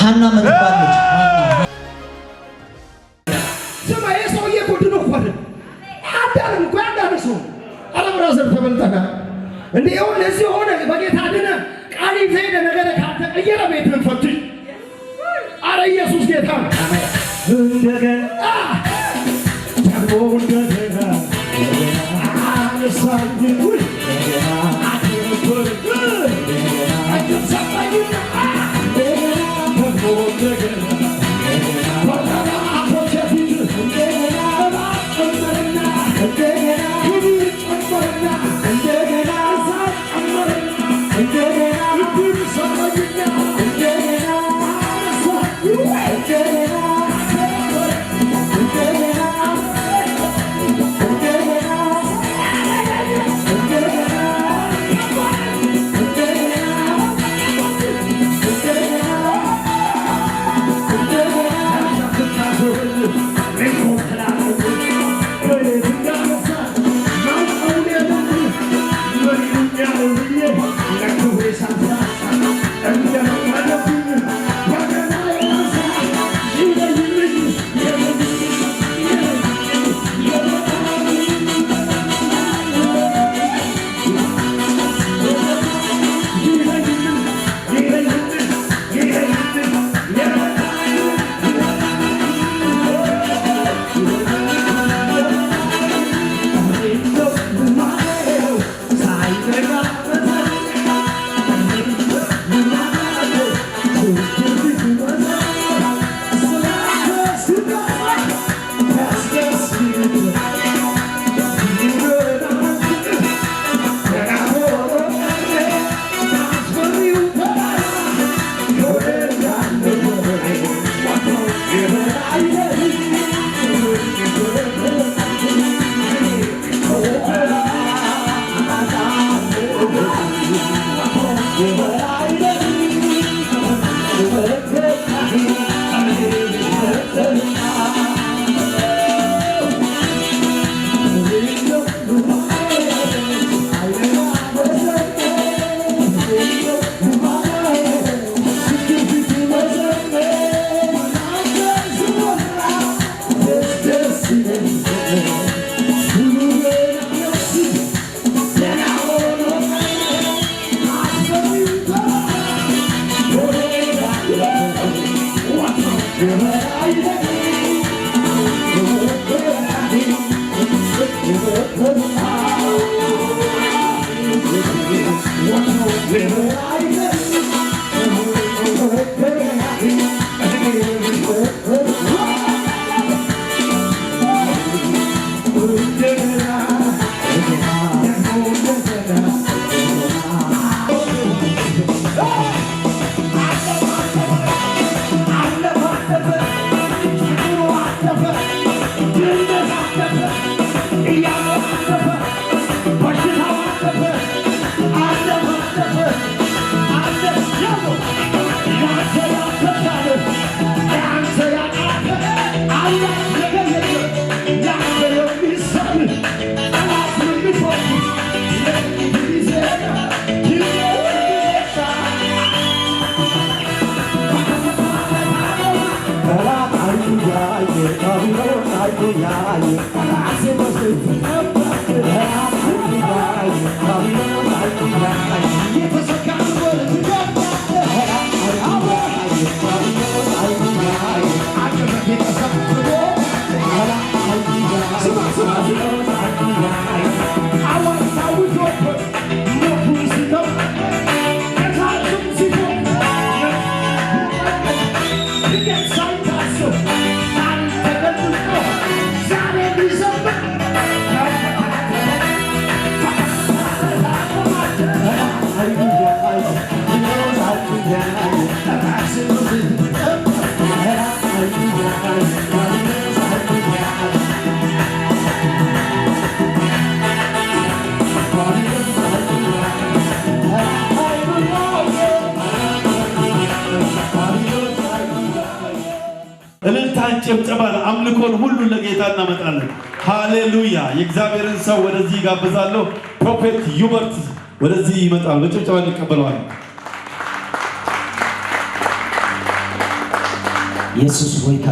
ሐና ምትባለች ስማ የሰውዬ ጉድ ነው ቆደ አዳም እኮ ያዳነሱ አለብራዘር ተበልተና እንዴ ይሁን ለዚህ ሆነ በጌታ ድነ ቃል ይዘህ ነገር ካተቀየረ ቤትን ፈትሽ አረ ኢየሱስ ጌታ እንደገና ደግሞ እንደገና አነሳኝ ወይ ጭብጨባን አምልኮን ሁሉ ለጌታ እናመጣለን። ሃሌሉያ! የእግዚአብሔርን ሰው ወደዚህ ጋብዛለሁ። ፕሮፌት ዩበርት ወደዚህ ይመጣል። በጭብጨባ እንቀበለዋለን። ኢየሱስ ሆይታ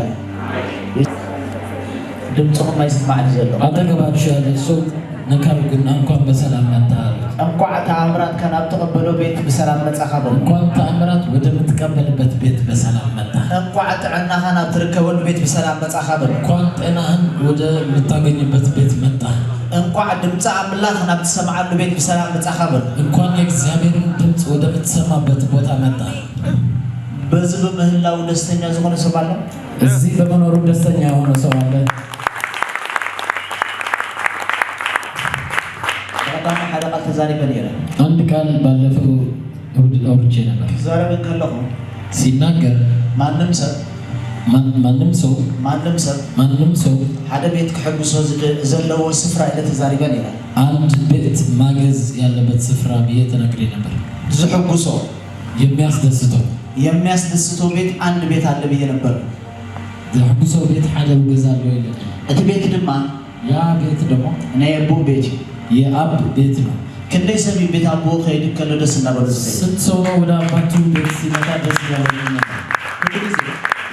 ድምጽህም አይሰማኝ ዘለው አጠገባችሁ ያለ ሰው ነካርግና እንኳን በሰላም መጣህ እንኳን ተአምራት ከናብ ተቀበለው ቤት በሰላም መጻኸበ እንኳን ተአምራት ወደ ምትቀበልበት ቤት በሰላም መጣህ እንኳን ጤናህን ከናብ ተረከበው ቤት በሰላም መጻኸበ እንኳን ጤናህን ወደ ምታገኝበት ቤት መጣህ እንኳን ድምጽ አምላክ ከናብ ተሰማዓሉ ቤት በሰላም መጻኸበ እንኳን የእግዚአብሔርን ድምጽ ወደ ምትሰማበት ቦታ መጣህ በዚህ በመህላው ደስተኛ ዝኾነ ሰው አለ እዚህ በመኖሩ ደስተኛ የሆነ ሰው አለ በጣም ሐለቃ ተዛሪ በኔራ አንድ ቃል ባለፈው እሁድ አውርቼ ነበር ዛሬ በከለሁ ሲናገር ማንም ሰው ሓደ ቤት ክሕጉሶ ዘለዎ ስፍራ ኢለ ተዛሪ በኔራ አንድ ቤት ማገዝ ያለበት ስፍራ ብዬ ተነግሬ ነበር ዝሕጉሶ የሚያስደስተው ቤት አንድ ቤት አለ ብዬ ነበር ዝሕጉሶ ቤት ሓደ ገዛለው ይላል እቲ ቤት ድማ ያ ቤት ደግሞ ናይ አቡ ቤት የአብ ቤት ነው ክንደይ ሰብ ቤት አቡ ኸይድ ከለ ደስ እናበለ ስንት ሰው ነው ወደ አባቱ ቤት ሲመጣ ደስ ያለው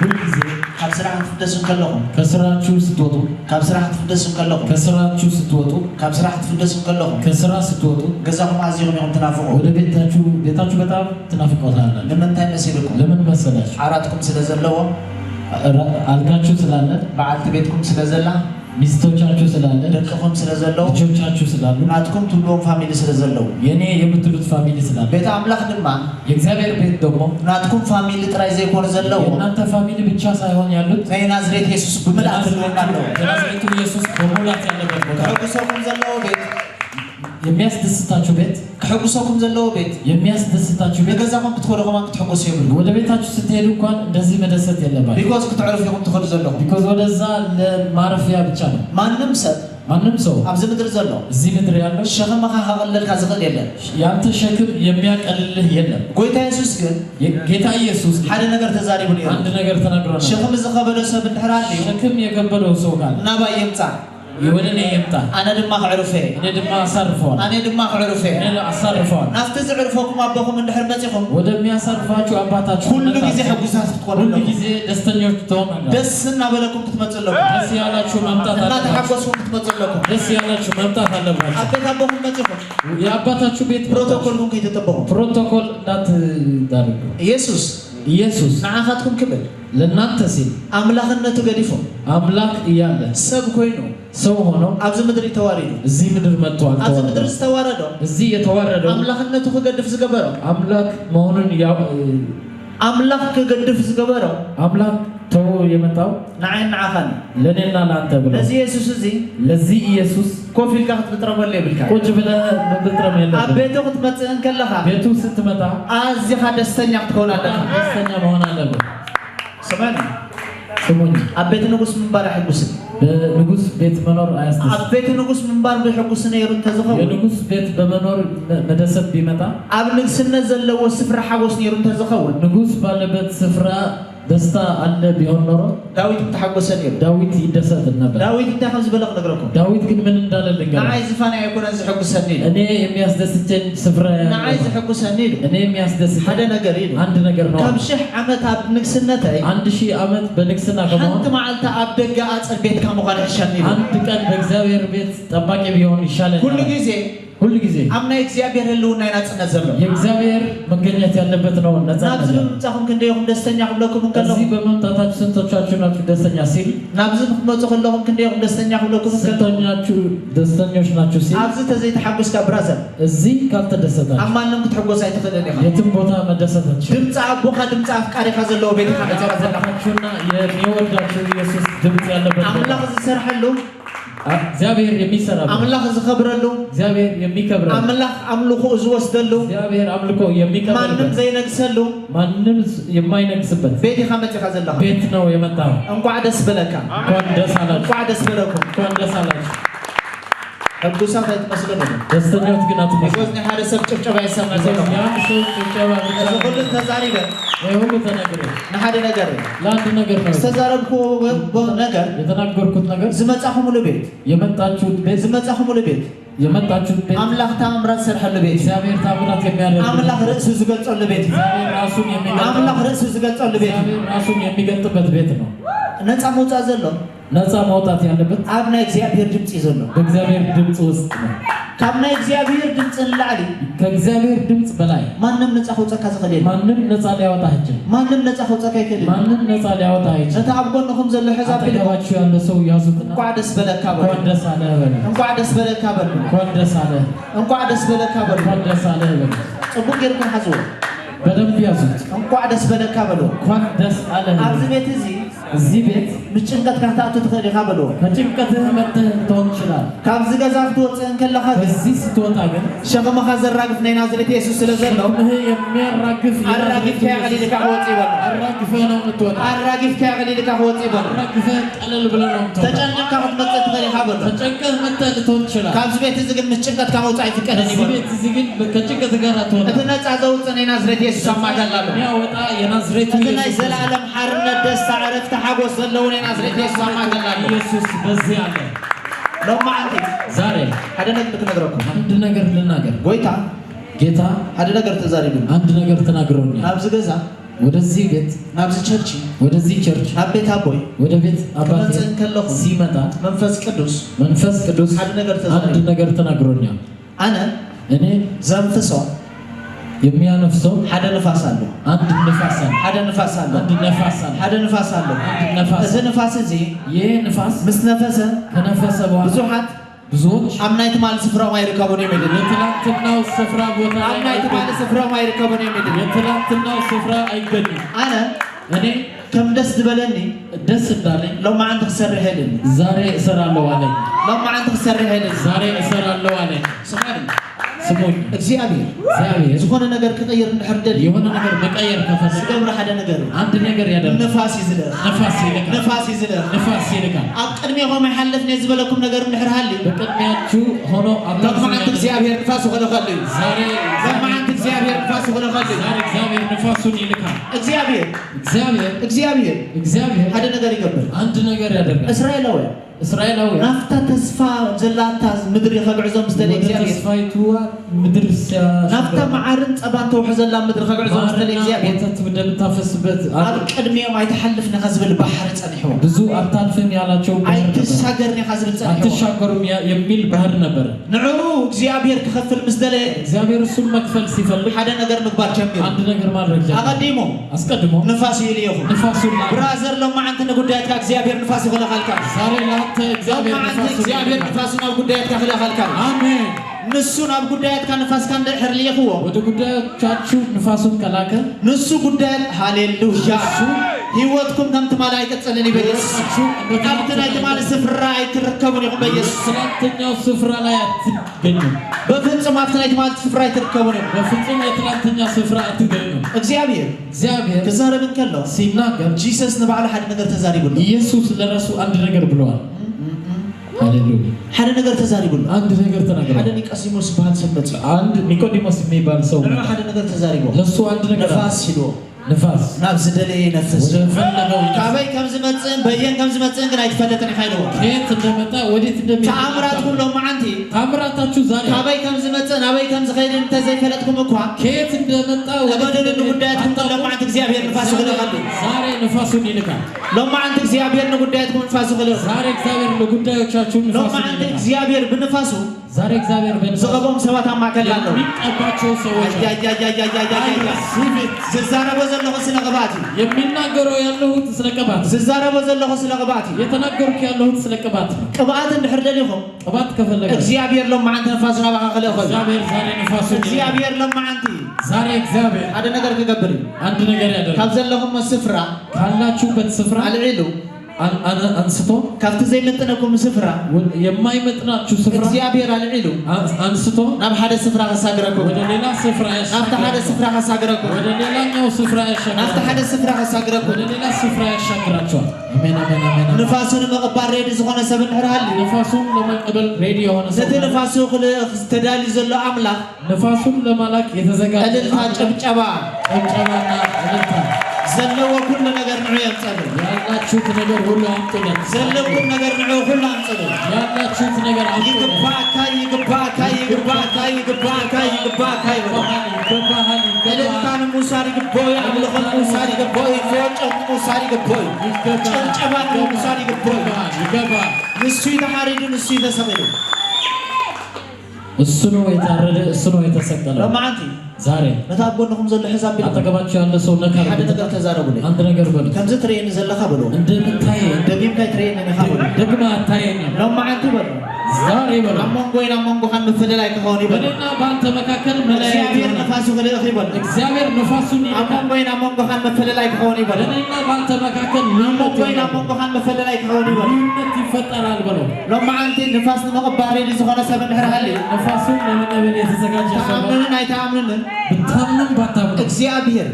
ሁልጊዜ ካብ ስራሕ ትፍደሱ ከለኹም ከስራችሁ ስትወጡ ካብ ስራሕ ትፍደሱ ከለኹም ከስራችሁ ስትወጡ ካብ ስራሕ ትፍደሱ ከለኹም ከስራ ስትወጡ ገዛኹም አዚኹም ይኹም ትናፍቁ ወደ ቤታችሁ በጣም ትናፍቁታላችሁ ለምንታይ መሰለኩም ለምን መሰላችሁ አራትኩም ስለዘለዎ አልጋችሁ ስላለ በዓልቲ ቤትኩም ስለዘላ ሚስቶቻችሁ ስላለ ደቅኹም ስለዘለው ልጆቻችሁ ስላሉ ናትኩም ትብሎም ፋሚሊ ስለዘለው የኔ የምትሉት ፋሚሊ ስላለ ቤተ አምላክ ድማ የእግዚአብሔር ቤት ደግሞ ናትኩም ፋሚሊ ጥራይ ዘይኮን ዘለው የእናንተ ፋሚሊ ብቻ ሳይሆን ያሉት ናይ ናዝሬት ኢየሱስ በመላእክት ነው ናዝሬቱ ኢየሱስ በሙላት ያለበት ቦታ ሕጉሶኩም ዘለው ቤት የሚያስደስታችሁ ቤት ሕጉሶኩም ዘለው ቤት የሚያስደስታችሁ ቤት ገዛኩም ክትወደኩም ክትሕጉሱ ይብሉ ወደ ቤታችሁ ስትሄዱ እንኳን እንደዚህ መደሰት የለባችሁ ቢኮዝ ክትዕረፉ ይኹም ትኸዱ ዘለኹም ቢኮዝ ወደዛ ለማረፊያ ብቻ ነው ማንም ሰው ኣብዚ ምድር ዘሎ እዚህ ምድር ያለው ሸኽምኻ ከቀለልካ ዝኽእል የለን ያንተ ሸክም የሚያቀልልህ የለም ጎይታ ኢየሱስ ግን ጌታ ኢየሱስ ሓደ ነገር ተዛሪቡ ነይሩ አንድ ነገር ተናግሮናል ሸኽም ዝኸበደ ሰብ እንድሕር አለዩ ሸክም የከበደው ሰው ካለ ናባይ ይምፃ ወደ እኔ ይምጣ አነ ድማ ክዕርፌ እኔ ድማ አሳርፈዋለሁ እኔ አሳርፈዋለሁ ናፍቲ ዝዕርፈኩም አቦኩም እንድሕር መፂኹም ወደሚያሳርፋችሁ አባታችሁ ሁሉ ጊዜ ሕጉሳት ክትኮኑ ሁሉ ጊዜ ደስተኞች ትሆናላችሁ ደስ እናበለኩም ክትመፁ ኣለኩም ደስ ያላችሁ መምጣት አለባችሁ እናተሓጎስኩም ክትመፁ ኣለኩም ደስ ያላችሁ መምጣት አለባችሁ ኣብ ቤት አቦኩም መፂኹም የአባታችሁ ቤት ፕሮቶኮልኩም ከይተጠበቁ ፕሮቶኮል እንዳትዳርጉ ኢየሱስ ንዓኻትኩም ክብል ለእናንተ ሲል አምላክነቱ ገዲፎ አምላክ እያለ ሰብ ኮይኑ ሰው ሆኖ ኣብዚ ምድሪ ተዋሪዱ እዚህ ምድር መጥቷል ኣብዚ ምድሪ ዝተዋረዶ እዚህ የተዋረደው አምላክነቱ ክገድፍ ዝገበሮ አምላክ መሆኑን አምላክ ክገድፍ ዝገበሮ አምላክ ተው የመጣው ንዓይን ንዓኻን ለኔና ለአንተ ብሎ ለዚህ ኢየሱስ እዚ ለዚህ ኢየሱስ ኮፍ ኢልካ ክትጥረበለ ይብልካ ቁጭ ብለህ መብጥረም የለብህም ኣብ ቤቱ ክትመፅእ ከለኻ ቤቱ ስትመጣ ኣዝኻ ደስተኛ ክትከውን ኣለካ ደስተኛ መሆን አለብህ ስሙኝ ኣብ ቤት ንጉስ ምንባር ሕጉስ ንጉስ ቤት መኖር አያስደስትም ኣብ ቤት ንጉስ ምንባር ብሕጉስ ነይሩ እንተዝኸውን የንጉስ ቤት በመኖር መደሰት ቢመጣ ኣብ ንግስነት ዘለዎ ስፍራ ሓጎስ ነይሩ እንተዝኸውን ንጉስ ባለበት ስፍራ ደስታ አለ ቢሆን ኖሮ ዳዊት ተሓጎሰ ነይሩ ዳዊት ይደሰት ነበር ዳዊት እንታይ ከም ዝበለ ክነግረኩም ዳዊት ግን ምን እንዳለ ልንገር ንዓይ ዝፋና ኣይኮነን ዝሕጉሰኒ ኢሉ እኔ የሚያስደስተኝ ስፍራ ንዓይ ዝሕጉሰኒ ኢሉ እኔ የሚያስደስተኝ ሓደ ነገር ኢሉ አንድ ነገር ነው ካብ 1000 ዓመት ኣብ ንግስነተይ 1000 ዓመት በንግስና ከመሆን ሓንቲ መዓልቲ ኣብ ደገ ኣፀድ ቤትካ ምዃን ይሕሸኒ ኢሉ አንድ ቀን በእግዚአብሔር ቤት ጠባቂ ቢሆን ይሻለኛል ሁሉ ጊዜ ኣብ ናይ እግዚአብሔር ህልውና ናጽነት ዘሎ የእግዚአብሔር መገኘት ያለበት ነው ነፃነት ናብዚ ምምፃኹም ክንደይኹም ደስተኛ ክብለኩም እንከለኹ እዚህ በመምጣታችሁ ስንቶቻችሁ ናችሁ ደስተኛ ሲል ናብዚ ክትመፁ ከለኹም ክንደይኹም ደስተኛ ክብለኩም ስንቶቻችሁ ደስተኞች ናችሁ ሲል ኣብዚ ተዘይተሓጒስካ ብራዘር እዚህ ካልተደሰታችሁ ኣብ ማንም ክትሕጎስ ኣይትኽእልን ኢኻ የትም ቦታ መደሰት አትችልም ድምፂ ኣቦኻ ድምፂ ኣፍቃሪኻ ዘለዎ ቤትካ መጨረ ዘለካ የሚወዳችሁ ኢየሱስ ድምፅ ያለበት ኣምላኽ ዝሰርሐሉ እግዚአብሔር የሚሰራበት አምላክ ዝኸብረሉ እግዚአብሔር የሚከብረው አምላክ አምልኮ ዝወስደሉ እግዚአብሔር አምልኮ የሚከብረው ማንም ዘይነግሰሉ ማንም የማይነግስበት ቤት ይኸመጽኻ ዘለኻ ቤት ነው የመጣው እንኳን ደስ በለካ እንኳን ደስ አላችሁ እንኳን ደስ በለኩም እንኳን ደስ አላችሁ ቅዱሳት አይመስለንም ደስተኞች ግን አትመስሉ ወዝኔ ሓደ ሰብ ጭብጨባ ይሰማ ዘሎ ያን ሰው ጭብጨባ ሁሉ ተዛሪበ ሁሉ ተነግሮ ንሓደ ነገር ለአንድ ነገር ነው ዝተዛረብኩ ነገር የተናገርኩት ነገር ዝመጻኹም ለቤት የመጣችሁት ቤት ዝመጻኹም ለቤት የመጣችሁት ቤት አምላክ ታምራት ሰርሐለ ቤት እግዚአብሔር ታምራት የሚያደርግ አምላክ ርዕሱ ዝገልጸሉ ቤት እግዚአብሔር ራሱን የሚገልጥ አምላክ ርዕሱ ዝገልጸሉ ቤት እግዚአብሔር ራሱን የሚገልጥበት ቤት ነው ነፃ መውጣት ዘሎ ነፃ ማውጣት ያለበት አብና እግዚአብሔር ድምጽ ይዘሎ በእግዚአብሔር ድምጽ ውስጥ ነው ካብና እግዚአብሔር ድምጽ እንላዕሊ ከእግዚአብሔር ድምጽ በላይ ማንም ነፃ ኸውፀካ ዝኸደል ማንም ነፃ ሊያወጣ አይችልም ማንም ነፃ ኸውፀካ ይከደል ማንም ነፃ ሊያወጣ አይችልም እታ አብጎንኩም ዘሎ ሕዛብ አጠገባችሁ ያለ ሰው ያዙትና እንኳን ደስ በለካ በል እንኳን ደስ አለህ በል እንኳን ደስ በለካ በል እንኳን ደስ አለህ እንኳን ደስ በለካ በል እንኳን ደስ አለህ በል ጽቡቅ ጌርኩም ሐዝዎ በደንብ ያዙት እንኳን ደስ በለካ በል እንኳን ደስ አለህ ኣብዚ ቤት እዚህ ቤት ምጭንቀት ካታቱ ትኸዲኻ በል ከጭንቀትህ መጥተህ ልትሆን ይችላል ካብዚ ገዛ ክትወፅእን ከለኻ ከዚህ ስትወጣ ግን ሸኽምኻ ዘራግፍ ናይ ናዝሬት ኢየሱስ ስለ ዘሎ የሚያራግፍ ኣራጊፍካ ቀሊልካ ክወፅእ ይበል አራግፈህ ነው የምትወጣ ኣራጊፍካ ቀሊልካ ክወፅእ ይበል አራግፈህ ቀለል ብለህ ነው የምትወጣ ተጨንቅካ ክትመፅእ ትኸዲኻ በል ተጨንቀህ መጥተህ ልትሆን ይችላል ካብዚ ቤት እዚ ግን ምስ ጭንቀትካ መውፃእ ይፍቀደን እዚህ ይበል ቤት እዚህ ግን ከጭንቀት ጋር አትወጣ እቲ ነፃ ዘውፅእ ናይ ናዝሬት ኢየሱስ ኣማገላሎ የሚያወጣ የናዝሬቱ እቲ ናይ ዘለኣለም ሓርነት ደስታ ዕረፍቲ ሓጎስ ዘለዎ ናይ ናዝሬት ኢየሱስ ኣማገላሎ ኢየሱስ በዚህ አለ ሎማዓንቲ ዛሬ ሓደ ነገር ክነግረኩም አንድ ነገር ልናገር ጎይታ ጌታ ሓደ ነገር ተዛሪቡኒ አንድ ነገር ተናግሮኛል ናብዚ ገዛ ወደዚህ ቤት ናብዚ ቸርች ወደዚህ ቸርች ናብ ቤት ኣቦይ ወደ ቤት አባቴ ክመፅን ከለኹ ሲመጣ መንፈስ ቅዱስ አንድ ሓደ ነገር ተናግሮኛል ኣነ እኔ ዘንፍሶ የሚያነፍሰው ሓደ ንፋስ ኣሎ አንድ ንፋስ አለ ሓደ ንፋስ ኣሎ አንድ ነፋስ አለ ሓደ ንፋስ ኣሎ አንድ ነፋስ እዚ ንፋስ እዚ ይህ ንፋስ ምስ ነፈሰ ከነፈሰ በኋላ ብዙሓት ብዙዎች ኣብ ናይ ትማሊ ስፍራኦም ኣይርከቡን እዮም ኢሉኒ የትላንትናው ስፍራ ቦታ ኣብ ናይ ትማሊ ስፍራኦም ኣይርከቡን እዮም ኢሉኒ የትላንትናው ስፍራ አይገኝም ኣነ እኔ ከም ደስ ዝበለኒ ደስ እንዳለኝ ሎማዓንቲ ክሰርሕ የድኒ ዛሬ እሰራለሁ አለኝ ሎማዓንቲ ክሰርሕ የድኒ ዛሬ እሰራለሁ አለኝ ስማኒ ስሙኝ እግዚአብሔር ዝኾነ ነገር ክቀይር እንድሕር ደልዩ የሆነ ነገር መቀየር ከፈለገ ዝገብሮ ሓደ ነገር አንድ ነገር ያደርጋል ንፋስ ይዝለቕ ንፋስ ይልካል ኣብ ቅድሚኹም ይሓልፍ ነይ ዝበለኩም ነገር እንድሕር ሃልዩ በቅድሚያችሁ ሆኖ ሎማዓንቲ እግዚአብሔር ንፋስ ክልኸሉ እዩ ዛሬ ሎማዓንቲ እግዚአብሔር ንፋስ ክልኸሉ እዩ ዛሬ እግዚአብሔር ንፋሱን ይልካል እግዚአብሔር ሓደ ነገር ይገብር አንድ ነገር ያደርጋል እስራኤላውያን ናፍታ ተስፋ ዘላታ ምድሪ ከግዕዞም ዝደለየ እግዚአብሔር ተስፋይቱ ምድር ናፍታ መዓርን ፀባን ተውሑ ዘላ ምድሪ ከግዕዞም ዝደለየ እግዚአብሔር ወተት እንደምታፈስበት ኣብ ቅድሚኦም ኣይተሓልፍኒ ኻ ዝብል ባሕሪ ፀኒሕዎም ብዙ አታልፍም ያላቸው ኣይትሻገርኒ ኻ ዝብል ፀኒሕዎም አትሻገሩም የሚል ባህር ነበር ንዑ እግዚአብሔር ክኸፍል ምስ ደለየ እግዚአብሔር እሱን መክፈል ሲፈልግ ሓደ ነገር ምግባር ጀሚሩ አንድ ነገር ማድረግ ጀመረ አስቀድሞ ንፋስ ይልየኹም ንፋሱን ብራዘር ሎማዓንቲ ንጉዳያትካ እግዚአብሔር ንፋስ ይኽለኸልካ ዛሬ ለአንተ እግዚአብሔር ንፋሱን ኣብ ጉዳያትካ ክለኸልካ አሜን ንሱ ናብ ጉዳያትካ ንፋስካ እንድሕር ልየኽዎ ወደ ጉዳዮቻችሁ ንፋሱን ከላከ ንሱ ጉዳያት ሃሌሉያ ህይወትኩም ከም ትማሊ ኣይቅፅልን እዩ በኢየሱስ ኣብቲ ናይ ትማሊ ስፍራ ኣይትርከቡን ኢኹም በኢየሱስ ትላንተኛው ስፍራ ላይ አትገኙም በፍጹም ኣብቲ ናይ ትማሊ ስፍራ ኣይትርከቡን እዮም በፍጹም የትላንተኛ ስፍራ አትገኙም እግዚአብሔር ክዛረብ እንከሎ ሲናገር ጂሰስ ንባዕሉ ሓደ ነገር ተዛሪቡሉ ኢየሱስ ለራሱ አንድ ነገር ብለዋል ሃሌሉያ ሓደ ነገር ተዛሪቡሉ አንድ ነገር ተናገረ ሓደ ኒቆዲሞስ ባል ሰመጽ አንድ ኒቆዲሞስ የሚባል ሰው ሓደ ነገር ተዛሪቡ ለሱ አንድ ነገር ንፋስ ሂዶ ንፋስ ናብ ዝደለየ ነፍስ ወደ ፈለገው ካበይ ከም ዝመጽእ በየን ከም ዝመጽእ ግን ኣይትፈለጥን ኢኻ ኢልዎ ከየት እንደመጣ ወዴት እንደሚሄድ ተኣምራት ኩሎም መዓንቲ ተኣምራታችሁ ዛሬ ካበይ ከም ዝመጽእ ናበይ ከም ዝኸይድ እንተዘይፈለጥኩም እኳ ከየት እንደመጣ ወደ ጉዳያትኩም ሎም መዓንቲ እግዚአብሔር ንፋስ ይኽለኸሉ ዛሬ ንፋሱን ይልካል ሎም መዓንቲ እግዚአብሔር ንጉዳያትኩም ንፋስ ይኽለኸሉ ዛሬ እግዚአብሔር ለጉዳዮቻችሁ ሎም ንፋሱን መዓንቲ ይልካል እግዚአብሔር ብንፋሱ ዛሬ እግዚአብሔር በንፋሱ ዝቐቦም ሰባት ኣማከላለሁ የሚቀባቸው ሰዎች ዝዛረቦ ዘለኹ ስለ ቅብኣት የሚናገረው ያለሁት ስለ ቅባት ዝዛረቦ ዘለኹ ስለ ቅብኣት የተናገርኩ ያለሁት ስለ ቅባት ቅብኣት እንድሕር ደሊኹም ቅባት ከፈለገ እግዚአብሔር ሎም መዓንቲ ንፋሱ ናባኻ ክልእኸሉ እግዚአብሔር ዛሬ ንፋሱን እግዚአብሔር ሎም መዓንቲ ዛሬ እግዚአብሔር ሓደ ነገር ክገብር እዩ አንድ ነገር ያደርጋል ካብ ዘለኹም ስፍራ ካላችሁበት ስፍራ አልዒሉ አንስቶ ካፍት ዘይመጥነኩም ስፍራ የማይመጥናችሁ ስፍራ እግዚአብሔር አልዒሉ አንስቶ ናብ ሓደ ስፍራ ከሳግረኩም ወደ ሌላ ስፍራ ናብታ ሓደ ስፍራ ከሳግረኩም ወደ ሌላኛው ስፍራ ያሻግራችኋል ናብታ ሓደ ስፍራ ከሳግረኩም ወደ ሌላ ስፍራ ያሻግራችኋል አሜን አሜን አሜን ንፋሱን መቀባር ሬዲ ዝኾነ ሰብ እንሕራል ንፋሱን ለመቀበል ሬዲ የሆነ ሰው ዘተ ንፋሱ ተዳሊ ዘሎ አምላክ ንፋሱን ለማላክ የተዘጋጀ እልልታ ጭብጨባና እልልታ ዘለዎ ኩሉ ነገር ንዑ ያምጸሉ ያላችሁት ነገር ሁሉ አምጡለት ዘለኩም ነገር ንዑ ሁሉ አምጸሉ ያላችሁት ነገር አምጡለት ይግባካ እልልታን ሙሳር ይግቦይ አምልኾን ሙሳር ይግቦይ ፎጨም ሙሳር ይግቦይ ጭብጨባን ሙሳር ይግቦይ ይገባ ንሱ የተሐሪዱ ንሱ የተሰቀሉ እሱ ነው የታረደ እሱ ነው የተሰቀለው ለማንቲ ዛሬ ለታቦንኩም ዘሎ ሒሳብ ቢል አጠገባችሁ ያለ ሰው ነካር ሓደ ነገር ተዛረቡልኝ አንድ ነገር በሉ ከምዚ ትሬን ዘለካ በሉ እንደምታይ ደቢምካ ትሬን ነካ በሉ ደግማ አታየኝ ለማንቲ በሉ ዛሬ በሉ አሞንጎይና አሞንጎሃን መፈለላይ ከሆነ ይበሉ በእኔና በአንተ መካከል መለያየት እግዚአብሔር ነፋሱ ከለኺ ይበሉ እግዚአብሔር ነፋሱን አሞንጎይና አሞንጎሃን መፈለላይ ከሆነ ይበሉ በእኔና በአንተ መካከል አሞንጎይና አሞንጎሃን መፈለላይ ከሆነ ይበሉ ልዩነት ይፈጠራል በሉ ለማንቲ ንፋስ መቀባሪ ዝኾነ ሰብ እንሕራል ነፋሱን ለመቀበል የተዘጋጀ ሰው ተአምነን አይተአምነን ብታምኑም ባታምኑም እግዚአብሔር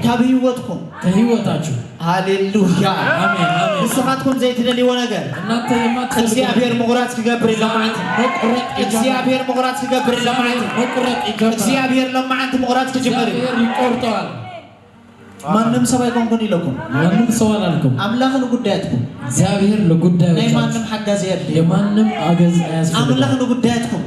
ካብ ህይወትኩም ከህይወታችሁ ሃሌሉያ አሜን አሜን ንስኻትኩም ዘይትደልይዎ ነገር እናንተ የማትፈልጉ እግዚአብሔር ምቑራጽ ክገብር ለማዓንቲ እግዚአብሔር ምቑራጽ ክገብር ለማዓንቲ መቁረጥ ይገባል እግዚአብሔር ለማዓንቲ ምቑራጽ ክጅምር እግዚአብሔር ይቆርጠዋል ማንም ሰው አይኮንኩን ይለኩም ማንም ሰው አላልኩም አምላኽ ንጉዳያትኩም እግዚአብሔር ለጉዳዮች ናይ ማንም ሓጋዝ የድልዮ የማንም አገዝ አያስፈልግም አምላኽ ንጉዳያትኩም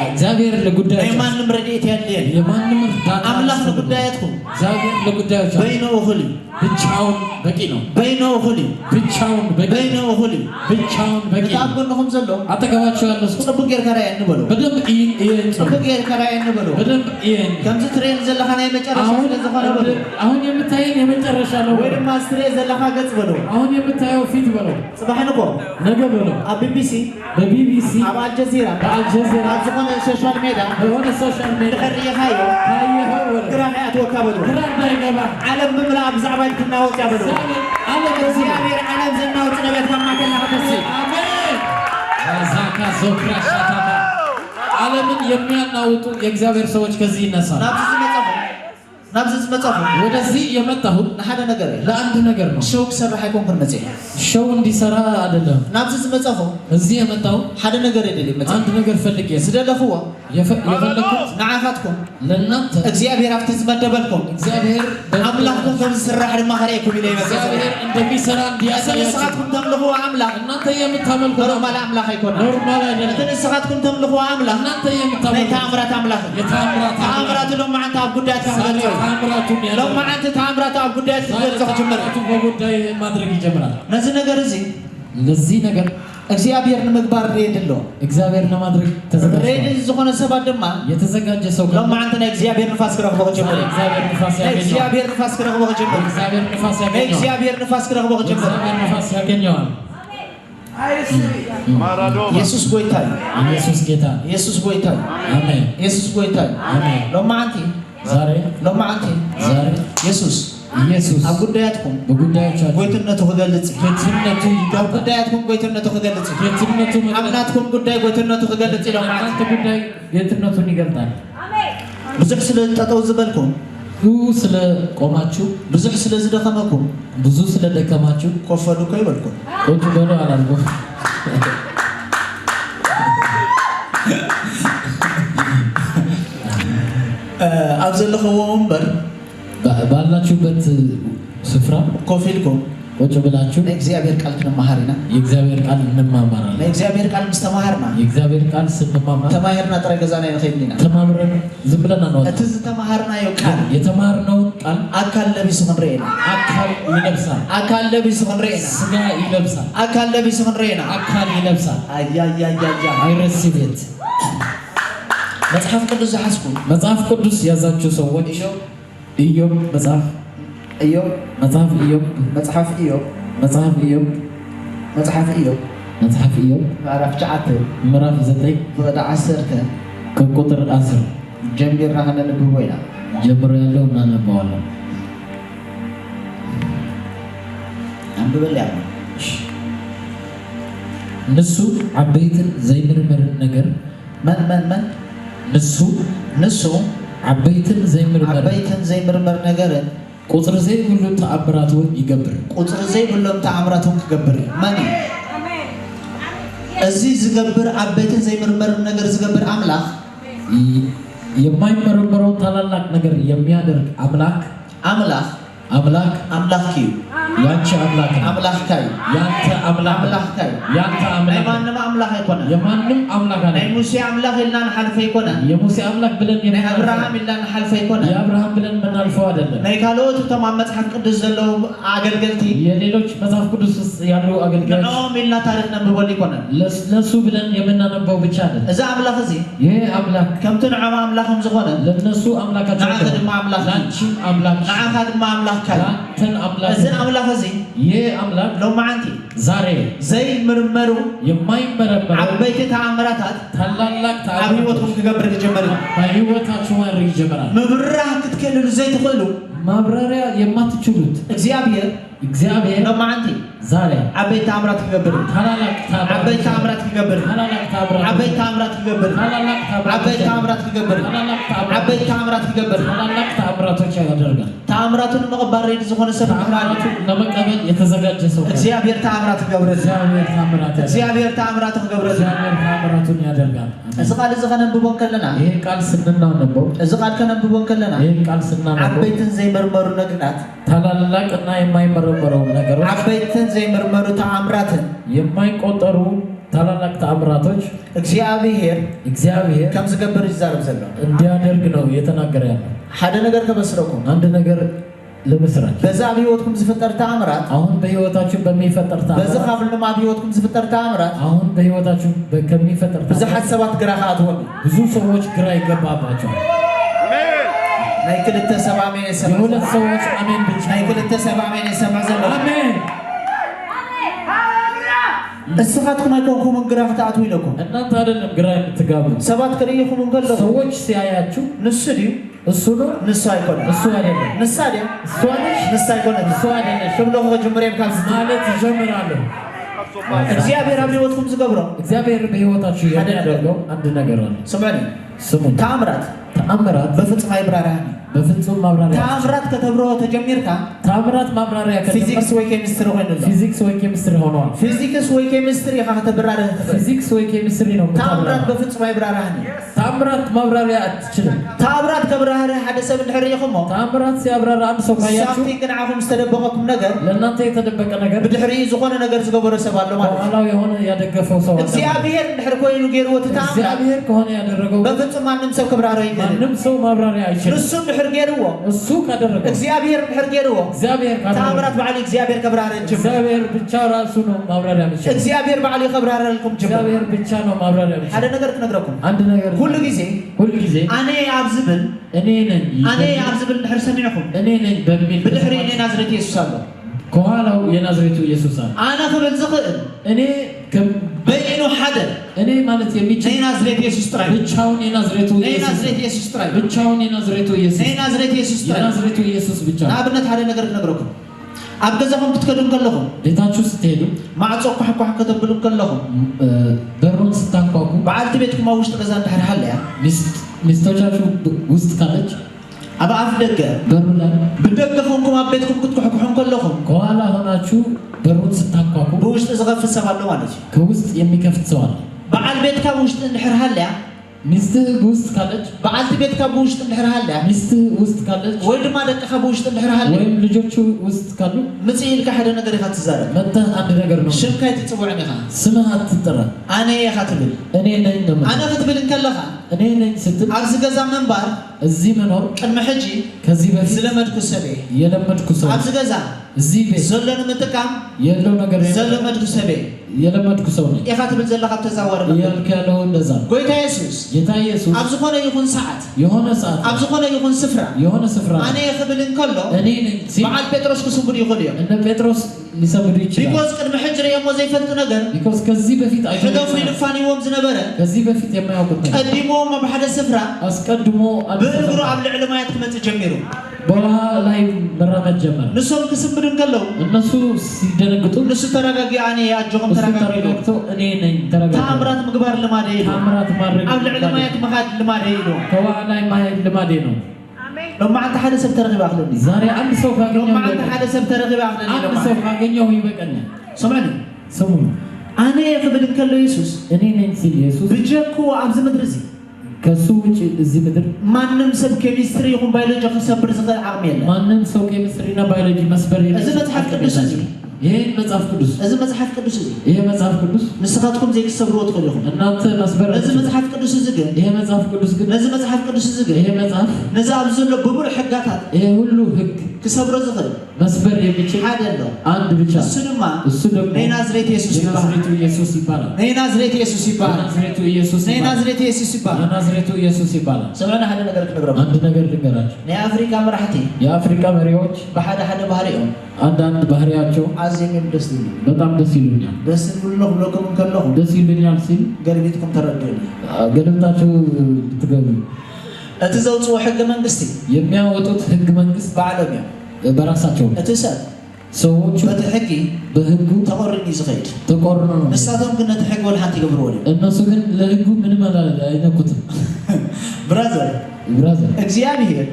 እግዚአብሔር ለጉዳዮች ናይ ማንም ረድኤት የድልየን የማንም እርዳታ አምላኽ ንጉዳያትኩም እግዚአብሔር ለጉዳዮች በይኖ እኹል ብቻውን በቂ ነው በይኖ እኹል ብቻውን በቂ በይኖ እኹል ብቻውን በቂ ነው ታጎንኩም ዘሎ አጠገባችሁ ያለው ሰው ጽቡቅ ጌርካ ራእይ እንበሎ በደንብ ይሄን ጽቡቅ ጌርካ ራእይ እንበሎ በደንብ ይሄን ከምዚ ትሬን ዘለካ ናይ መጨረሻ ስለዝኾነ በሎ አሁን የምታየን የመጨረሻ ነው ወይ ድማ ስትሬ ዘለካ ገጽ በሎ አሁን የምታየው ፊት በለው ጽባሕንኮ ነገ በለው ኣብ ቢቢሲ በቢቢሲ ኣብ አልጀዚራ በአልጀዚራ ኣብ ዝኾነ ሶሻል ሜዳ በሆነ ሶሻል ሚዲያ ድሕሪኻዮ ታየኸው ወደ ግራ ኣትወካ በሎ ግራ እንዳይገባ ዓለም ብምልኣ ብዛዕባ ትናወፅ ያ በሎ ዓለም እግዚአብሔር ዓለም ዘናውፅ ነቢያት ማማከልና ከተሲ አሜን ዛካ ዞክራ ሻታታ ዓለምን የሚያናውጡ የእግዚአብሔር ሰዎች ከዚህ ይነሳሉ ናብዚ ዝመፀኹ ወደዚህ የመጣሁት ንሓደ ነገር እዩ ለአንድ ነገር ነው ሸው ክሰርሕ ኣይኮንኩን መፅእ ሸው እንዲሰራ አይደለም ናብዚ ዝመፀኹ እዚህ የመጣሁት ሓደ ነገር የደልዩ መፅእ አንድ ነገር ፈልጌ ዝደለኽዎ የፈለኩት ንዓኻትኩም ለእናንተ እግዚአብሔር ኣብቲ ዝመደበልኩም እግዚአብሔር ኣምላኽኩም ከም ዝስራሕ ድማ ከርእየኩም ኢለ ይመፅእ እግዚአብሔር እንደሚሰራ እንዲያሳያችሁ ንስኻትኩም ተምልኽዎ ኣምላኽ እናንተ የምታመልኩ ኖርማል ኣምላኽ ኣይኮነን ኖርማል አይደለም እቲ ንስኻትኩም ተምልኽዎ ኣምላኽ እናንተ ናይ የምታመልኩ ተኣምራት ኣምላኽ እዩ የተአምራት ተኣምራት ሎማዓንቲ ኣብ ጉዳያት ክገልፅ እዩ ተአምራቱን ያለው ሎማዓንቲ ተኣምራት ኣብ ጉዳያት ክገልፅ ክጅምር እዩ በጉዳይ ማድረግ ይጀምራል ነዚ ነገር እዚ ለዚህ ነገር እግዚአብሔር ንምግባር ሬድ ኣሎ እግዚአብሔር ለማድረግ ተዘጋጅቷል ሬድ ዝኾነ ሰባት ድማ የተዘጋጀ ሰው ሎማዓንቲ ናይ እግዚአብሔር ንፋስ ክረኽቦ ክጅምር እዩ እግዚአብሔር ንፋስ ናይ ያገኘዋል እግዚአብሔር ንፋስ ክረኽቦ ክጅምር እዩ እግዚአብሔር ንፋስ ናይ ያገኘዋል እግዚአብሔር ንፋስ ክረኽቦ ክጅምር እግዚአብሔር ንፋስ ያገኘዋል ኢየሱስ ጎይታ እዩ ኢየሱስ ጌታ ኢየሱስ ጎይታ እዩ አሜን ኢየሱስ ጎይታ እዩ አሜን ሎማዓንቲ ዛሬ ዛሬ ኢየሱስ ኢየሱስ ኣብ ጉዳያትኩም በጉዳዮቻችሁ ጎይትነቱ ክገልጽ እዩ ጌትነቱ ኣብ ይገባል ጉዳያትኩም ጎይትነቱ ክገልጽ እዩ ጌትነቱ ኣብ ናትኩም ጉዳይ ጎይትነቱ ክገልጽ እዩ ሎማዓንቲ እናንተ ጉዳይ ጌትነቱን ይገልጣል ብዙሕ ስለ ጠጠው ዝበልኩም ብዙ ስለ ቆማችሁ ብዙሕ ስለ ዝደኸመኩም ብዙ ስለ ደከማችሁ ኮፈሉ እኮ ይበልኩም ቁጭ በሉ አላልኩም ኣብ ዘለኽዎ ወንበር ባላችሁበት ስፍራ ኮፍ ኢልኩም ቁጭ ብላችሁ ናይ እግዚአብሔር ቃል ክንመሃር ኢና የእግዚአብሔር ቃል እንማማራለን ናይ እግዚአብሔር ቃል ምስ ተማሃርና የእግዚአብሔር ቃል ስንማማር ተማሂርና ጥረ ገዛና ይንኸይድን ኢና ተማምረን ዝም ብለን አንወጣም እቲ ዝተማሃርናዮ ቃል የተማርነውን ቃል ኣካል ለቢሱ ክንርኢ ኢና አካል ይለብሳል ኣካል ለቢሱ ክንርኢ ኢና ስጋ ይለብሳል ኣካል ለቢሱ ክንርኢ ኢና አካል ይለብሳል ኣያያያያ አይረሲቭ ኢት መጽሐፍ ቅዱስ ዝሓዝኩም መጽሐፍ ቅዱስ ያዛችሁ ሰዎች ኢዮብ መጽሐፍ ኢዮብ መጽሐፍ ኢዮብ መጽሐፍ ኢዮብ መጽሐፍ ኢዮብ መጽሐፍ ኢዮብ መጽሐፍ ኢዮብ ምዕራፍ 9 ምዕራፍ 9 ቁጥር 10 ከቁጥር 10 ጀምርና ከነንብቦ ኢና ጀምሮ ያለው እናነባዋለን። አንብበል ያ ንሱ ዓበይትን ዘይምርመርን ነገር መን ንሱ ዓበይትን ዘይምርመር ነገር ቁጥር ዘይብሉ ተአምራት ይገብር ማን እዚ ዝገብር ዓበይትን ዘይምርመር ነገር ዝገብር አምላክ የማይመረመረው ታላላቅ ነገር የሚያደርግ አምላክ እዩ ያንቺ አምላክ ካይ ያንተ አምላክ ያንተ አምላክ ማንም አምላክ አይኮነ የማንም አምላክ አለ ሙሴ አምላክ ይላን ሐልፈ ይኮነ የሙሴ አምላክ ብለን አብርሃም ይላን ሐልፈ ይኮነ የአብርሃም ብለን ምናልፈው አይደለም ነይካሎቱ ተማመጽ ሐቅ ቅዱስ ዘለው አገልገልቲ የሌሎች መጽሐፍ ቅዱስ ውስጥ ያሉ አገልጋዮች ነው ሚልና ታሪክ ነብቦል ይኮነ ለነሱ ብለን የምናነበው ብቻ አይደለም እዛ አምላክ እዚ ይሄ አምላክ ከምትን ዓማ አምላክም ዝኮነ ለነሱ አምላካቸው ናአኸ ድማ አምላክ ላንቺም አምላክ ናአኸ ድማ አምላክ ካለ ላንተን አምላክ እዚ አምላክ እዚ ይሄ አምላክ ሎማዓንቲ ዛሬ ዘይምርመሩ የማይመረመሩ ዓበይቲ ተአምራታት ታላላቅ አብዮቱን ክገብር ጀመረ በህይወታችሁ ማድረግ ይጀምራል ምብራህ ክትከልሉ ዘይትኽእሉ ማብራሪያ የማትችሉት እግዚአብሔር ሎማዓንቲ ዛሬ ዓበይቲ ተአምራት ክገብር ታላላቅ ዓበይቲ ተአምራት ክገብር ታላላቅ ታምራት ዓበይቲ ተአምራት ክገብር ታላላቅ ዓበይቲ ተአምራት ክገብር ዓበይቲ ተአምራት ክገብር ታላላቅ ታምራቶች ያደርጋል ተአምራቱን መቀባር ሬድ ዝኮነ ሰብ ታምራቱ ለመቀበል የተዘጋጀ ሰው እግዚአብሔር ተአምራት ክገብር እግዚአብሔር ተአምራት ክገብር እግዚአብሔር ታምራቱን ያደርጋል እዚ ቃል እዚ ከነብቦን ከለና ይሄ ቃል ስናነበው እዚ ቃል ከነብቦን ከለና ይሄ ቃል ስናነበው ዓበይትን ዘይመርመሩ ነገራት ታላላቅና የማይመረመሩ ነገሮች ዓበይትን ዘይመርመሩ ተአምራትን የማይቆጠሩ ታላላቅ ተአምራቶች እግዚአብሔር ከም ዝገብር ይዛረብ ዘሎ እንዲያደርግ ነው የተናገረ ያለው ሓደ ነገር ከበስረኩም አንድ ነገር ለመስራት በዛ ህይወትኩም ዝፈጠር ተአምራት አሁን በህይወታችሁ በሚፈጠር ተአምራት በዛ ካብልማ ህይወትኩም ዝፈጠር ተአምራት አሁን በህይወታችሁ ከሚፈጠር ብዙ ሐሳባት ግራ ካትወም ብዙ ሰዎች ግራ ይገባባቸዋል ናይ ክልተ ሰባሜን የሰማ የሁለት ሰዎች አሜን ብቻ ናይ ክልተ ሰባሜን የሰማ ዘሎ አሜን እስኻትኩም አይኮንኩም ግራ ከተአቱ ይለኩም እናንተ አይደለም ግራ የምትጋቡ ሰባት ከለየኩም እንገለው ሰዎች ሲያያችሁ ንሱ ዲው እሱ ነው ንሱ አይኮን እሱ አይደለም ንሳ ዲው እሱ አይደለም ንሳ አይኮን እሱ አይደለም ሽብሎ ከጀመረም ካስ ማለት ጀምራለሁ እግዚአብሔር አብዮትኩም ዝገብሮ እግዚአብሔር በህይወታችሁ ያደረገው አንድ ነገር አለ ስሙ ተአምራት በፍጹም አይብራራኒ በፍጹም ማብራሪያ ተአምራት ከተብሮ ተጀምርካ ተአምራት ማብራሪያ ፊዚክስ ወይ ኬሚስትሪ ሆኗል ፊዚክስ ወይ ኬሚስትሪ ከተብራራ ፊዚክስ ወይ ኬሚስትሪ ነው ተአምራት በፍጹም አይብራራኒ ተአምራት ማብራሪያ አትችልም ተአምራት ከብራራ ሓደ ሰብ እንድሕሪኹም ተአምራት ሲያብራራ አንድ ሰው ካያችሁ ግን አሁን ዝተደበቀኩም ነገር ለእናንተ የተደበቀ ነገር ብድሕሪ ዝኾነ ነገር ዝገበረ ሰብ አለ ማለት ነው የሆነ ያደገፈው ሰው እግዚአብሔር እንድሕር ኮይኑ ገይርዎ ተአምራት እግዚአብሔር ከሆነ ያደረገው በፍጹም ማንም ሰው ከብራራ ይገኝ ማንም ሰው ማብራሪያ አይችልም እሱ እንድሕር ገይርዎ እሱ ካደረገው እግዚአብሔር እንድሕር ገይርዎ እግዚአብሔር ካደረገው ተአምራት በዓል እግዚአብሔር ከብራራ እንጂ እግዚአብሔር ብቻ ራሱ ነው ማብራሪያ የሚችል እግዚአብሔር በዓል ከብራራ ለኩም እግዚአብሔር ብቻ ነው ማብራሪያ የሚችል ሓደ ነገር ክነግረኩም አንድ ነገር ሁሉ ጊዜ አኔ አብዝብል እኔ ነኝ እንድሕር ሰሚዕኩም እኔ ነኝ በሚል ብድሕሪ እኔ ናዝሬት ኢየሱስ አለ ከኋላው የናዝሬቱ ኢየሱስ አለ አና ክብል ዝኽእል እኔ በይኑ ሓደ እኔ ማለት የሚችል ናዝሬት ኢየሱስ ጥራይ ብቻውን የናዝሬቱ ኢየሱስ ጥራይ ብቻውን የናዝሬቱ ኢየሱስ ናዝሬት ኢየሱስ ጥራይ የናዝሬቱ ኢየሱስ ብቻ ንኣብነት ሓደ ነገር ክነግረኩም ኣብ ገዛኹም ክትከዱ ከለኹም ቤታችሁ ስትሄዱ ማዕጾ ኳሕኳሕ ከተብሉ ከለኹም በሩን ስታንኳኩ በዓልቲ ቤትኩም ኣብ ውሽጢ ገዛ እንድሕር ሃለያ ሚስቶቻችሁ ውስጥ ካለች ኣብ ኣፍ ደገ በሩ ላይ ብደገ ኾንኩም ኣብ ቤትኩም ክትኩሕኩሑን ከለኹም ከኋላ ሆናችሁ በሩን ስታንኳኩ ብውሽጢ ዝኸፍት ሰብ ኣሎ ማለት እዩ ከውስጥ የሚከፍት ሰው አለ በዓል ቤትካ ብውሽጢ እንድሕር ሃለያ ሚስትህ ውስጥ ካለች በዓልቲ ቤትካ ብውሽጢ እንድሕር ሃለያ ሚስትህ ውስጥ ካለች ወይ ድማ ደቅኻ ብውሽጢ እንድሕር ሃለያ ወይም ልጆቹ ውስጥ ካሉ ምጽእ ኢልካ ሓደ ነገር ኢኻ ትዛረብ መጥተህ አንድ ነገር ነው ሽምካ ይትጽውዕን ኢኻ ስምህ አትጠራ ኣነ ኢኻ ትብል እኔ ነኝ ነው ኣነ ክትብል እንከለኻ እኔ ነኝ ስትል ኣብዚ ገዛ መንባር እዚህ መኖር ቅድሚ ሕጂ ከዚህ በፊት ዝለመድኩ ሰብ የለመድኩ ሰው ኣብዚ ገዛ እዚህ ቤት ዘሎ ንምጥቃም የለው ነገር ዘለመድኩ ሰብ የለመድኩ ሰው ነኝ ኢኻ ትብል ዘለኻ ተዛወረ ያልክ ያለው እንደዛ ጌታ ኢየሱስ ኣብ ዝኾነ ይኹን ሰዓት የሆነ ሰዓት ኣብ ዝኾነ ይኹን ስፍራ አኔ ክብል እንከሎ እኔ ነኝ በዓል ጴጥሮስ ክስጉድ ይኽእሉ እዮም እነ ጴጥሮስ ሊሰግዱ ይችላል ቢኮዝ ቅድሚ ሕጂ ርኦሞ ዘይፈልጡ ነገር ቢኮዝ ከዚህ በፊት ሕደፉ ይልፋንዎም ዝነበረ ከዚህ በፊት የማያውቁት ቀዲሞም ኣብ ሓደ ስፍራ አስቀድሞ ብእግሩ ኣብ ልዕሊ ማያት ክመጽእ ጀሚሩ በውሃ ላይ መራመድ ጀመረ። ንሶም ክስምድን ከለው እነሱ ሲደነግጡ ንሱ ተረጋጊ አኔ አጆም ተረጋጊ እኔ ነኝ ተረጋጊ ታምራት ምግባር ልማዴ ታምራት ማድረግ አብ ለዕለማያት መካድ ልማዴ ነው ከውሃ ላይ ማሄድ ልማዴ ነው። لما أنت حدا سب ترغب أخلني ዛሬ አንድ ሰው ካገኘው لما أنت حدا سب ترغب أخلني አንድ ሰው ካገኘው ይበቃኛል። سمعني ስሙ أنا يقبل كله يسوس እኔ ነኝ ሲል ኢየሱስ بجاكو عبد مدرسي ከሱ ውጭ እዚህ ምድር ማንም ሰብ ኬሚስትሪ ይሁን ባዮሎጂ ከሰብር ዘለ አቅም የለም። ማንም ሰው ኬሚስትሪና ባዮሎጂ መስበር የለም። እዚህ መጽሐፍ ቅዱስ ይሄ መጽሐፍ ቅዱስ እዚህ መጽሐፍ ቅዱስ ይሄ መጽሐፍ ቅዱስ ንስኻትኩም ዘይክሰብሩ ወትኸሉኩም እናንተ መስበር እዚህ መጽሐፍ ቅዱስ እዚህ ግን ይሄ መጽሐፍ ቅዱስ ግን እዚህ መጽሐፍ ቅዱስ እዚህ ግን ይሄ መጽሐፍ ነዛ አብዝሎ በሙሉ ሕጋታት ይሄ ሁሉ ህግ ክሰብሮ ዝኽእል መስበር የሚችል አይደለም አንድ ብቻ እሱ ደግሞ ናዝሬት ኢየሱስ ይባላል። ናዝሬቱ ኢየሱስ ይባላል። ናዝሬት ኢየሱስ ይባላል። ናዝሬቱ ኢየሱስ ይባላል። ናዝሬት ኢየሱስ ይባላል። ናዝሬቱ ኢየሱስ ይባላል። ሰማና ሓደ ነገር ክነግረም አንድ ነገር ልንገራችሁ። የአፍሪካ መራሕቲ የአፍሪካ መሪዎች በሓደ ሓደ ባህሪኦም አንዳንድ ባህሪያቸው አዝየም ደስ ይላል። በጣም ደስ ይሉኛል። ደስ ብሎ ብሎኩም ከለኹ ደስ ይሉኛል ሲል ገልቢትኩም ተረድኡኒ ገልብታችሁ ልትገቡ እቲ ዘውፅኦ ሕገ መንግስቲ የሚያወጡት ህግ መንግስት በዓለም እዮም በራሳቸው እቲ ሰብ ሰዎቹ በቲ ሕጊ በህጉ ተቆርኒ ዝኸይድ ተቆርኖ ነው። ንሳቶም ግን ነቲ ሕጊ ወልሓንቲ ይገብርዎ እነሱ ግን ለህጉ ምንም አይነኩትም። ብራዘር እግዚአብሔር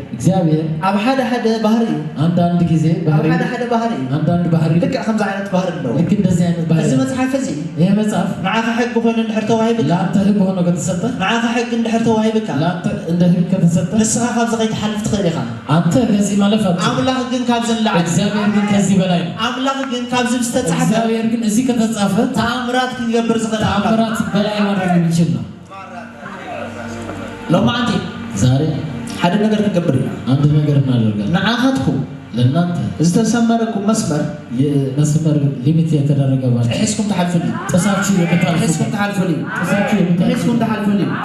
ኣብ ሓደ ሓደ ባህሪ አንዳንድ ጊዜ ኣብ ሓደ ሓደ ባህሪ አንዳንድ ባህሪ ልክ ከምዚ ዓይነት ባህሪ ኣለዎ። ልክ እንደዚህ ዓይነት ባህሪ እዚ መጽሓፍ እዚ ይሄ መጽሐፍ ንዓኻ ሕጊ ኮይኑ እንድሕር ተዋሂብካ ለአንተ ህግ ሆኖ ከተሰጠ ንዓኻ ሕጊ እንድሕር ተዋሂብካ ለአንተ እንደ ህግ ከተሰጠ ንስኻ ካብዚ ከይትሓልፍ ትኽእል ኢኻ። አንተ ከዚህ ማለፍ አትችልም። አምላክ ግን ካብዚ ንላዕሊ እግዚአብሔር ግን ከዚህ በላይ ነው። አምላክ ግን ካብዚ ዝተጻሕፈ እግዚአብሔር ግን እዚህ ከተጻፈ ተአምራት ክገብር ዝኽእል ተአምራት በላይ ማድረግ የሚችል ነው። ሎማዓንቲ ዛሬ ሓደ ነገር ክንገብር ኢና አንድ ነገር እናደርጋለን። ንዓኻትኩም ለእናንተ ዝተሰመረኩም መስመር የመስመር ሊሚት የተደረገባችሁ ሕዝኩም ተሓልፉልኝ ጥሳችሁ ሕዝኩም ተሓልፉልኝ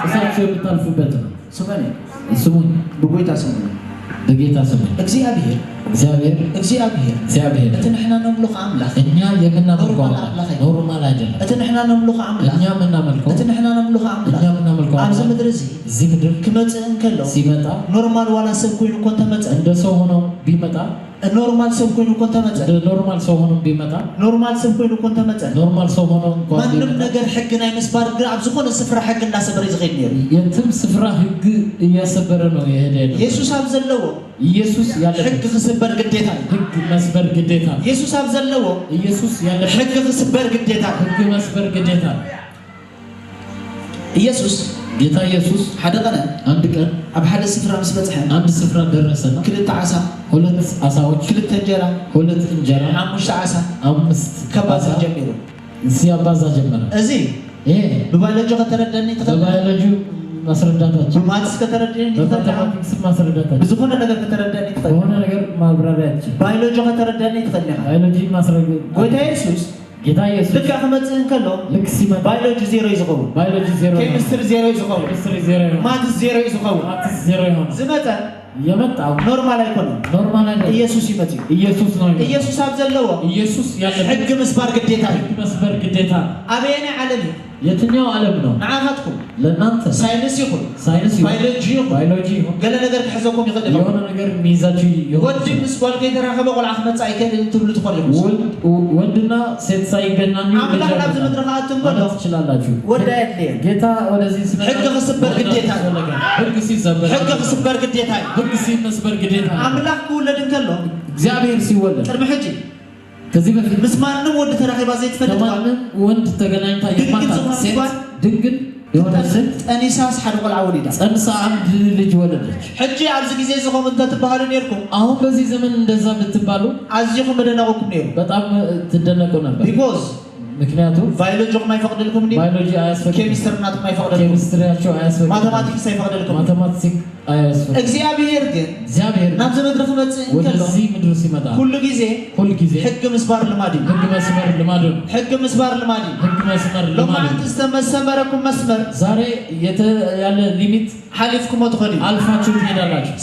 ጥሳችሁ የምታልፉበት ነው። ስሙኝ ብጎይታ ስሙኝ በጌታ ስሙኝ። እግዚአብሔር እቲ ንሕና ነምልኾ ኣምላኽ እኛ የምናመልከው ኖርማል አይደለም። እቲ ንሕና ነምልኾ ኣምላኽ እኛ የምናመልከው እቲ ንሕና ነምልኾ ኣምላኽ ኣብዚ ምድሪ እዚህ ምድር ክመፅእ እንከሎ ሲመጣ ኖርማል ዋላ ሰብ ኮይኑ እኮ እንተመፀ እንደ ሰው ሆኖ ቢመጣ ኖርማል ሰብ ኮይኑ እኮ እንተመፀ ኖርማል ሰው ሆኖ ቢመጣ ኖርማል ሰብ ኮይኑ እኮ እንተመፀ ኖርማል ሰው ሆኖ እንኳን ማንም ነገር ሕጊ ናይ ምስባር ግን ኣብ ዝኾነ ስፍራ ሕጊ እንዳሰበረ ዝኸይድ ነይሩ። የትም ስፍራ ሕግ እያሰበረ ነው የሄደ ነው። ኢየሱስ ኣብ ዘለዎ ኢየሱስ ያለ ሕግ ክስበር ግዴታ ሕግ መስበር ግዴታ። ኢየሱስ ኣብ ዘለዎ ኢየሱስ ያለ ሕግ ክስበር ግዴታ ሕግ መስበር ግዴታ። ኢየሱስ ጌታ ኢየሱስ ሓደ ቀን አንድ ቀን ኣብ ሓደ ስፍራ ምስ በጽሐ አንድ ስፍራ ደረሰና ክልተ ዓሳ ሁለት ዓሳዎች ክልተ እንጀራ ሁለት እንጀራ ሓሙሽተ ዓሳ አምስት ከባዛ ጀሚሩ ሲያባዛ ጀመረ። እዚ ይሄ በባዮሎጂ ከተረዳኒ በባዮሎጂ ማስረዳታችሁ በማትስ ከተረዳኒ በማቴማቲክስ ማስረዳታችሁ ብዙ ነገር ከተረዳኒ በሆነ ነገር ማብራሪያችሁ ባዮሎጂ ከተረዳኒ ትፈልጋ ባዮሎጂ ማስረዳት ጎይታ ኢየሱስ ጌታ ኢየሱስ ልክ ክመጽእ እንከሎ ልክ ሲመጣ ባዮሎጂ ዜሮ ይዝኸውን፣ ባዮሎጂ ዜሮ፣ ኬሚስትሪ ዜሮ ይዝኸውን፣ ማትስ ዜሮ ይዝኸውን። ዝመፀ የመጣው ኖርማል አይኮንም። ኖርማል አይደለም። ኢየሱስ ይመጽ ኢየሱስ ነው። ኢየሱስ ኣብ ዘለዎ ኢየሱስ ያለ ሕግ ምስባር ግዴታ ሕግ መስበር ግዴታ። አበየና ዓለም የትኛው ዓለም ነው? ንዓኻትኩም ለእናንተ ሳይንስ ይኹን ባዮሎጂ ይኹን ገለ ነገር ክሕዘኩም ይኽእል የሆነ ነገር ሚይዛችሁ ወዲ ምስ ጓል ከይተራኸበ ቆልዓ ክመፅእ ኣይክእልን ትብሉ ትኾኑ ወንድና ሴት ሳይገናኙ ኣምላኽ ናብዚ ምድሪ ከኣትም ከሎ ትችላላችሁ። ወዲ ኣየድልየን ጌታ ወደዚህ ሲመጣ ሕጊ ክስበር ግዴታ ሕግ ሲሰበር ሕጊ ክስበር ግዴታ ሕግ ሲመስበር ግዴታ። ኣምላኽ ክውለድ እንከሎ እግዚአብሔር ሲወለድ ቅድሚ ሕጂ ከዚህ በፊት ምስ ማንም ወዲ ተራኺባ ዘይትፈልጥ ከማንም ወንድ ተገናኝታ የማታውቅ ሴት ድንግል የሆነ ሴት ጠኒሳስ ሓደ ቆልዓ ወሊዳ ጸንሳ አንድ ልጅ ወለደች። ሕጂ ኣብዚ ግዜ ዝኸም እንተትባሃሉ ነርኩም አሁን በዚህ ዘመን እንደዛ ብትባሉ ኣዝኹም መደነቁኩም ነይሩ። በጣም ትደነቁ ነበር። ቢኮዝ ምክንያቱም ባዮሎጂኩም አይፈቅድልኩም እንዴ? ባዮሎጂ አያስፈቅድም። ኬሚስትሪናቱም አይፈቅድልኩም። ኬሚስትሪያቸው አያስፈቅድም። ማቴማቲክስ አይፈቅድልኩም። ማቴማቲክስ አያስፈቅድም። እግዚአብሔር ግን ናብዚ ምድሪ ክመጽእ እንከሎ ወደዚህ ምድር ሲመጣ ሁሉ ጊዜ ሕግ ምስባር ልማድ እዩ። ሕግ መስመር ልማድ ነው። ሕግ ምስባር ልማድ እዩ። ሕግ መስመር ልማድ ነው። ዝተመሰመረኩም መስመር ዛሬ ያለ ሊሚት ሓሊፍኩም ትኸዱ አልፋችሁ ትሄዳላችሁ።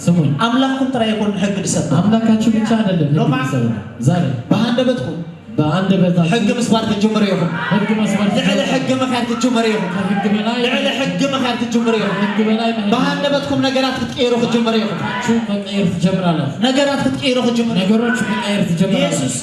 ስሙኝ፣ አምላክኩም ጥራይ ይኮን ሕግ ድሰብ አምላካችሁ ብቻ አይደለም ሕግ ድሰብ ዛሬ በአንደበትኩም በአንደበታችሁ ሕግ ምስባር ትጀምሩ ይኹም። ሕግ መስመር ልዕሊ ሕጊ ምኽያድ ትጀምሩ ይኹም። ሕግ በላይ ልዕሊ ሕጊ ምኽያድ ክትጅምሩ ኢኹም ሕጊ በላይ መሄድ በሃንደበትኩም ነገራት ክትቀይሩ ክትጅምሩ ኢኹም መቀየር ትጀምራላችሁ ነገራት ክትቀይሩ ክትጅምሩ ነገሮች መቀየር ትጀምራላችሁ ኢየሱስ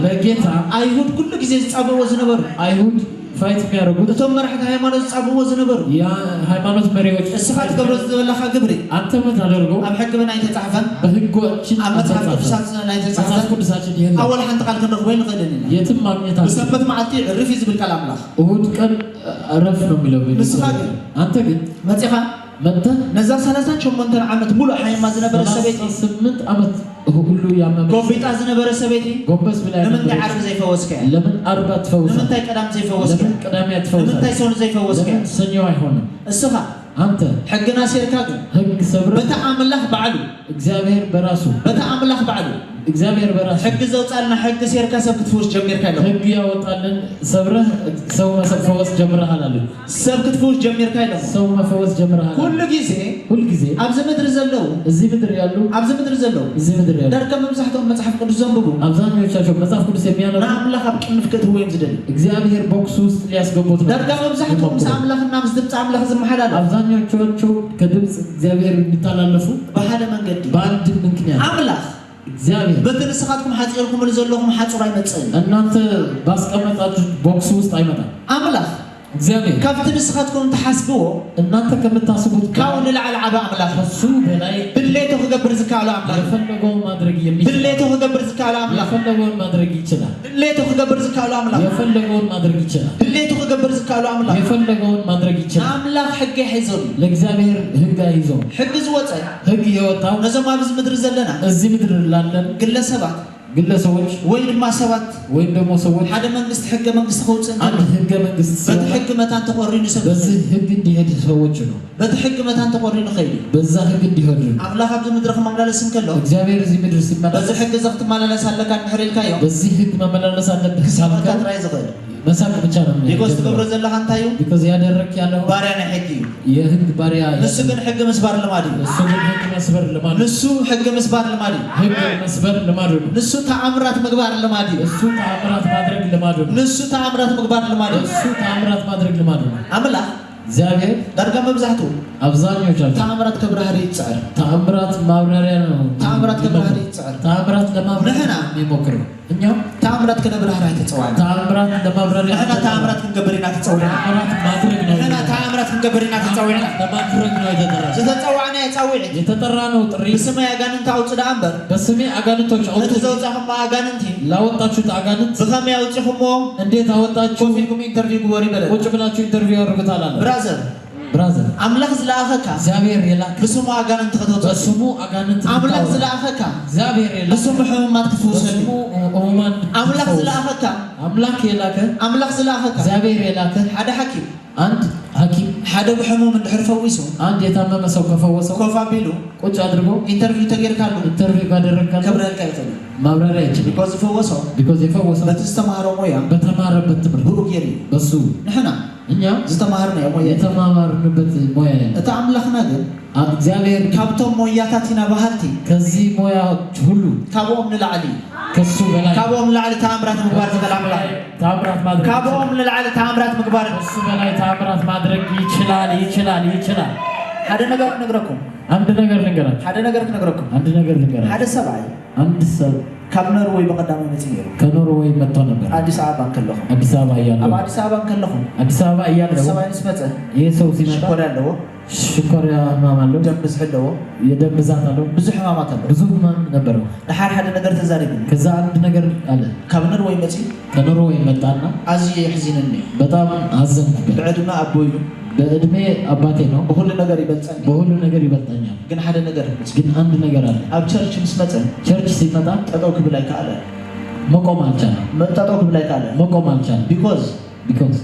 ለጌታ አይሁድ ሁሉ ጊዜ ዝጻበው ዝነበሩ አይሁድ ፋይት የሚያደርጉት እቶም መራሕቲ ሃይማኖት ዝጻበው ዝነበሩ የሃይማኖት መሪዎች እስፋት ገብረ ዝበላኻ ግብሪ አንተ ምታደርገው ኣብ ሕጊ በናይ ተጻሕፈን በህጎችን ኣብ መጽሓፍ ቅዱሳት ናይ ተጻሕፈን መጽሐፍ ቅዱሳችን ይሄን ኣወል ሓንቲ ቃል ክንረኽቦ ንኽእልን ኢና የትም ማግኘት ብሰንበት መዓልቲ ዕርፊ ዝብል ቃል ኣምላኽ እሁድ ቀን እረፍ ነው የሚለው ንስኻ ግን አንተ ግን መጺኻ መጥተ ነዛ 38 ዓመት ሙሉ ሃይማ ዝነበረ ሰበይቲ 8 ዓመት ሁሉ ያመመ ጎቢጣ ዝነበረ ሰበይቲ ጎበስ ብላ ለምን ዓርብ ዘይፈወስከ ለምን ዓርብ አትፈውስ ለምን ታይ ቀዳም ዘይፈወስከ ለምን ቀዳም አትፈውስ ለምን ታይ ሰውን ዘይፈወስከ ለምን ሰኞ አይሆንም እስኻ አንተ ሕግና ሴርካ ግን ህግ ሰብረ በተአምላህ በዓሉ እግዚአብሔር በራሱ በተአምላህ በዓሉ እግዚአብሔር በራሱ ሕግ ዘውጣልና ሕግ ሴርካ ሰብ ክትፈውስ ጀሚርካ ኢሎም ህግ ያወጣልን ሰብረህ ሰው መፈወስ ጀምረሃል አለ ሰብ ክትፈውስ ጀሚርካ ኢሎም ሰው መፈወስ ጀምረሃል ሁሉ ጊዜ ኣብዚ ምድሪ ዘለው እዚህ ምድር ያሉ ኣብዚ ምድሪ ዘለው እዚህ ምድር ያሉ ዳርካ መምሳሕቶም መጽሐፍ ቅዱስ ዘንብቡ አብዛኞቻቸው መጽሐፍ ቅዱስ የሚያነቡ አምላክ ኣብ ቅንፍ ክትህዎ እዮም ዝደሊ እግዚአብሔር ቦክስ ውስጥ ሊያስገቡት ነው ዳርካ መምሳሕቶም ምስ አምላክና ምስ ድምፅ አምላክ ዝመሓላለፉ አብዛኞቹ ከድምፅ እግዚአብሔር የሚተላለፉ በሓደ መንገዲ በአንድ ምክንያት አምላክ እግዚአብሔር በትንስኻትኩም ሓፂርኩም ዘለኹም ሓፁር አይመጽእ እናንተ ባስቀመጣችሁ ቦክስ ውስጥ አይመጣም አምላክ እግዚአብሔር ካብቲ ንስኻትኩም ተሓስብዎ እናንተ ከምታስቡት ካብ ንላዕሊ ዓባ አምላክ እሱ በላይ ድሌቱ ክገብር ዝከኣሉ አምላክ የፈለገውን ማድረግ የሚችል ድሌቱ ክገብር ዝከኣሉ አምላክ የፈለገውን ማድረግ ይችላል ድሌቱ ክገብር ዝከኣሉ አምላክ የፈለገውን ማድረግ ይችላል ድሌቱ ክገብር ዝከኣሉ አምላክ የፈለገውን ማድረግ ይችላል አምላክ ሕጊ ሒዞም ለእግዚአብሔር ሕግ ይዞ ሕጊ ዝወፀ ሕግ የወጣው ነዞም ኣብዚ ምድሪ ዘለና እዚህ ምድር ላለን ግለሰባት ግለሰቦች ወይ ድማ ሰባት ወይም ደግሞ ሰዎች ሓደ መንግስት ሕገ መንግስት ከውፅእ አንድ ሕገ መንግስት በቲ ሕጊ መታን ተቆሪኑ ሰብ በዚህ ሕግ እንዲሄድ ሰዎች ነው በቲ ሕጊ መታን ተቆሪኑ ኸይዱ በዛ ሕግ እንዲሄድ አምላክ ኣብዚ ምድሪ ክመላለስ እንከሎ እግዚአብሔር እዚህ ምድር ሲመላለስ በዚህ ሕጊ ዘኽትመላለስ ኣለካ እንድሕር ኢልካዮ በዚህ ሕግ መመላለስ አለብህ ካልከ ጥራይ ዝኽእል መሳቅ ብቻ ነው ቢኮዝ ትገብሮ ዘለካ እንታይ እዩ ቢኮዝ ያደረክ ያለው ባርያ ናይ ሕጊ እዩ የሕግ ባርያ ንሱ ግን ሕጊ ምስባር ልማድ እዩ እሱ ግን ሕግ መስበር ልማድ ንሱ ሕጊ ምስባር ልማድ እዩ ሕግ መስበር ልማድ ነው ንሱ ተኣምራት ምግባር ልማድ እዩ እሱ ተአምራት ማድረግ ልማድ ነው ንሱ ተኣምራት ምግባር ልማድ እዩ እሱ ተአምራት ማድረግ ልማድ ነው አምላክ እግዚአብሔር ዳርጋ መብዛሕትኡ አብዛኞቻቸው ተኣምራት ከብራህሪ ይፅዕር ተአምራት ማብራሪያ ነው ተኣምራት ከብራህሪ ይፅዕር ተአምራት ለማብራሪያ የሚሞክረው እኛው ተኣምራት ከነብራህሪ ተፀዋዕና ተአምራት ለማብራሪያ ንሕና ተኣምራት ክንገብር ኢና ተፀዊዕና ተአምራት ማድረግ ነው ንሕና ተኣምራት ክንገብር ኢና ተፀዊዕና ለማድረግ ነው የተጠራ ዝተፀዋዕና የፃዊዒት የተጠራ ነው ጥሪ ብስመይ ኣጋንንቲ ኣውፅእ ዳ እምበር በስሜ አጋንንቶች ነቲ አውጡ ዘውፃኹሞ ኣጋንንቲ ላወጣችሁት አጋንንት ብኸመይ ኣውፂኹሞ እንዴት አወጣችሁ ኮፍ ኢልኩም ኢንተርቪው ግበሩ ይበለ ቁጭ ብላችሁ ኢንተርቪው ያደርጉታል አለ ብራዘር አምላክ ዝለኣኸካ እግዚአብሔር የላከ ብስሙ ኣጋንንቲ ከተውፅእ በስሙ አጋንንት አምላክ ዝለኣኸካ እግዚአብሔር የላከ ብስሙ ሕሙማት ክትፍውሰሉ በስሙ ኦማን አምላክ ዝለኣኸካ አምላክ የላከ አምላክ ዝለኣኸካ እግዚአብሔር የላከ ሓደ ሐኪም አንድ ሐኪም ሓደ ብሕሙም እንድሕር ፈዊሱ አንድ የታመመ ሰው ከፈወሰው ኮፍ ኣቢሉ ቁጭ አድርጎ ኢንተርቪው ተጌርካሉ ኢንተርቪው ካደረግካሉ ከብረልካ ይኽእል ማብራሪያ ይችላል ቢኮዝ ዝፈወሶ ቢኮዝ የፈወሰው በቲ ዝተምሃሮ ሞያ በተማረበት ትምህርት ብሩክ ጌሩ እዩ በሱ ንሕና እኛ ዝተማሃርናዮ ሞያ የተማማርንበት ሞያ እቲ ኣምላኽና ግን እግዚአብሔር ካብቶም ሞያታት ኢና ባህልቲ ከዚህ ሞያዎች ሁሉ ካብኦም ንላዕሊ ከሱ በላይ ካብኦም ንላዕሊ ተኣምራት ምግባር ዝኽእል ኣምላኽ ተአምራት ማድረግ ካብኦም ንላዕሊ ተኣምራት ምግባር ከሱ በላይ ተአምራት ማድረግ ይችላል ሓደ ነገር ክነግረኩም አንድ ነገር ልንገራችሁ ሓደ ነገር ክነግረኩም አንድ ነገር ልንገራችሁ ሓደ ሰብኣይ አንድ ሰው ካብ ኖርዌይ በቀዳማይ መፅእ ነይሩ ከኖርዌይ መጥቶ ነበር አዲስ አበባ ከለኹም አዲስ አበባ እያለሁ ኣብ ኣዲስ ኣበባ ከለኹም አዲስ አበባ እያለሁ ሰብኣይ ምስ መፀ ይህ ሰው ሲመጣ ሽኮር ኣለዎ ሽኮር ህማም አለው ደም ብዝሒ ኣለዎ የደም ብዛት አለው ብዙሕ ሕማማት ኣለዎ ብዙ ህማም ነበረው ድሓር ሓደ ነገር ተዛሪብኒ ከዛ አንድ ነገር አለ ካብ ኖርዌይ መፅእ ከኖርዌይ መጣና ኣዝዩ የሕዚነኒ በጣም አዘንኩበት ብዕድመ ኣቦዩ በእድሜ አባቴ ነው ብኩሉ ነገር ይበልፀኒ በሁሉ ነገር ይበልጠኛል ግን ሓደ ነገር ግን አንድ ነገር አለ ኣብ ቸርች ምስ መፀ ቸርች ሲመጣ ጠጠው ክብል ኣይከኣለ መቆም አልቻለም ጠጠው ክብል ኣይከኣለ መቆም አልቻለም ቢኮዝ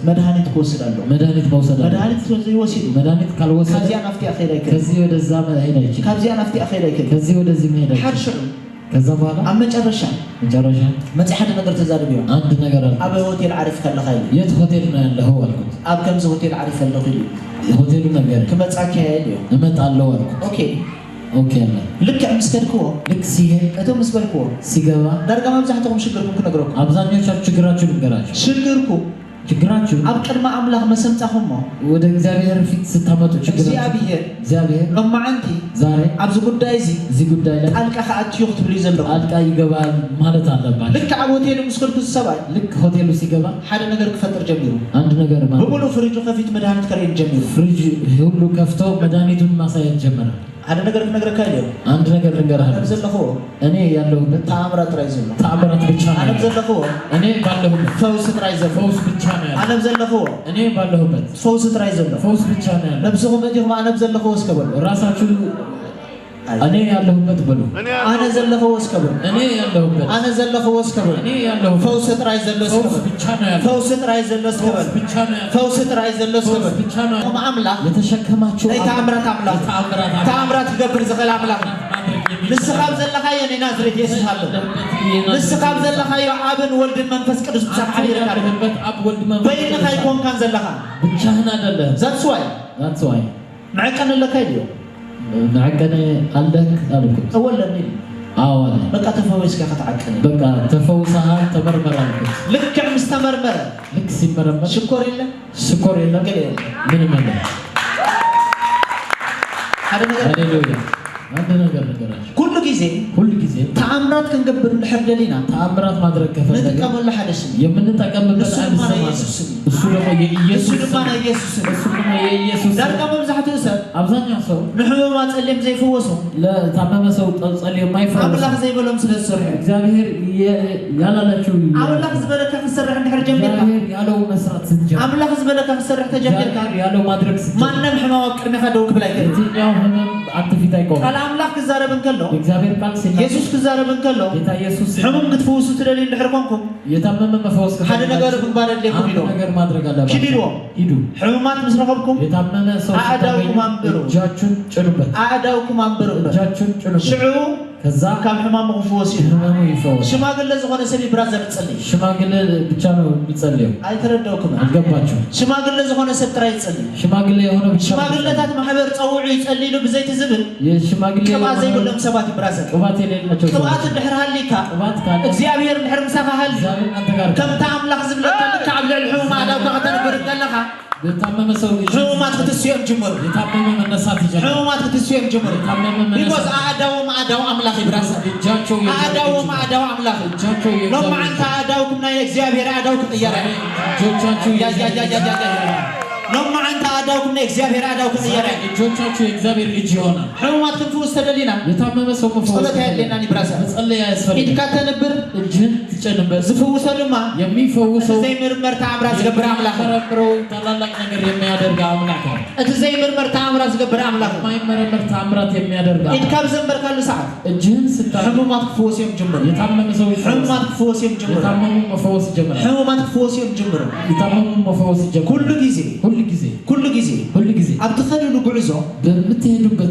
መድኃኒት ክወስድ ኣለዎ መድኃኒት መውሰድ መድኃኒት ዘይወሲዱ መድኃኒት ካልወሰደ ካብዚኣ ናፍቲ ኣኸይድ ኣይክእል ከዚህ ወደዛ መሄድ አይችልም ካብዚኣ ናፍቲ ኣኸይድ ኣይክእል ከዚህ ወደዚህ መሄድ አይችልም ሓድሽዑ ከዛ በኋላ ኣብ መጨረሻ መጨረሻ ሓደ ነገር ተዛሪብዮ አንድ ነገር አለ ኣብ ሆቴል ዓሪፍ ከለኻ ኢሉ የት ሆቴል ነው ያለኸው አልኩት ኣብ ከምዚ ሆቴል ዓሪፍ ኣለኹ ኢሉ ሆቴሉ ነገር ክመፃ ከያየል እዩ እመጣለሁ አልኩት ኦኬ አለ ልክዕ ምስ ከድክዎ ልክ ሲሄድ እቶም ምስ በልክዎ ሲገባ ዳርጋ መብዛሕትኩም ሽግርኩም ክነግረኩም አብዛኞቻችሁ ችግራችሁ ልንገራችሁ ሽግርኩም ችግራችሁ ኣብ ቅድመ ኣምላኽ መሰምጻኹም ወደ እግዚአብሔር ፊት ስታመጡ ችግራችሁ እግዚአብሔር ሎማዓንቲ ዛሬ ኣብዚ ጉዳይ እዚህ ጉዳይ ላይ ጣልቃ ከኣትዩ ክትብሉ ዘለኹም ጣልቃ ይገባል ማለት አለባችሁ። ልክ ኣብ ሆቴሉ ምስ ከልኩ ሰብኣይ ልክ ሆቴሉ ሲገባ ሓደ ነገር ክፈጥር ጀሚሩ አንድ ነገር ማለት በሙሉ ፍሪጁ ከፊት መድኃኒት ከሬን ጀሚሩ ፍሪጅ ሁሉ ከፍቶ መድኃኒቱን ማሳየት ጀመረ። ሓደ ነገር ክነግረካ ኢሉ አንድ ነገር ልንገርህ ዘለኹ እኔ ያለሁበት ተአምራት ጥራይ ዘሎ ተአምራት ብቻ ነው። አነ ዘለኹ እኔ ባለሁበት ፈውስ ጥራይ ዘሎ ፈውስ ብቻ ነው ያለው። አነ ዘለኹ እኔ ባለሁበት ፈውስ ጥራይ ዘሎ ፈውስ ብቻ ነው ያለው። ነብስኹም እዲኹም አነ ዘለኹ ወስከበሉ ራሳችሁ እኔ ያለሁበት በሉ አነ ዘለኹ ወስከበሉ እኔ ያለሁበት አነ ዘለኹ ወስከበሉ እኔ ያለሁበት ፈውስ ጥራይ ዘሎ ፈውስ ብቻ ነው ያለው። ፈውስ ጥራይ ዘሎ ወስከበሉ ብቻ ነው ያለው። ፈውስ ጥራይ ዘሎ ወስከበሉ ብቻ ነው ያለው። አምላክ የተሸከማችሁ ተአምራት አምላክ ተአምራት ይገብር ዝኽእል አምላክ ንስኻብ ዘለኻዮ ናይ ናዝሬት ኢየሱስ ኣሎ ንስኻብ ዘለኻዮ ኣብን ወልድን መንፈስ ቅዱስ ብዛሕ ሓቢርካ ኣብ ወልድ መንፈስ በይንኻ ይኮንካን ዘለኻ ብቻህን አይደለም። that's why معكن لك ايديو معكن عندك አልኩት እወለኒ አዎ በቃ ተፈወስካ ከተዓቀነ በቃ ተፈውሰሃል ተመርመራ አልኩት። ልክ ምስተመርመረ ልክ ሲመረመር ሽኮር የለም ምንም የለም። ሃሌሉያ አንድ ነገር ነገራችሁ ሁሉ ጊዜ ተአምራት ከንገብር ለሐደሊና ተአምራት ማድረግ ከፈለገ ነጥቀመለ ሐደስ የምንጠቀምበት አንድ እሱ ደግሞ የኢየሱስ ዳርጋ መብዛሕቱ ሰብ አብዛኛው ሰው ለሕመማ ጸልም ዘይፈወሱ ለታመመ ሰው ጸልይ የማይፈወስ አምላክ ዘይበሎም ስለሰሩ እግዚአብሔር ያላላችሁ አምላክ ዝበለካ ከሰርሕ እንድሕር ጀሚርካ እግዚአብሔር ያለው መስራት ስትጀምር አምላክ ዝበለካ ከሰርሕ ተጀሚርካ ያለው ማድረግ ስትጀምር ማንም ሕመማ ቅድሚካ ደው ክብል አይከልም። የትኛው ህመም አንተ ፊት አይቆምም። ቃል አምላክ ክዛረብን ከሎ እግዚአብሔር ቃል ሲናገር ኢየሱስ ክዛረብን ከሎ ጌታ ኢየሱስ ሕመም ክትፈውሱ ትደሊ እንድሕር ኮንኩም የታመመ መፈወስ ሓደ ነገር ምግባር ኣለኩም ኢሎ ነገር ማድረግ አለባችሁ። ሂዱ ሕሙማት ምስ ረኸብኩም የታመመ ሰው አዕዳውኩም አንብሩ እጃችሁን ጭኑበት አዕዳውኩም አንብሩ እጃችሁን ጭኑበት ሽዑ ከዛ ካብ ሕማሙ ክፈወስ ሕማሙ ይፈወስ። ሽማግሌ ዝኾነ ሰብ ብራዘር ጸልይ ሽማግሌ ብቻ ነው የሚጸልየው። አይተረዳውኩም አልገባችሁ? ሽማግሌ ዝኾነ ሰብ ጥራይ ይጸልይ። ሽማግሌ የሆነ ብቻ ሽማግሌታት ማህበር ጸውዑ ይጸልይሉ ብዘይት ዝብል የሽማግሌ ቅባት ዘይብሎም ሰባት ብራዘር ቅባት የሌላቸው ቅባት እንድሕር ሃሊካ ቅባት ካለ እግዚአብሔር እንድሕር ምሳኻ ሃሊ እግዚአብሔር አንተ ጋር ከምታ አምላኽ ዝብለካ ልክ ኣብ ልዕሊ ሕሙማ ኣዳውካ ከተነብር ከለኻ የታመመ ሰው ሕሙማት ክትስዮም ጅምሩ የታመመ መነሳት ይጀምራል። ሕሙማት ክትስዮም ጅምሩ ቢኮዝ ኣዳው አምላኽ ይብራዘር እጃቸው ኣዳው አምላኽ እጃቸው ሎማ አንተ ኣዳውኩም ናይ እግዚአብሔር ኣዳው ክቅየራ እጆቻችሁ ሎማ አንተ ኣዳውኩም ናይ እግዚአብሔር ኣዳው ክቅየራ እጆቻችሁ የእግዚአብሔር እጅ ይሆናል። ሕሙማት ክንፍውስ ተደሊና የታመመ ሰው መፈወስ ጸሎት ያለና ይብራዘር መጸለይ ያስፈልጋል። ኢድካ ተነብር እጅህን ትጨንበት ዝፍውሰው ድማ የሚፈውሰው ዘይምርመር ተአምራት ዝገብር አምላክ የሚመረምረው ታላላቅ ነገር የሚያደርግ አምላክ ነው። እቲ ዘይምርመር ተአምራት ዝገብር አምላክ የማይመረመር ተአምራት የሚያደርግ ኢድካ ብዘንበርካሉ ሰዓት እጅህን ስታነብ ሕሙማት ክፍወስዮም ጅምሩ የታመመ ሰው ሕሙማት ክፍወስዮም ጅምሩ የታመሙ መፈወስ ይጀምራል። ሕሙማት ክፍወስዮም ጅምሩ የታመሙ መፈወስ ይጀምራል። ኩሉ ጊዜ ኣብ ትኸድሉ ጉዕዞ በምትሄዱበት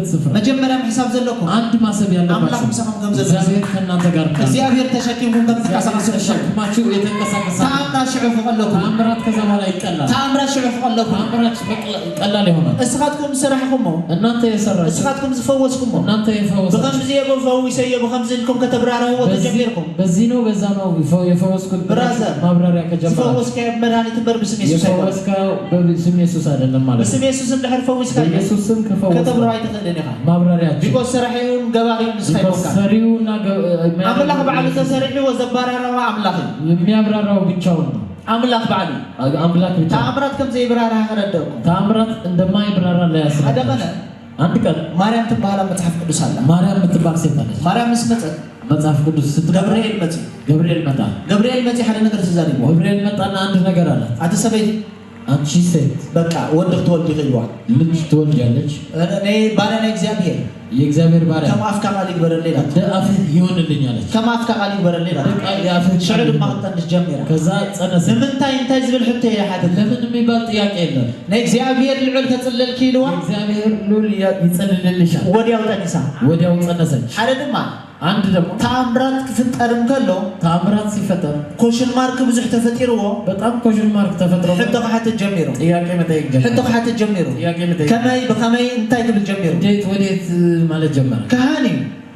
ስፍራ መጀመሪያ ሕሳብ ዘለኩም አንድ ማሰብ አምላክ ያለባችሁ ምሳኹም ከም ዘሎ እግዚአብሔር ከእናንተ ጋር ነው። እግዚአብሔር ተሸኪምኩም ከም ትንቀሳቀሱ ተሸክማችሁ የተንቀሳቀሳችሁ ተአምራት ሽዑ ክቐለኩም ተአምራት ከዛ በኋላ ይቀላል። ተአምራት ሽዑ ክቐለኩም ተአምራት ቀላል ይሆናል። እስኻትኩም ዝሰራሕኩሞ እናንተ የሰራችሁ እስኻትኩም ዝፈወስኩሞ እናንተ የፈወሳችሁ ብከምዚ ፈዊሰዮ ብከምዚ ኢልኩም ከተብራረህዎ ተጀሚርኩም በዚህ ነው በዛ ነው የፈወስኩት ብራዘር ማብራሪያ ከጀመራችሁ ዝፈወስካዮ መድኃኒት እምበር ብስም ኢየሱስ አይኮነም። የፈወስካዮ በስም ኢየሱስ አይደለም ማለት ነው። ብስም ኢየሱስ እንድሕር ፈዊስካዮ ኢየሱስ ስም ከፈወስካ ከተብራራ ኣይትኽእልን ኢኻ ማብራሪያችሁ ቢኮዝ ሰራሒውን ገባሪውን ንስኻ ይኮንካ ሰሪውና አምላክ በዓሉ ተሰሪሑ ዘባራራዋ አምላክ የሚያብራራው ብቻውን ነው። አምላክ በዓሉ አምላክ ብቻ ተአምራት ከም ዘይብራራ ከረደርኩም ተአምራት እንደማይብራራ ለያስረዳ አደመነ አንድ ቀን ማርያም ትባላ መጽሐፍ ቅዱስ አለ። ማርያም የምትባል ሴት አለች። ማርያም ምስመፀ መጽሐፍ ቅዱስ ገብርኤል መጣ። ገብርኤል መጽ ሓደ ነገር ተዛሪቡ ገብርኤል መጣና አንድ ነገር አላት። አተ ሰበይቲ አንቺ ሴት በቃ ወንድ ትወልድ ይልዋል ልጅ ትወልጃለች። እኔ ባሪያ ነኝ እግዚአብሔር የእግዚአብሔር ባሪያ ከማፍካ ቃል ይግበረልኝ አፍ ይሆንልኝ አለች። ከማፍካ ቃል ይግበረልኝ ያፍ ሽዕድ ማህተንሽ ጀመረ ከዛ ጸነሰ። እንታይ ዝብል ሕቶ ያሓደ ለምን የሚባል ጥያቄ የለም። ናይ እግዚአብሔር ልዑል ከጽልልኪ ይልዋ እግዚአብሔር ልዑል ይጸልልልሻል። ወዲያው ጸነሰች። ሓደ ድማ አንድ ደግሞ ተአምራት ክፍጠርም ከሎ ተአምራት ሲፈጠር ኮሽን ማርክ ብዙሕ ተፈጢርዎ በጣም ኮሽን ማርክ ተፈጥሮ ሕቶ ከሓትት ጀሚሩ ጥያቄ መጠየቅ ጀመረ። ሕቶ ከሓትት ጀሚሩ ጥያቄ መጠየቅ ከመይ ብከመይ እንታይ ክብል ጀሚሩ ወዴት ማለት ጀመረ።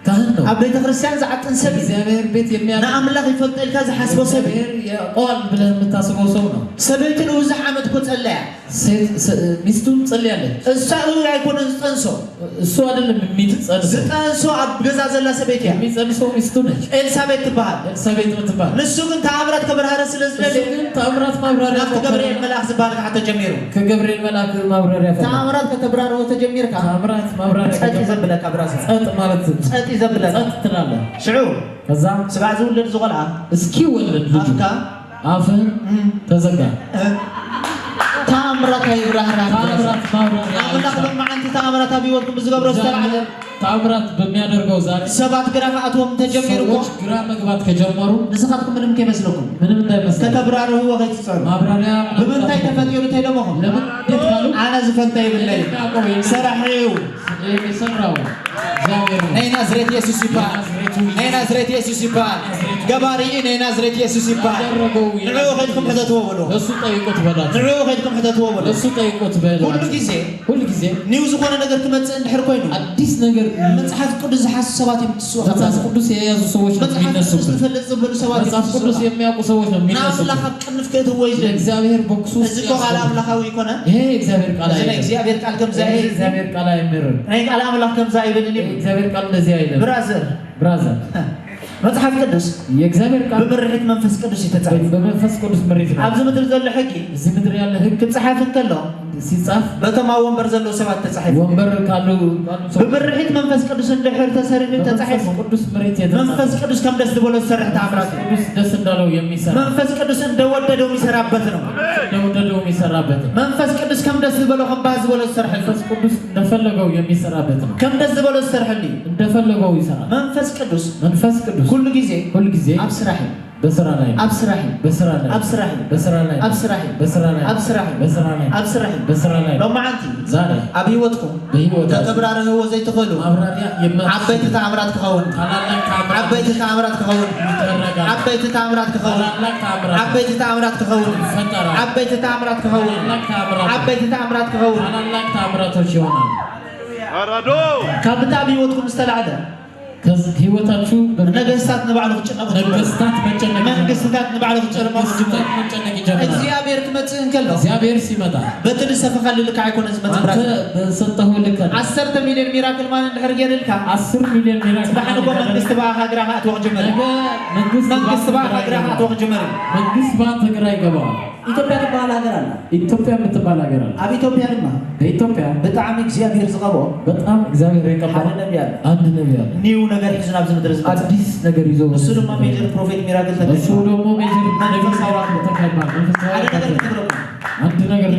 ካህን ነው አብ ቤተ ክርስቲያን ዘዓጥን ሰብ እግዚአብሔር ቤት የሚያደርግ ንአምላኽ ይፈልጠልካ ዝሓስቦ ሰብ ያውቀዋል ብለህ የምታስበው ሰው ነው ሰበይትን ብዙሕ ዓመት እኮ ጸለያ ሚስቱን ጸልያለች እሷ አይኮነን ዝጠንሶ እሱ አይደለም የሚጸንሰው ዝጠንሶ ኣብ ገዛ ዘላ ሰበይት እያ የሚጸንሰው ሚስቱ ነች ኤልሳቤጥ ትበሃል ኤልሳቤጥ ምትባል ንሱ ግን ተአምራት ከብርሃነ ስለዝለለ ግን ተአምራት ማብራሪያ ገብርኤል መልአክ ዝባል ከዓ ተጀሚሩ ከገብርኤል መልአክ ማብራሪያ ተአምራት ከተብራራው ተጀሚርካ ተአምራት ማብራሪያ ጸጥ ይዘብለካ ብራስ ጸጥ ማለት ጸጥ ይዘብለካ ጸጥ ትላለህ ሽዑ ከዛ ስባዕ ዝውለድ ዝቆልዓ እስኪ ወለድ ልጅ አፍካ አፍህ ተዘጋ ተአምራት ይብራህራ ተአምራት ማብራሪያ አምላኽ በማዓንቲ ተአምራት አብይወልኩም ብዝገብሮ ዝተባዕለ ተአምራት በሚያደርገው ዛሬ ሰባት ግራ ከኣትዎም ተጀሚሩ ሰዎች ግራ መግባት ከጀመሩ ንስኻትኩም ምንም ከይመስለኩም ምንም እንዳይመስል ከተብራርህዎ ከይትፀሩ ማብራሪያ ብምንታይ ተፈጢሩ ተይለመኹም ለምን እንዴት ካሉ ኣነ ዝፈልጠ ይብለይ ሰራሒው የሚሰራው እግዚአብሔር ነው ናይ ናዝሬት ኢየሱስ ይበሃል ናይ ናዝሬት ኢየሱስ ይበሃል ገባሪኢ ናይ ናዝሬት ኢየሱስ ይበሃል ያደረገው ንዕኡ ከይድኩም ሕተትዎ በሎ እሱ ጠይቆት በላቸው ንዕኡ ከይድኩም ሕተትዎ በሎ እሱ ጠይቆት በላቸው ሁሉ ጊዜ ኒው ዝኾነ ነገር ክመፅእ እንድሕር ኮይኑ አዲስ ነገር መጽሐፍ ቅዱስ ዝሓሱ ሰባት የምትስዋ መጽሐፍ ቅዱስ የያዙ ሰዎች ነው የሚነሱበት ዝፈልጥ ዝብሉ ሰባት መጽሐፍ ቅዱስ የሚያውቁ ሰዎች ነው የሚነሱበት ንኣምላኽ ኣብ ቅንፍ ክእትዎ ይዘ እግዚአብሔር ቦክሱ እዚ እኮ ቃል ኣምላኻዊ ይኮነ ይሄ እግዚአብሔር ቃል እዚ ናይ እግዚአብሔር ቃል ከምዛ ይሄ እግዚአብሔር ቃል አይምርም ናይ ቃል ኣምላኽ ከምዛ ይብልን እዩ እግዚአብሔር ቃል እንደዚህ አይልም ብራዘር መጽሐፍ ቅዱስ የእግዚአብሔር ቃል በምርሒት መንፈስ ቅዱስ የተጻፈ በመንፈስ ቅዱስ ምሪት ነው ኣብዚ ምድሪ ዘሎ ሕጊ እዚህ ምድር ያለ ህግ ክጽሓፍ እንከሎ ሲጻፍ በተማ ወንበር ዘሎ ሰባት ተጻሒፉ ወንበር ካሉ በምርሒት መንፈስ ቅዱስ እንድሕር ተሰሪሑ ተጻሒፉ ቅዱስ ምሪት የተጻፈ መንፈስ ቅዱስ ከም ደስ ዝብሎ ዝሰርሕ ተኣምራት ቅዱስ ደስ እንዳለው የሚሰራ መንፈስ ቅዱስ እንደወደደው የሚሰራበት ነው እንደወደደው የሚሰራበት ነው መንፈስ ቅዱስ ከም ደስ ዝብሎ ከም ባህ ዝብሎ ዝሰርሕ መንፈስ ቅዱስ እንደፈለገው የሚሰራበት ነው ከም ደስ ዝብሎ ዝሰርሕልዩ እንደፈለገው ይሰራል መንፈስ ቅዱስ ሁሉ ጊዜ ኣብ ስራሕ በስራ ላይ ኣብ ስራሕ በስራ ላይ ኣብ ስራሕ በስራ ላይ ኣብ ስራሕ በስራ ላይ ኣብ ስራሕ በስራ ላይ ኣብ ስራሕ በስራ ላይ ሎማዓንቲ ዛሬ ኣብ ህይወትኩም ከተብራርህዎ ዘይትኽእሉ ማብራሪያ ዓበይቲ ተኣምራት ክኸውን ዓበይቲ ተኣምራት ክኸውን ዓበይቲ ተኣምራት ክኸውን ዓበይቲ ተኣምራት ክኸውን ዓበይቲ ተኣምራት ክኸውን ዓበይቲ ተኣምራት ክኸውን ታላላቅ ተአምራቶች ይሆናል አራዶ ካብታ ኣብ ህይወትኩም ዝተላዕለ ከዚህ ህይወታችሁ ነገስታት ንባዕሉ ክጭነቁ ነገስታት መጨነቅ መንግስትታት ንባዕሉ ክጭነቁ መጨነቅ ይጀምራል እግዚአብሔር ክመጽእ እንከሎ እግዚአብሔር ሲመጣ በትል ሰፈኻልልካ አይኮነን ዝመጽእ ብራት በሰጠሁ ልክ 10 ሚሊዮን ሚራክል ማን እንድሕር ጌርልካ 10 ሚሊዮን ሚራክል ባሕንጎ መንግስት ባህ ሃገራኻ ኣትወቕ ጅመር መንግስት ባህ ሃገራኻ ኣትወቕ ጅመር መንግስት ባህ ትግራ ይገባዋል ኢትዮጵያ ትባሃል ሃገር አለ ኢትዮጵያ የምትባል ሀገር አለ ኣብ ኢትዮጵያ ድማ በኢትዮጵያ ብጣዕሚ እግዚአብሔር ዝቐብኦ በጣም እግዚአብሔር የቀባው አንድ ነብይ አለ ኒው ነገር ሒዙ ናብ ዝምድር ዝመጽእ አዲስ ነገር ይዞ እሱ ድማ ሜጀር ፕሮፌት ሚራክል እሱ ደግሞ ሜጀር ተከባል አንድ ነገር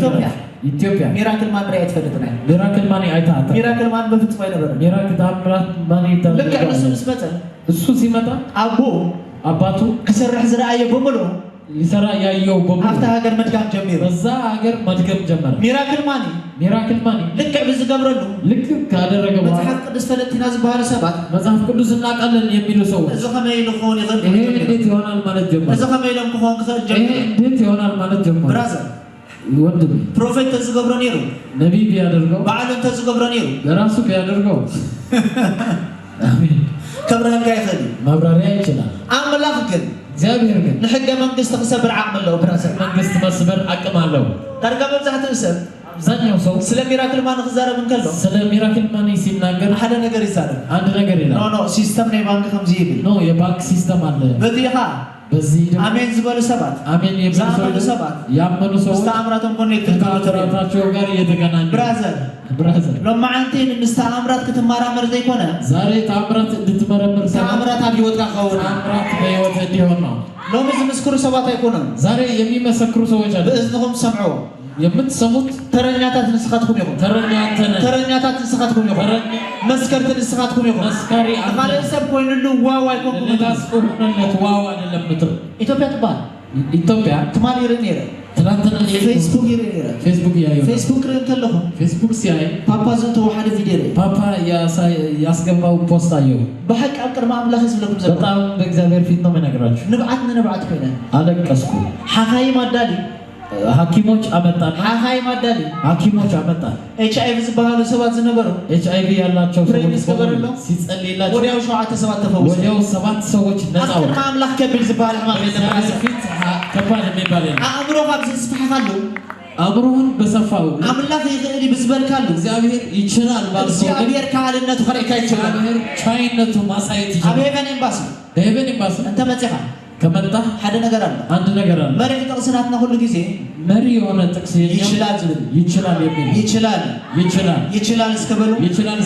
ኢትዮጵያ ሚራክል ማን ሪያ ትፈልጥና ሚራክል ማን አይታታ ሚራክል ማን በፍጹም አይነበርም ሚራክል ታምራት ማን ይታታ ልክ እሱ ምስመጸ እሱ ሲመጣ አባቱ ክሰርሕ ዝረአየ በሙሉ ይሰራ ያየው በሙሉ አፍታ ሀገር መድጋም ጀመረ በዛ ሀገር መድገም ጀመረ ሚራክል ማን ልክ ብዝገብረሉ ልክ ካደረገ በኋላ መጽሐፍ ቅዱስ ፈለጥቲና ዝባሃሉ ሰባት መጽሐፍ ቅዱስ እናውቃለን የሚሉ ሰዎች እዚ ከመይ ልኾን ይኽእል ይሄ እንዴት ይሆናል ማለት ጀመረ እዚ ከመይ ሎም ክኾን ክኽእል ጀመረ ይሄ እንዴት ይሆናል ማለት ጀመረ ብራዘር ወንድም ፕሮፌት ተዝገብሮ ነይሩ ነብይ ቢያደርገው በዓለም ተዝገብሮ ነይሩ ለራሱ ቢያደርገው አሜን ከብረህን ጋር ይኽእል ማብራሪያ ይችላል አምላክ ግን እግዚአብሔር ግን ንሕገ መንግስት ክሰብር ዓቅሚ ኣለዎ ብራዘር መንግስት መስበር አቅም አለው ዳርጋ መብዛሕትኡ ሰብ አብዛኛው ሰው ስለ ሚራክል ማን ክዛረብ እንከሎ ስለ ሚራክል ማን ሲናገር ሓደ ነገር ይዛረብ አንድ ነገር ይላል ኖ ሲስተም ናይ ባንክ ከምዚ ይብል ኖ የባንክ ሲስተም አለ በዚኻ በዚህ አሜን ዝበሉ ሰባት አሜን የብዙ ሰባት ያመኑ ሰዎች ተአምራቶም ኮኔክት ተአምራታቸው ጋር እየተገናኙ ብራዘር ለማዓንቴን ተአምራት ክትመራመር ዘይኮነ ዛሬ ተአምራት እንድትመረምር ተአምራት ኣብ ህይወትካ ክኸውን ተአምራት በህይወት እንዲሆን ነው ሎሚ ዝምስክሩ ሰባት አይኮኑም ዛሬ የሚመሰክሩ ሰዎች አሉ በእዝንኩም ሰምዑ የምትሰሙት ተረኛታት ንስኻትኩም ይኹን ተረኛታት ንስኻትኩም ይኹን መስከርቲ ንስኻትኩም ይኹን መስካሪ ካልእ ሰብ ኮይኑሉ ዋው አይኮንኩም ታስቁነት ዋው አይደለም ምትር ኢትዮጵያ ትባል ኢትዮጵያ ትማል ይረን ይረ ትናንትና ፌስቡክ ይረን ይረ ፌስቡክ ያዩ ፌስቡክ ርን ከለኹ ፌስቡክ ሲያይ ፓፓ ዘንተ ወሓደ ቪዲዮ ላይ ፓፓ ያስገባው ፖስት አየሁ በሐቅ ኣብ ቅድሚ ኣምላኽ ዝብለኩም ዘሎ በጣም በእግዚአብሔር ፊት ነው የምነግራችሁ ንብዓት ኮይነ አለቀስኩ ሓኻይ ማዳሊ ሐኪሞች አመጣና ሃይ ማዳሊ ሐኪሞች አመጣ HIV ዝባሉ ሰባት ዝነበሩ HIV ያላቸው ሰዎች ሲጸልይላቸው ወዲያው 7 ተፈወሱ ወዲያው 7 ሰዎች ነፃ ወጡ አምላክ ከብል ዝባል ማለት ፊት ከባድ የሚባል አእምሮ ካብዝ ስፍሐካሉ አእምሮን በሰፋው አምላክ ይገዲ ብዝበልካሉ እግዚአብሔር ይችላል ባልሰው እግዚአብሔር ካህልነቱ ፈረካ ይችላል እግዚአብሔር ቻይነቱ ማሳየት ይችላል አቤበን ኤምባሲ በሄቨን ኤምባሲ አንተ መጽሐ ከመጣ ሓደ ነገር አለ አንድ ነገር አለ መሪ ጥቅስናትና ሁሉ ጊዜ መሪ የሆነ ጥቅስ ይችላል ይችላል የሚል ይችላል እስከበሉ ይችላል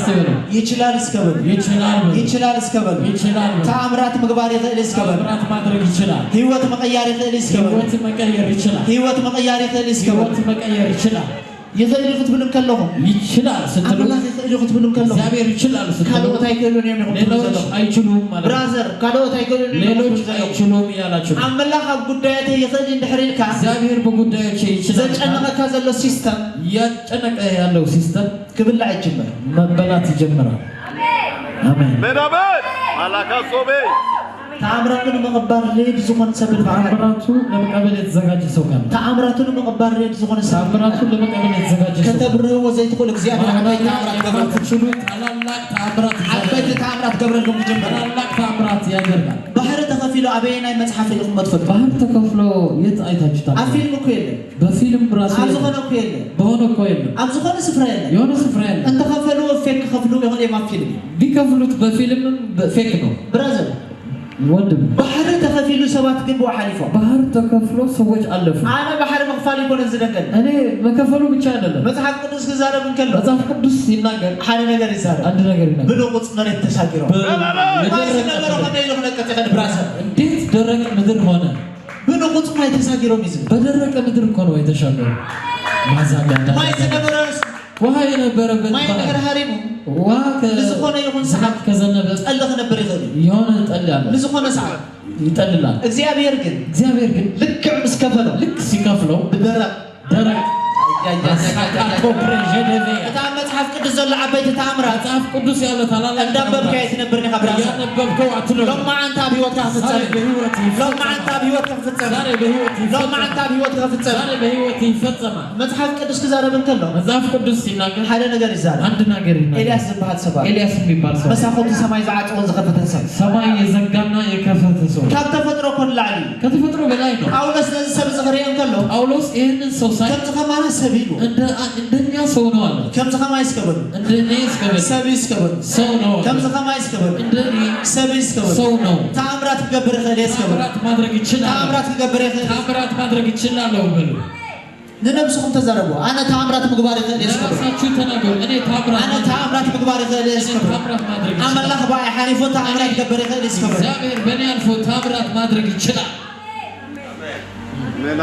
እስከበሉ ተአምራት ምግባር ይተል እስከበሉ ተአምራት ማድረግ ይችላል ህይወት መቀየር ይተል እስከበሉ ህይወት መቀየር ይችላል يخليك تبلم كلهم يشلال ستلو الله يخليك تبلم كلهم زابير يشلال ستلو كلو تايكلون يمنهم ليلوش أيشلوم برازر كلو تايكلون ليلوش أيشلوم يالاشلوم أما الله قداته يخلي ندحرين كا زابير بقداته شيء زج أنا كذا له سيستم يا أنا كذا له سيستم قبل لا يجمر مبلات يجمر آمين بنابل على كاسوبي تأمراتنا مقبار ليه بزخون سبب تأمراتو لما قبل يتزوج سوكان تأمراتنا مقبار ليه بزخون سبب تأمراتو لما قبل يتزوج كتب له وزي تقول لك زيادة عباية تأمرات قبل تشلوت على الله تأمرات عباية تأمرات قبل لكم جنبنا على الله تأمرات يا جرنا بحر تخفيله أبينا متحف لكم مدفع بحر تخفيله يتأيتها جتا أفيلم كويلة بفيلم براسي أبزخون كويلة بهونه كويلة أبزخون سفرين يونه سفرين أنت خفلوه فيك خفلوه يهون ما فيلم بيكفلوت بفيلم فيكنو برازل ወንድም ባህር ተከፊሉ ሰባት ግን በሐሊፎ ባህር ተከፍሎ ሰዎች አለፉ አና ባህር መክፋል ይቆን ዝደገል እኔ መከፈሉ ብቻ አይደለም መጽሐፍ ቅዱስ ከዛሬ ምን ከለው መጽሐፍ ቅዱስ ሲናገር ሓደ ነገር ይዛረ አንድ ነገር ይናገር ብሎ ቁጽ መሬት ተሻግረው ነገር ሆነ ይለው ለቀጠቀን ብራዘር እንዴት ደረቅ ምድር ሆነ ብሎ ቁጽ ማይ ተሻግረው ይዝ በደረቀ ምድር እኮ ነው የተሻገረው ማዛጋዳ ማይ ተነበረስ ውሃ የነበረበት ማይ ነገር ሀሪሙ ውሃ ለዝኾነ ይሁን ሰዓት ከዘነበ ጠልኽ ነበር ይኸል የሆነ ጠል ያለ ለዝኾነ ሰዓት ይጠልላል እግዚአብሔር ግን ልክ ምስከፈለው ልክ ሲከፍለው ደረቅ መጽሐፍ ቅዱስ ዘሎ ዓበይቲ ተኣምራት መጽሐፍ ቅዱስ ያለ ታላላቅ እንዳንበብካ የተነበርኒ ካብራስ ያነበብከው አትለው ሎማ አንተ በህይወት ከፍጸም ሎማ አንተ በህይወት ከፍጸም ዛሬ በህይወት ሎማ አንተ በህይወት ከፍጸም ዛሬ በህይወት ይፈጸማል መጽሐፍ ቅዱስ ከዛሬ ከሎ መጽሐፍ ቅዱስ ሲናገር ሓደ ነገር ይዛል አንድ ነገር ይናገር ኤልያስ ዝበሃል ሰብኣይ ኤልያስ የሚባል ሰው መሳኹቲ ሰማይ ዝዓጽውን ዝኸፈተ ሰብ ሰማይ የዘጋና የከፈተ ሰው ካብ ተፈጥሮ ኮን ላዕሊ ከተፈጥሮ በላይ ነው ጳውሎስ ነዚ ሰብ ዝኽሪኦ ከሎ ጳውሎስ ይህንን ሰው ሳይ ከምዚ ከማና ሰብ ኢሉ እንደኛ ሰው ነው አለ ከምዚ ከማይ እስከበሉ እንደኔ እስከበሉ ሰብ እስከበሉ ሰው ነው ከምዚ ከማይ እስከበሉ እንደኔ ሰብ እስከበሉ ሰው ነው ተአምራት ክገብር ይኽእል እስከበሉ ተአምራት ማድረግ ይችላል ተአምራት ክገብር ይኽእል ተአምራት ማድረግ ይችላል በሉ ንነብስኩም ተዛረቡ አነ ተአምራት ምግባር ይኽእል እስከበሉ ራሳችሁ ተናገሩ እኔ ተአምራት ምግባር ይኽእል እስከበሉ ተአምራት ማድረግ ይችላል አምላክ ባይ ሓሊፉ ተአምራት ክገብር ይኽእል እስከበሉ እግዚአብሔር በእኔ አልፎ ተአምራት ማድረግ ይችላል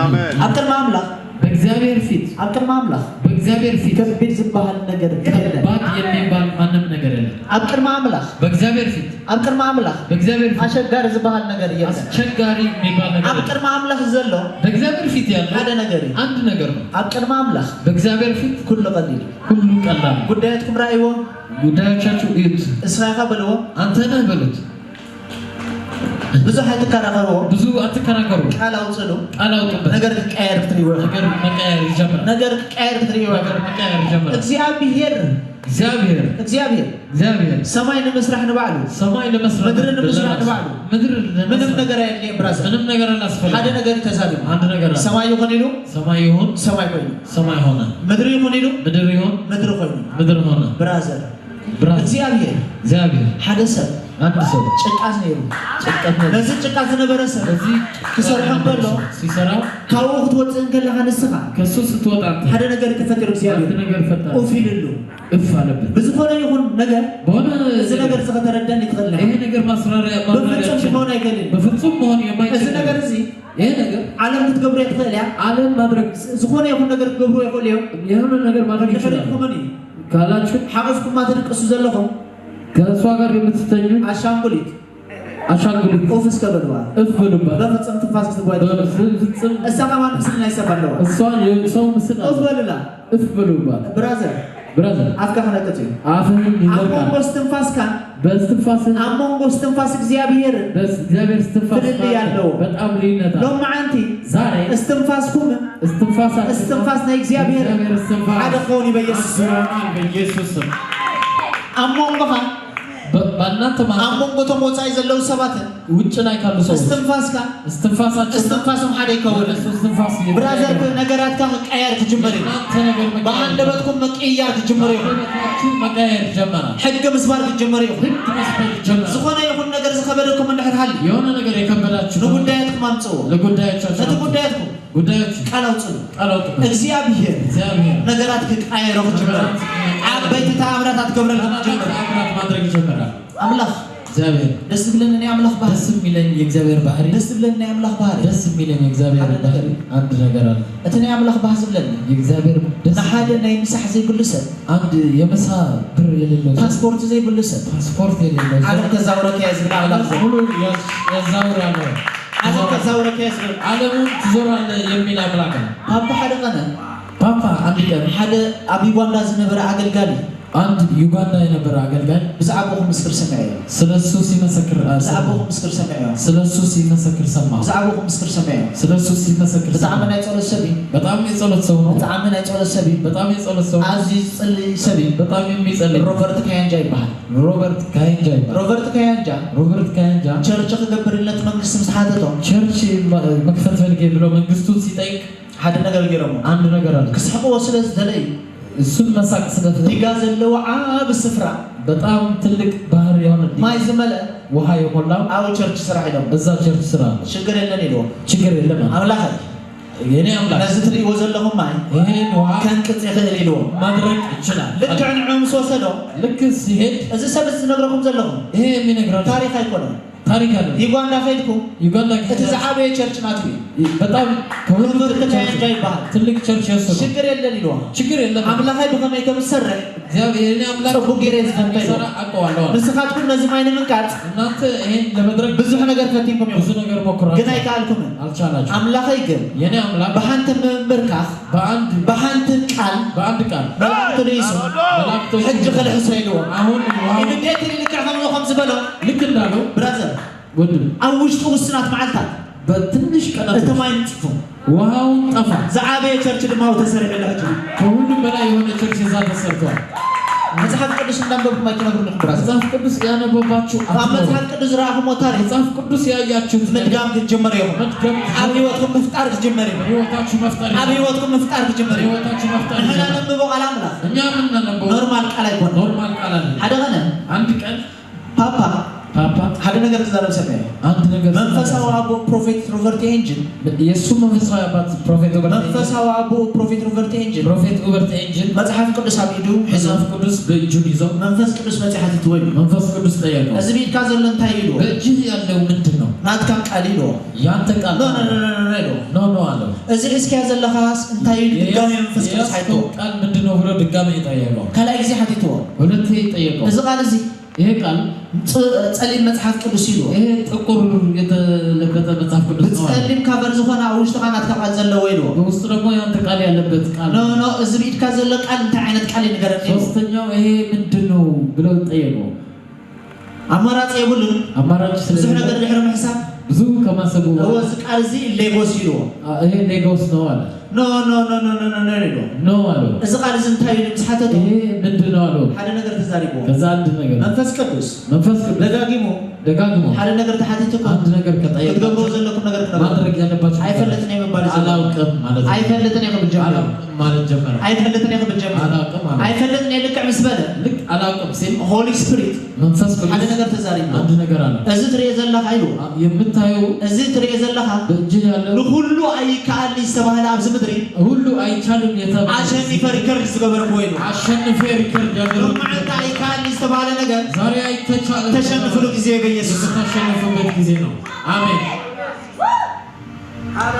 አሜን ኣብ ቅድሚ አምላክ በእግዚአብሔር ፊት ኣብ ቅድሚ አምላክ በእግዚአብሔር ፊት ከቢድ ዝበሃል ነገር ከለ ባድ የሚባል ማንም ነገር የለም ኣብ ቅድሚ አምላክ በእግዚአብሔር ፊት ኣብ ቅድሚ አምላክ በእግዚአብሔር ፊት አሸጋሪ ዝበሃል ነገር የለም አስቸጋሪ የሚባል ነገር ኣብ ቅድሚ አምላክ ዘሎ በእግዚአብሔር ፊት ያለው ሓደ ነገር እዩ አንድ ነገር ነው ኣብ ቅድሚ አምላክ በእግዚአብሔር ፊት ኩሉ ቀሊል ሁሉ ቀላል ጉዳያትኩም ራእይዎ ጉዳዮቻችሁ እዩት እስራኤል በልዎ አንተ ነህ በሉት ብዙ አይተከራከሩ ብዙ አትከራከሩ ቃል አውጽሉ ቃል አውጡበት ነገር ቀየር ትሪው ነገር መቀየር ይጀምራል ነገር ቀየር ትሪው ነገር መቀየር ይጀምራል እግዚአብሔር ሰማይ ለመስራት ንባዕሉ ሰማይ ለመስራት ምድር ለመስራት ንባዕሉ ምድር ምንም ነገር አይደለም ብራዘ ምንም ነገር አላስፈልግም ሓደ ነገር ተዛሉ አንድ ነገር ሰማይ ይሁን ይሉ ሰማይ ይሁን ሰማይ ኮይኑ ሰማይ ሆነ ምድር ይሁን ይሉ ምድር ይሁን ምድር ኮይኑ ምድር ሆነ ብራዘ እግዚአብሔር ሓደ ሰብ አንድ ሰው ጭቃት ነው ጭቃት ነው ለዚህ ጭቃት ነበረ ሰብ እዚህ ክሰርሐም በሎ ሲሰራ ካው ክትወፅን ከለኻ ንስኻ ከሱ ስትወጣ ሓደ ነገር ተፈጠረ እግዚአብሔር ነገር ፈጠረ ኦፊልሉ እፍ አለበት ብዙኮነ ይሁን ነገር በሆነ እዚ ነገር ተረዳን ይተኸለ ይሄ ነገር ማስራሪያ በፍጹም ሆነ አይገለም በፍጹም ሆነ የማይችል እዚ ነገር እዚ ይሄ ነገር ዓለም ክትገብሩ ይተኸለ ዓለም ማድረግ ዝኮነ ይሁን ነገር ክትገብሩ ይኸል የሆነ ነገር ማድረግ ይችላል ካላችሁ ሓቀፍኩም ማትንቅሱ ዘለኹም ከእሷ ጋር የምትተኙ አሻንጉሊት ኦፍ እስከበልዋ እፍ በሉባት በፍጹም ትንፋስ ክትጓድ በፍጹም እሳ ከማን ምስል አይሰባለዋ እሷን የሰው ምስል ኦፍ በልላ እፍ በሉባት ብራዘር ብራዘር አፍካ ከነቀጭ አፍህን ይዘርጋል አሁን በስትንፋስ ካን በስትንፋስ አሞንጎ እስትንፋስ እግዚአብሔር በእግዚአብሔር እስትንፋስ ያለው በጣም ልዩነት አለ። ለማዓንቲ ዛሬ እስትንፋስኩም እስትንፋስ ነው እግዚአብሔር አደረውን በኢየሱስ አሞንጎ በእናንተ አሞንጎ ተሞጻይ ዘለው ሰባት ውጭ ላይ ካሉ ሰው እስትንፋስም ሓደ ይከውን ብራዘር ነገራት ከመቀየር ትጀምሪ በአንደበትኩም መቀየር ትጀምሪ መቀየር ጀመራ ሕግ መስባር ትጀምሪ ዝኾነ ይኹን ነገር ዝከበደኩም እንድሕርሃል የሆነ ነገር የከበዳችሁ ለጉዳያትኩም አምጽኡ ለጉዳያችሁ ጉዳዮች ቃላውጡ እግዚአብሔር ነገራት ከቀየረ ትጀምሪ አበይት ተአምራታት ገብረል ትጀምሪ ማድረግ ይጀምራል አምላክ እግዚአብሔር ደስ ብለን እኔ አምላክ ባህሪ ደስ የሚለኝ የእግዚአብሔር ባህሪ ደስ ብለን እኔ አምላክ ባህሪ ደስ የሚለኝ የእግዚአብሔር ባህሪ አንድ ነገር አለ እተኔ አምላክ ባህሪ ብለን የእግዚአብሔር ደስ ሓደ ናይ ምሳሕ ዘይብልሰ አንድ የምሳ ብር የሌለው ፓስፖርት ዘይብልሰ ፓስፖርት የሌለው ዓለም ተዛውረከ ያዝብላ አምላክ ሙሉ ያዛውራል ዓለም ተዛውረከ ያዝብላ ዓለሙን ትዞራለህ የሚል አምላክ ነው ፓፓ ሓደ ቀነ ፓፓ አንድ ቀን ሓደ ኣብ ዩጋንዳ ዝነበረ አገልጋሊ አንድ ዩጋንዳ የነበረ አገልጋይ ብዛዕባኩም ምስክር ሰማዩ ስለሱ ሲመሰክር ብዛዕባኩም ምስክር ሰማዩ ስለሱ ሲመሰክር ሰማ ብዛዕባኩም ምስክር ሰማዩ ስለሱ ሲመሰክር በጣም ናይ ጸሎት ሰቢ በጣም የጸሎት ሰው ነው በጣም ናይ ጸሎት ሰቢ በጣም የጸሎት ሰው አዚ ጸልይ ሰቢ በጣም የሚጸልይ ሮበርት ካያንጃ ይባላል ሮበርት ካያንጃ ቸርች ከገብርለት መንግስት ምስሓተቶ ቸርች መክፈት ፈልጌ ብሎ መንግስቱን ሲጠይቅ ሓደ ነገር ገረሙ አንድ ነገር አለ ክስሕቆ ስለዝደለይ እሱን መሳቅ ስለፈለገ ዲጋ ዘለው ዓብ ስፍራ በጣም ትልቅ ባህር የሆነ ማይ ዝመለ ውሃ የሞላው አው ቸርች ስራ ሄደው እዛ ቸርች ስራ ችግር የለን ይለው ችግር የለም አምላክ የኔ አምላክ ለዚህ ትሪኦ ዘለኹም ማይ ይሄን ውሃ ከንቅጽ ይኽእል ይለው ማድረግ ይችላል ልክ ንዑም ወሰዶ ልክ ሲሄድ እዚ ሰብዝ ዝነግረኩም ዘለኹም ይሄ የሚነግራችሁ ታሪክ አይኮንም ታሪክ አለ ዩጋንዳ ፈልኩ ዩጋንዳ እቲ ዝዓበየ ቸርች ናት በጣም ከሁሉ ተካያንጃ ይባላል ትልቅ ቸርች ያሰሩ ችግር የለን ይለው ችግር የለም አምላካይ በከመይ ከምሰረ እግዚአብሔር እኔ አምላክ ጽቡጊሬዝ ፈንታይ ሰራ አቀዋለሁ ንስኻትኩም ነዚ ማይነ ምንቃት እናንተ ይሄን ለመድረክ ብዙ ነገር ፈቲንኩም ብዙ ነገር ሞክራችሁ ግን አይካልኩም አልቻላችሁ አምላካይ ግን የኔ አምላክ በአንተ ምርካህ በአንድ ቃል መላእክቱ ለይሱ ሕጅ ከልሕሶ ይልዎ አሁን እንዴት ልክዕ ከም ዝበሎ ልክ እንዳለው ብራዘር ወንድም ኣብ ውሽጡ ውስናት መዓልታት በትንሽ ቀናት እተማይ ንጽፉ ውሃውን ጠፋ ዝዓበየ ቸርች ድማ ተሰሪሕ ለሕጅ ከሁሉም በላይ የሆነ ቸርች እዛ ተሰርቷል መጽሐፍ ቅዱስ እንዳንበብኩም አይተነግሩልኩም ብራዘር መጽሐፍ ቅዱስ ያነበባችሁ መጽሐፍ ቅዱስ ረአኹሞ ታሪክ መጽሐፍ ቅዱስ ያያችሁት ምድጋም ክትጀመር ኢኹም ኣብ ህይወትኩም ምፍጣር ክትጀመር ኢኹም ህይወታችሁ መፍጠር ኣብ ህይወትኩም ምፍጣር ክትጀመር ኢኹም ህይወታችሁ መፍጠር ንሕና ነንብቦ ቃል ኣምላኽ እኛ የምናነበው ኖርማል ቃል አይኮን ኖርማል ቃል አለ ሓደ ቀነ አንድ ቀን ፓፓ ሓደ ነገር ተዛረብ ሰማይ አንድ ነገር መንፈሳዊ አቦ ፕሮፌት ሮበርት ኤንጅል የሱ መንፈሳዊ አባት ፕሮፌት ሮበርት መንፈሳዊ አቦ ፕሮፌት ሮበርት ኤንጅል መጽሐፍ ቅዱስ አብዱ መጽሐፍ ቅዱስ በእጁ ይዞ መንፈስ ቅዱስ መጽሐፍ ትወይ መንፈስ ቅዱስ ጠየቀው እዚ ቤትካ ዘሎ እንታይ ይሉ በእጅህ ያለው ምንድን ነው ናትካ ቃል ይሉ ያንተ ቃል ኖ አለው እዚ እስኪያ ዘለኻስ እንታይ ይሉ ድጋሚ መንፈስ ቅዱስ አይቶ ቃል ምንድን ነው ብሎ ድጋሚ ጠየቀው ከላይ ጊዜ ሓቲትዎ ሁለቴ ጠየቀው እዚ ቃል እዚ ይሄ ቃል ጸሊም መጽሐፍ ቅዱስ ይሉ ይሄ ጥቁር የተለበጠ መጽሐፍ ቅዱስ ነው ጸሊም ካቨር ዝኾነ ኣብ ውሽጡ ናትካ ቃል ዘለዎ ይሉ ውስጡ ደግሞ ያንተ ቃል ያለበት ቃል ኖ እዚ ቤትካ ዘሎ ቃል እንታይ ዓይነት ቃል ይንገረኒ ሶስተኛው ይሄ ምንድን ነው ብለው ጠየቀው አማራጭ የብሉን አማራጭ ብዙ ነገር ድሕሪ ምሕሳብ ብዙ ከማሰቡ እዚ ቃል እዚ ሌጎስ ይሉ ይሄ ሌጎስ ነው አለ ኖ አለ እዚ ቃል እዚ እንታይ ይሉ ምስሓተቱ ይሄ ምንድን ነው አለው ሓደ ነገር ተዛሪቦ ከዛ አንድ ነገር መንፈስ ቅዱስ ደጋግሞ ሓደ ነገር ተሓቲትኩም አንድ ነገር ከጠየቀ ክትገብሩ ዘለኩም ነገር ማድረግ ያለባችሁ አይፈለጥን የመባል አላውቅም ማለት አይፈለጥን የከብጀመረ ማለት ጀመረ አይፈለጥን የከብጀመረ አይፈለጥን የልክዕ ምስ በለ ልክ አላውቅም ሲል ሆሊ ስፒሪት መንፈስ ቅዱስ ሓደ ነገር ተዛሪቦ አንድ ነገር አለ እዚ ትሪኦ ዘለኻ ኢሉ የምታየው እዚ ትሪኦ ዘለኻ በእጅህ ያለው ንኩሉ አይከኣል ዝተባሃለ ኣብዚ ምድሪ ሁሉ አይቻልም የተባለ አሸኒፈ ሪከርድ ዝገበርኩ ወይ አሸንፈ ሪከርድ ያደረኩ ማንታ አይከኣል ዝተባሃለ ነገር ዛሬ አይተቻለ ተሸንፍሉ ጊዜ በኢየሱስ ተሸንፉበት ጊዜ ነው አሜን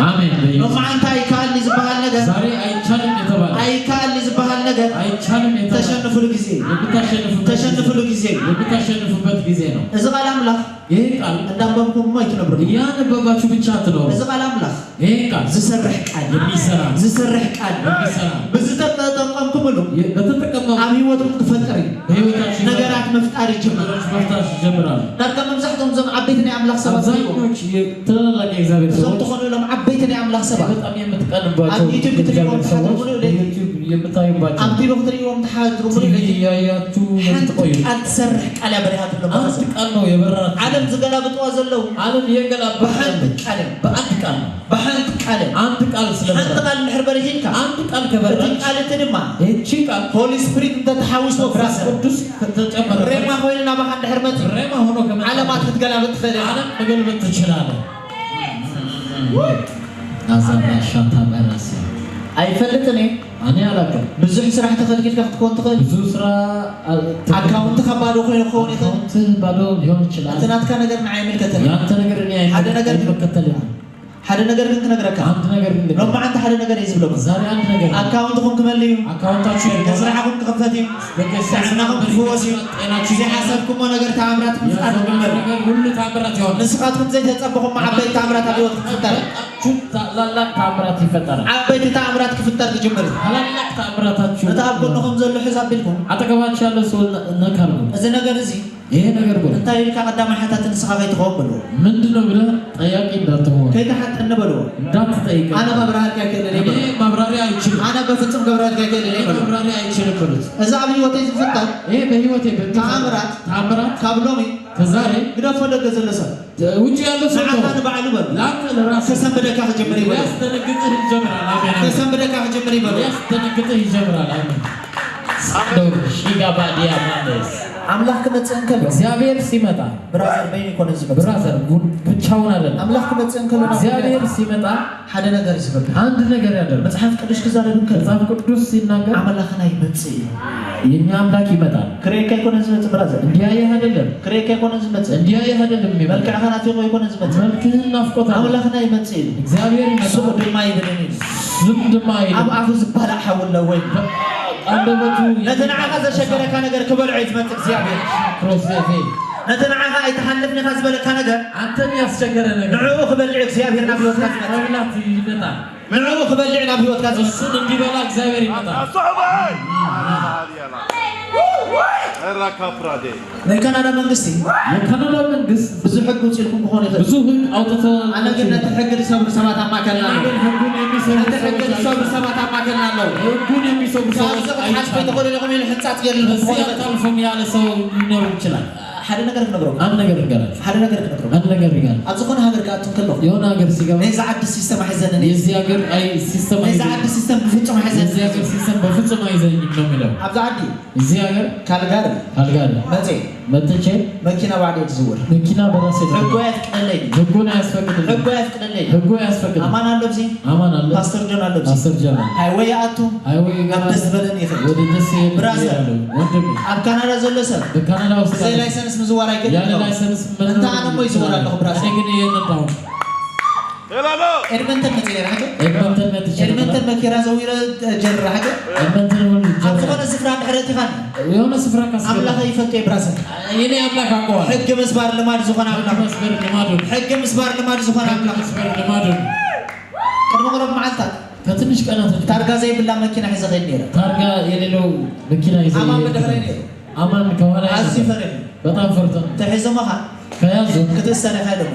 አሜን ማንታ አይከኣል ዝበሃል ነገር ዛሬ አይቻልም የተባለ አይከኣል ዝበሃል ነገር አይቻልም የተባለ ተሸንፍሉ ጊዜ ተሸንፍሉ ጊዜ የምታሸንፉበት ጊዜ ነው እዚ ቃል አምላክ ይሄ ቃል እንዳንበብኩም አይተነብሩ ያነበባችሁ ብቻ አትኖሩ እዚ ቃል አምላክ ይሄ ቃል ዝሰርሕ ቃል ዝሰርሕ ቃል ብዝተጠቀምኩምሉ በተጠቀመው ኣብ ህይወትኩም ክፈጥር በህይወታችሁ ነገራት መፍጣር ምፍጣር ይጀምራል ዳርጋ መብዛሕቶም ዞም ዓበይትን የአምላክ ሰባት ትላልቅ የእግዚአብሔር ዞም ሰዎች ተኾኑ ሎም ዓበይትን የአምላክ ሰባት በጣም የምትቀልባቸው ኣብ ዩቲዩብ ክትሪእዎም ተሓድሩ የምታዩባቸው ኣብ ቲቪ ክትሪእዎም ተሓድሩ ያያችሁ የምትቆዩ ቃል ትሰርሕ ቃል ያበሪሃትሎ አንድ ቃል ነው የበራት ዓለም ዝገላብጥዋ ዘለው ዓለም የገላበጣት በአንድ ቃል በአንድ ቃል አንድ ቃል ስለበራ አንድ ቃል ምሕር በሪሂንካ አንድ ቃል ከበራ ቃል ድማ እቺ ቃል ሆሊ ስፒሪት ተተሓዊሶ ፍራስ ቅዱስ ከተጨመረ ሬማ ሆይልና ባንድ ሕርመት ሬማ ሆኖ ከመጣ ዓለማት ክትገላብጥ ትኽእል ዓለም መገልበጥ ትችላለህ ናዛና ሻታ በራስ አይፈልጥኔ እኔ አላውቅም ብዙሕ ስራሕ ተኸልኪልካ ክትኮን ትኽእል ብዙ ስራ አካውንት ከባዶ ኮይኑ ክኸውን ይኽእል አካውንት ባዶ ሊሆን ይችላል እቲ ናትካ ነገር ንዓይ አይምልከተኒ ያንተ ነገር እኔ አይመለከተኝም ሓደ ነገር ግን ክነግረካ አንድ ነገር ግን ሎማ አንተ ሓደ ነገር ይዝብለኩም ዛሬ አንድ ነገር አካውንትኩም ክመልዩ አካውንታችሁ ስራሕኩም ክኽፈት እዩ ስዕናኩም ክፍወስ እዩ ጤናችሁ ዘይሓሰብኩሞ ነገር ተኣምራት ምፍጣር ክግበር ነገር ሁሉ ታምራት ይሆን ንስኻትኩም ዘይተፀበኹም ዓበይቲ ተኣምራት ኣብ ህይወት ክፍጠር ታላላቅ ታምራት ይፈጠራል ዓበይቲ ተኣምራት ክፍጠር ክጅምር ታላላቅ ታምራታችሁ እቲ ኣብ ጎንኩም ዘሎ ሒዝ ኣቢልኩም አጠገባችሁ ያለ ሰው ነካርጉ እዚ ነገር እዚ ይሄ ነገር ብሎ እንታይ ኢልካ ቀዳማይ ሓታት ንስኻ ከይትኸውን በልዎ ምንድነው ብለህ ጠያቂ እንዳትሆን ከይተሓጠኒ በልዎ እንዳትጠይቅ ኣነ መብራህርካ ክእልል እኔ ማብራሪያ አይችልም ኣነ በፍጹም ገብረሃልካ ክእልል ማብራሪያ አይችልም ብሉት እዚ ኣብ ህይወተይ ዝፍጠር ይሄ በህይወቴ ተኣምራት ካብ ሎሚ ከዛሬ ግደፎ ደገ ዘሎ ሰብ ውጭ ያለው ሰው ንዓኻ ንባዕሉ በሉ ለአንተ ለራስህ ከሰንብደካ ክጅምር ይበሉ ያስደነግጥህ ይጀምራል አሜን ከሰንብደካ ክጅምር ይበሉ ያስደነግጥህ ይጀምራል አሜን ሺጋባዲያ ማንደስ አምላክ ክመጽእ እንከሎ እግዚአብሔር ሲመጣ ብራዘር በይኒ ኮነ ዝመጽእ ብራዘር ብቻውን አይደለም አምላክ ክመጽእ እንከሎ እግዚአብሔር ሲመጣ ሓደ ነገር ይዝበል አንድ ነገር ያደርጋል መጽሐፍ ቅዱስ ክዛረብ እንከሎ መጽሐፍ ቅዱስ ሲናገር አምላክና ይመጽእ የኛ አምላክ ይመጣል ክሬካ ይኮነ ዝመጽእ ብራዘር እንዲያየህ አይደለም ክሬካ ይኮነ ዝመጽእ እንዲያየህ አይደለም መልክዕ ኻናት ይኮነ ዝመጽእ መልክህን ናፍቆታል አምላክና ይመጽእ እግዚአብሔር ይመጣል ስሙ ድማ ይብለኒ ዝም ድማ ይል ኣብ ኣፉ ዝባላዕ ሓውለ ወይ አንደበቱ ነተናዓኻ ዘሸገረካ ነገር ክበልዖ ይትመጽእ እግዚአብሔር ፕሮሴሴ ነተናዓኻ ኣይተሓልፍኒኻ ዝበለካ ነገር አንተን ያስቸገረ ነገር ንዕኡ ክበልዕ እግዚአብሔር ናብ ህይወትካ ዝመጽእ መብላት ይመጣል ንዕኡ ክበልዕ ናብ ህይወትካ ዝመጽእ እሱን እንዲበላ እግዚአብሔር ይመጣል صعبة الركافرادي ናይ ካናዳ መንግስቲ የካናዳ መንግስት ብዙ ሕግ ውፅኢልኩም ክኾን ይኽእል ብዙ ህግ አውጥቶ ኣነ ግን ነቲ ሕጊ ዝሰብሩ ሰባት ኣማከልና ኣሎ ህጉን የሚሰሩ ነቲ ሕጊ ዝሰብሩ ሰባት ኣማከልና ኣለዉ ህጉን የሚሰሩ ሰዎች ካብዚ ክትሓስበ ተኽእሉ ኢኹም ኢሉ ሕንፃት የለን እዚህ አታልፎም ያለ ሰው ሊኖር ይችላል ሓደ ነገር ክነግረኩም አንድ ነገር ንገራችሁ ሓደ ነገር ክነግረኩም አንድ ነገር ንገር ኣብ ዝኾነ ሃገር ክኣቱም ከለኹ የሆነ ሀገር ሲገባ ናይዚ ዓዲ ሲስተም ኣይሕዘንን የዚህ ሀገር አይ ሲስተም ናይዚ ዓዲ ሲስተም ብፍጹም የዚህ ኣይሕዘንን ሀገር ሲስተም በፍጹም አይዘኝም ነው የሚለው ኣብዚ ዓዲ እዚህ ሀገር ካልጋሪ ካልጋሪ መፄ መጥቼ መኪና ባዕድ ትዝውር መኪና በራሴ ሕጉ ኣየፍቅደለይ ህጉን አያስፈቅድም ሕጉ ኣየፍቅደለይ ህጉ አያስፈቅድም ኣማን ኣሎ ብዚ አማን አለ ፓስተር ጆን ኣሎ ብዚ አስር ጀማ ሃይወይ ኣቱ ሃይዌይ ኣብ ደስ ዝበለኒ ይኽእል ወደ ደስ ብራዘር ያለው ወንድም ኣብ ካናዳ ዘሎ ሰብ በካናዳ ውስጥ ብዘይ ላይሰንስ ምዝዋር ያለ ኣይገድም ላይሰንስ እንታ ኣነ ሞ ይዝውር ኣለኹ ብራዘር እኔ ግን የነዳሁ لا لا ኤድመንተን መፅእ ነይረ ሃገር ኤድመንተን መጥቼ ኤድመንተን መኪና ዘዊረ ጀርራ ሃገር ኤድመንተን ወል ኣብ ዝኾነ ስፍራ ንሕረት ኢኻ የሆነ ስፍራ ካስገባ ኣምላኸ ይፈልጦ እዩ ብራዘር የኔ አምላክ አውቀዋል ሕጊ ምስባር ልማድ ዝኾነ ኣምላኽ መስበር ልማዱ ሕጊ ምስባር ልማድ ዝኾነ ኣምላኽ መስበር ልማዱ ቅድሚ ቅረብ መዓልታት ከትንሽ ቀናቶች ታርጋ ዘይብላ መኪና ሒዘ ኸይድ ነይረ ታርጋ የሌለው መኪና ይዘ ኣማን በድሕረይ ነይሩ አማን ከኋላ ኣዝዩ ፈሪሕ በጣም ፈርቶ ተሒዞመኻ ከያዙ ክትእሰር ኢኻ ኢሎም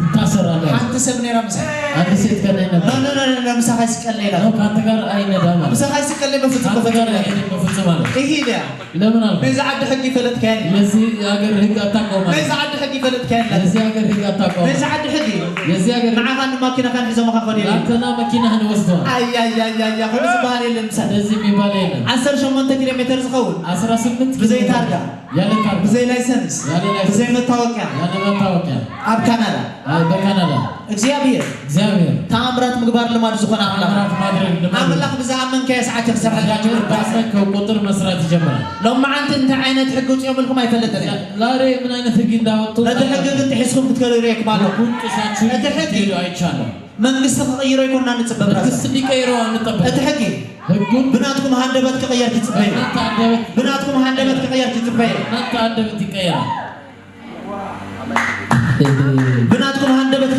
ትታሰራለህ ሓንቲ ሰብ ነይራ ምሳ አንድ ሴት ከላይ ነበር ምሳኻ ይስቀል ኢላ ነው ከአንተ ጋር አይነዳም አለ ምሳኻ ይስቀል በፍጹም ከአንተ ጋር አይሄድም በፍጹም አለ ይሄ ኢልያ ለምን አለ ናይዚ ዓዲ ሕጊ ይፈለጥካ የለ የዚህ ሀገር ህግ አታውቀውም አለ ናይዚ ዓዲ ሕጊ ይፈለጥካ የለ የዚህ ሀገር ህግ አታውቀውም ናይዚ ዓዲ ሕጊ የዚህ ሀገር ንዓኻ ንማኪናኻን ሒዞመኻ ክኾን የለ አንተና መኪናህን ወስደዋል ኣያያያያ ኮነ ዝበሃል የለን ምሳ እንደዚህ የሚባል የለም 18 ኪሎ ሜትር ዝኸውን 18 ብዘይ ታርጋ ያለ ታርጋ ብዘይ ላይሰንስ ያለ ላይሰንስ ብዘይ መታወቂያ ያለ መታወቂያ ኣብ ካናዳ በካናዳ እግዚአብሔር እግዚአብሔር ተኣምራት ምግባር ልማድ ዝኾነ ኣምላኽ ተአምራት ማድረግ ልማድ ኣምላኽ ብዝኣመንካዮ ሰዓት ክሰርሐልካ እግዚአብሔር ባስነከው ቁጥር መስራት ይጀምራል ሎማዓንቲ እንታይ ዓይነት ሕጊ ውፅኦም ኢልኩም ኣይፈለጥን እየ ዛሬ ምን አይነት ህግ እንዳወጡ ነቲ ሕጊ ግን ጥሒስኩም ክትከዱ ይርአየኩም ኣለኹ ቁንጥሳችሁ እቲ ሕጊ ሄዱ አይቻለሁ መንግስቲ ክቕይሮ ይኮንና ንፅበ ብራዘር መንግስት ሊቀይረው አንጠበቅ እቲ ሕጊ ህጉን ብናትኩም ሃንደበት ክቕየር ክፅበየ እናንተ አንደበት ብናትኩም ሃንደበት ክቕየር ክፅበየ እናንተ አንደበት ይቀየራል ብናትኩም ሃንደበት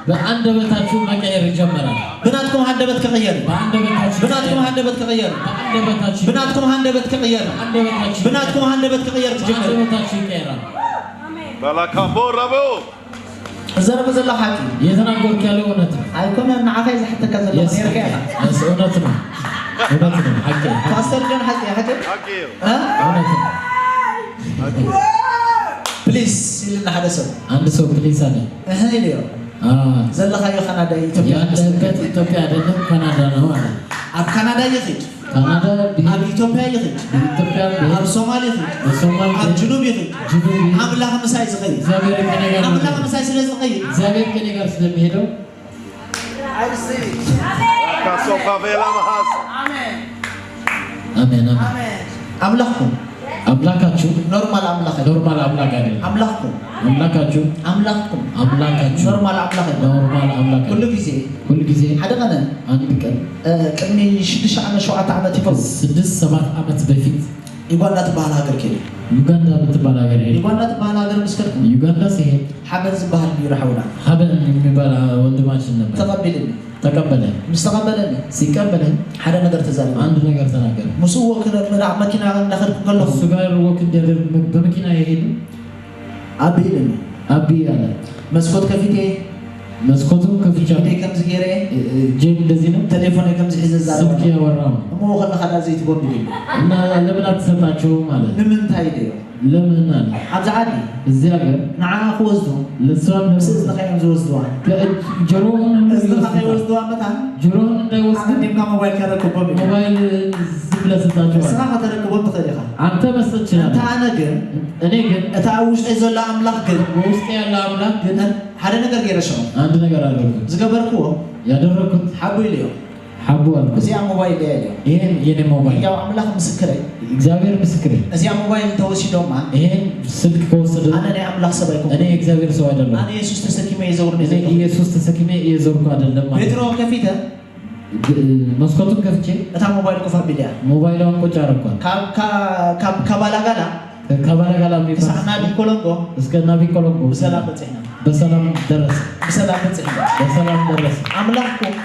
በአንደበታችሁ መቀየር ይጀምራል ብናትኩም አንደበት ከቀየር በአንደበታችሁ ብናትኩም አንደበት ከቀየር በአንደበታችሁ ብናትኩም አንደበት ከቀየር በአንደበታችሁ ብናትኩም አንደበት ከቀየር ጀመረ በአንደበታችሁ ይቀየራል Balakabo rabo. ዘረበ ዘላሐቲ የተናገርኩ ያለው እውነት ነው አይኮነ ማዓካይ ዘሐተከ ዘላሐ ነርከያ እውነት ነው ሐቂ ፓስተር ጀን ሐቂ Agir. እውነት ነው ፕሊዝ ይልና ሓደ ሰብ አንድ ሰው ፕሊዝ አለ ይልዮ ዘለኻዮ ካናዳ ኢትዮጵያ ያለበት ኢትዮጵያ አይደለም ካናዳ ነው አለ ኣብ ካናዳ ይኽድ ካናዳ ኣብ ኢትዮጵያ ይኽድ ኢትዮጵያ ኣብ ሶማሌ ይኽድ በሶማሌ ኣብ ጅኑብ ይኽድ አምላኽ ምሳይ ዝኸይድ እግዚአብሔር ከኔ ጋር አምላኽ ምሳይ ስለ ዝኸይድ እግዚአብሔር ከኔ ጋር ስለሚሄደው Kaso favela mahas. አሜን አሜን አሜን አምላኽኩም አምላካችሁ ኖርማል አምላኽ ኖርማል አምላክ አይደለም አምላኽኩም አምላካችሁ አምላኽኩም ኖርማል አምላክ አምላክ ሁሉ ጊዜ ሓደ ቀነ አንድ ቀን ቅድሚ 6-7 ዓመት ይፈው 6-7 ዓመት በፊት ዩጋንዳ ትባሃል ሃገር ከይደ ዩጋንዳ ምትባል ሀገር ሄደ ዩጋንዳ ትባሃል ሃገር ምስከርኩ ዩጋንዳ ሲሄድ ሓበን ዝበሃል ቢሮ ሓውና ሀበን የሚባል ወንድማችን ነበር ተቀበለ ምስተቀበለኒ ሲቀበለን ሓደ ነገር ተዛረበ አንድ ነገር ተናገረ ሙሱ ወክለ መኪና እንዳኸድኩ ከለኹ እሱ ጋር ወክ እንዲያደርግ በመኪና የሄዱ አብይልኒ አቢ አለ መስኮት ከፊቴ መስኮቱን ከፍቻ ከምዚ ገይረ ጄም እንደዚህ ነው ቴሌፎን ከምዚ ሒዘ ዛረበ ስልክ ያወራው እሞ ከለኻዳ ዘይት ጎንቢ እና ለምን አትሰጣቸው ማለት ንምንታይ ደዮ ለምን አለ ኣብዚ ዓዲ እዚህ ሀገር ንዓ ክወስዱ ለሷም ምስዝነኸዮም ዝወስድዋ ጆሮውን እዝነኻ ከይወስድዋ መታ ጆሮውን እንዳይወስድ ዴምካ ሞባይል ከረክቦም ሞባይል ዝም ብለህ ስጣቸው እስኻ ከተረክቦም ትኽእል ኢኻ አንተ መስጠት ይችላል እንታ ኣነ ግን እኔ ግን እታ ኣብ ውሽጠይ ዘሎ ኣምላኽ ግን በውስጤ ያለ አምላክ ግን ሓደ ነገር ገይረ ሸሞ አንድ ነገር አደረኩት ዝገበርክዎ ያደረኩት ሓቡ ኢልዮ ሓቡ አልኩት እዚኣ ሞባይል ደያ ኢልዮ ይሄን የኔ ሞባይል ያው ኣምላኽ ምስክረይ እግዚአብሔር ምስክሬ እዚኣ ሞባይል ተወሲዶማ ይሄን ስልክ ከወሰደ ኣነ ናይ ኣምላኽ ሰብ ኣይኮንኩ እኔ እግዚአብሔር ሰው አይደለም ኣነ ኢየሱስ ተሰኪመ የዘውርኒ እኔ ኢየሱስ ተሰኪሜ የዞርኩ አይደለም ማለት ቤትሮ ከፊተ መስኮቱን ከፍቼ እታ ሞባይል ቁፋ ቢልያ ሞባይሏን ቁጭ አደረኳት ከባላጋላ ከባላጋላ ክሳዕ ናቢ ኮሎንጎ እስከ ናቢ ኮሎንጎ ብሰላም በፂሕና በሰላም ደረሰ ብሰላም በፂሕና በሰላም ደረሰ ኣምላኽኩም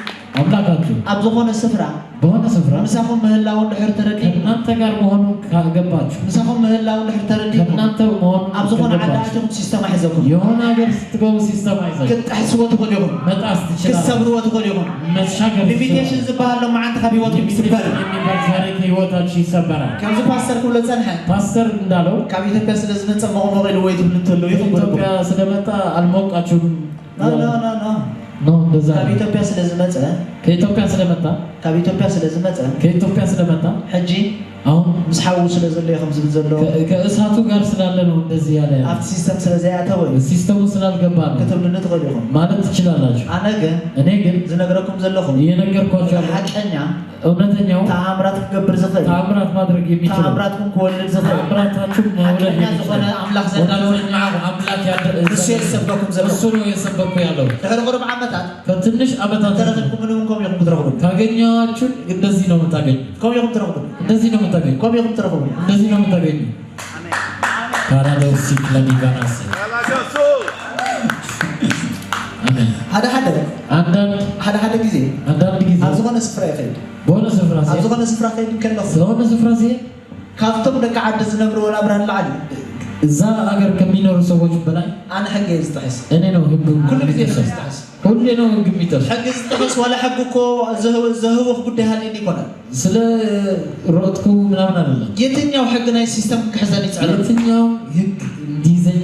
አምላካችሁ ኣብ ዝኾነ ስፍራ በሆነ ስፍራ ምሳኹም ምህላውን ድሕር ተረዲ ከእናንተ ጋር መሆኑን ካገባችሁ ምሳኹም ምህላውን ድሕር ተረዲ ከእናንተ መሆኑን ኣብ ዝኾነ ዓዲ ኣትኩም ሲስተም ሒዘኩም የሆነ ሀገር ስትገቡ ሲስተም አይዛችሁ ክትሕስዎ ትኽእሉ ኢኹም መጣስ ትችላላችሁ ክትሰብርዎ ትኽእሉ ኢኹም መሻገር ሊሚቴሽን ዝበሃል ሎማዓንቲ ካብ ሂወትኩም ይስበር የሚባል ዛሬ ከህይወታችሁ ይሰበራል ከምዚ ፓስተር ክብሎ ፀንሐ ፓስተር እንዳለው ካብ ኢትዮጵያ ስለ ዝመፀ መቕሞቕ ኢሉ ወይ ትብሉ እንተሎ ኢኹም ኢትዮጵያ ስለመጣ አልሞቃችሁም ኖ እንደዛ ካብ ኢትዮጵያ ስለ ዝመፀ ከኢትዮጵያ ስለመጣ ከኢትዮጵያ ስለመጣ ሕጂ አሁን ምስ ሓዉ ስለ ዘሎ ኢኹም ዝብል ዘሎ ከእሳቱ ጋር ስላለ ነው እንደዚህ ያለ ኣብቲ ሲስተም ስለ ዘያተወ ሲስተሙ ስላልገባ ነው ክትብሉኒ ትኽእሉ ኢኹም ማለት ትችላላችሁ እኔ ግን ዝነገረኩም ዘለኹም እየነገርኳችሁ ሓቀኛ እውነተኛው ተአምራት ክገብር ዝኽእል ተአምራት ማድረግ የሚችል ተአምራትኩም ክወልድ ዝኽእል ተአምራታችሁ መውለድ ዝኾነ ኣምላኽ ዘዳለወኛ አምላክ እሱ የሰበኩም ዘሎ እሱ ነው የሰበኩ ያለው ድሕሪ ቁሩብ ዓመታት ከትንሽ ዓመታት ተረኽብኩም ምንም ከምኡ ኢኹም ትረኽቡ ካገኛችሁ እንደዚህ ነው የምታገኙ ከምኡ ኢኹም ትረኽቡ እንደዚህ ነው የምታገኙ ከምኡ ኢኹም ትረኽቡ እንደዚህ ነው የምታገኙ ፓራዶክስ ለሚጋናስ አሜን ሓደ ጊዜ ኣብ ዝኾነ ስፍራ ይኸይድ በሆነ ስፍራ ኣብ ዝኾነ ስፍራ ከይድ ከለኹ ዝኾነ ስፍራ ሲሄድ ካብቶም ደቂ ዓዲ ዝነብሩ ወናብራን ላዕሊ እዛ ሀገር ከሚኖሩ ሰዎች በላይ ኣነ ሕጊ ዝጥሕስ እኔ ነው ህግ ኩሉ ጊዜ ዝጥሕስ ሁሌ ነው ህግ የሚጥስ ሕጊ ዝጥሕስ ዋላ ሕጊ እኮ ዘህወኽ ጉዳይ ሃልየኒ ይኮናል ስለ ሮጥኩ ምናምን አይደለም የትኛው ሕግ ናይ ሲስተም ክሕዘን ይፅዕር የትኛው ህግ እንዲይዘኝ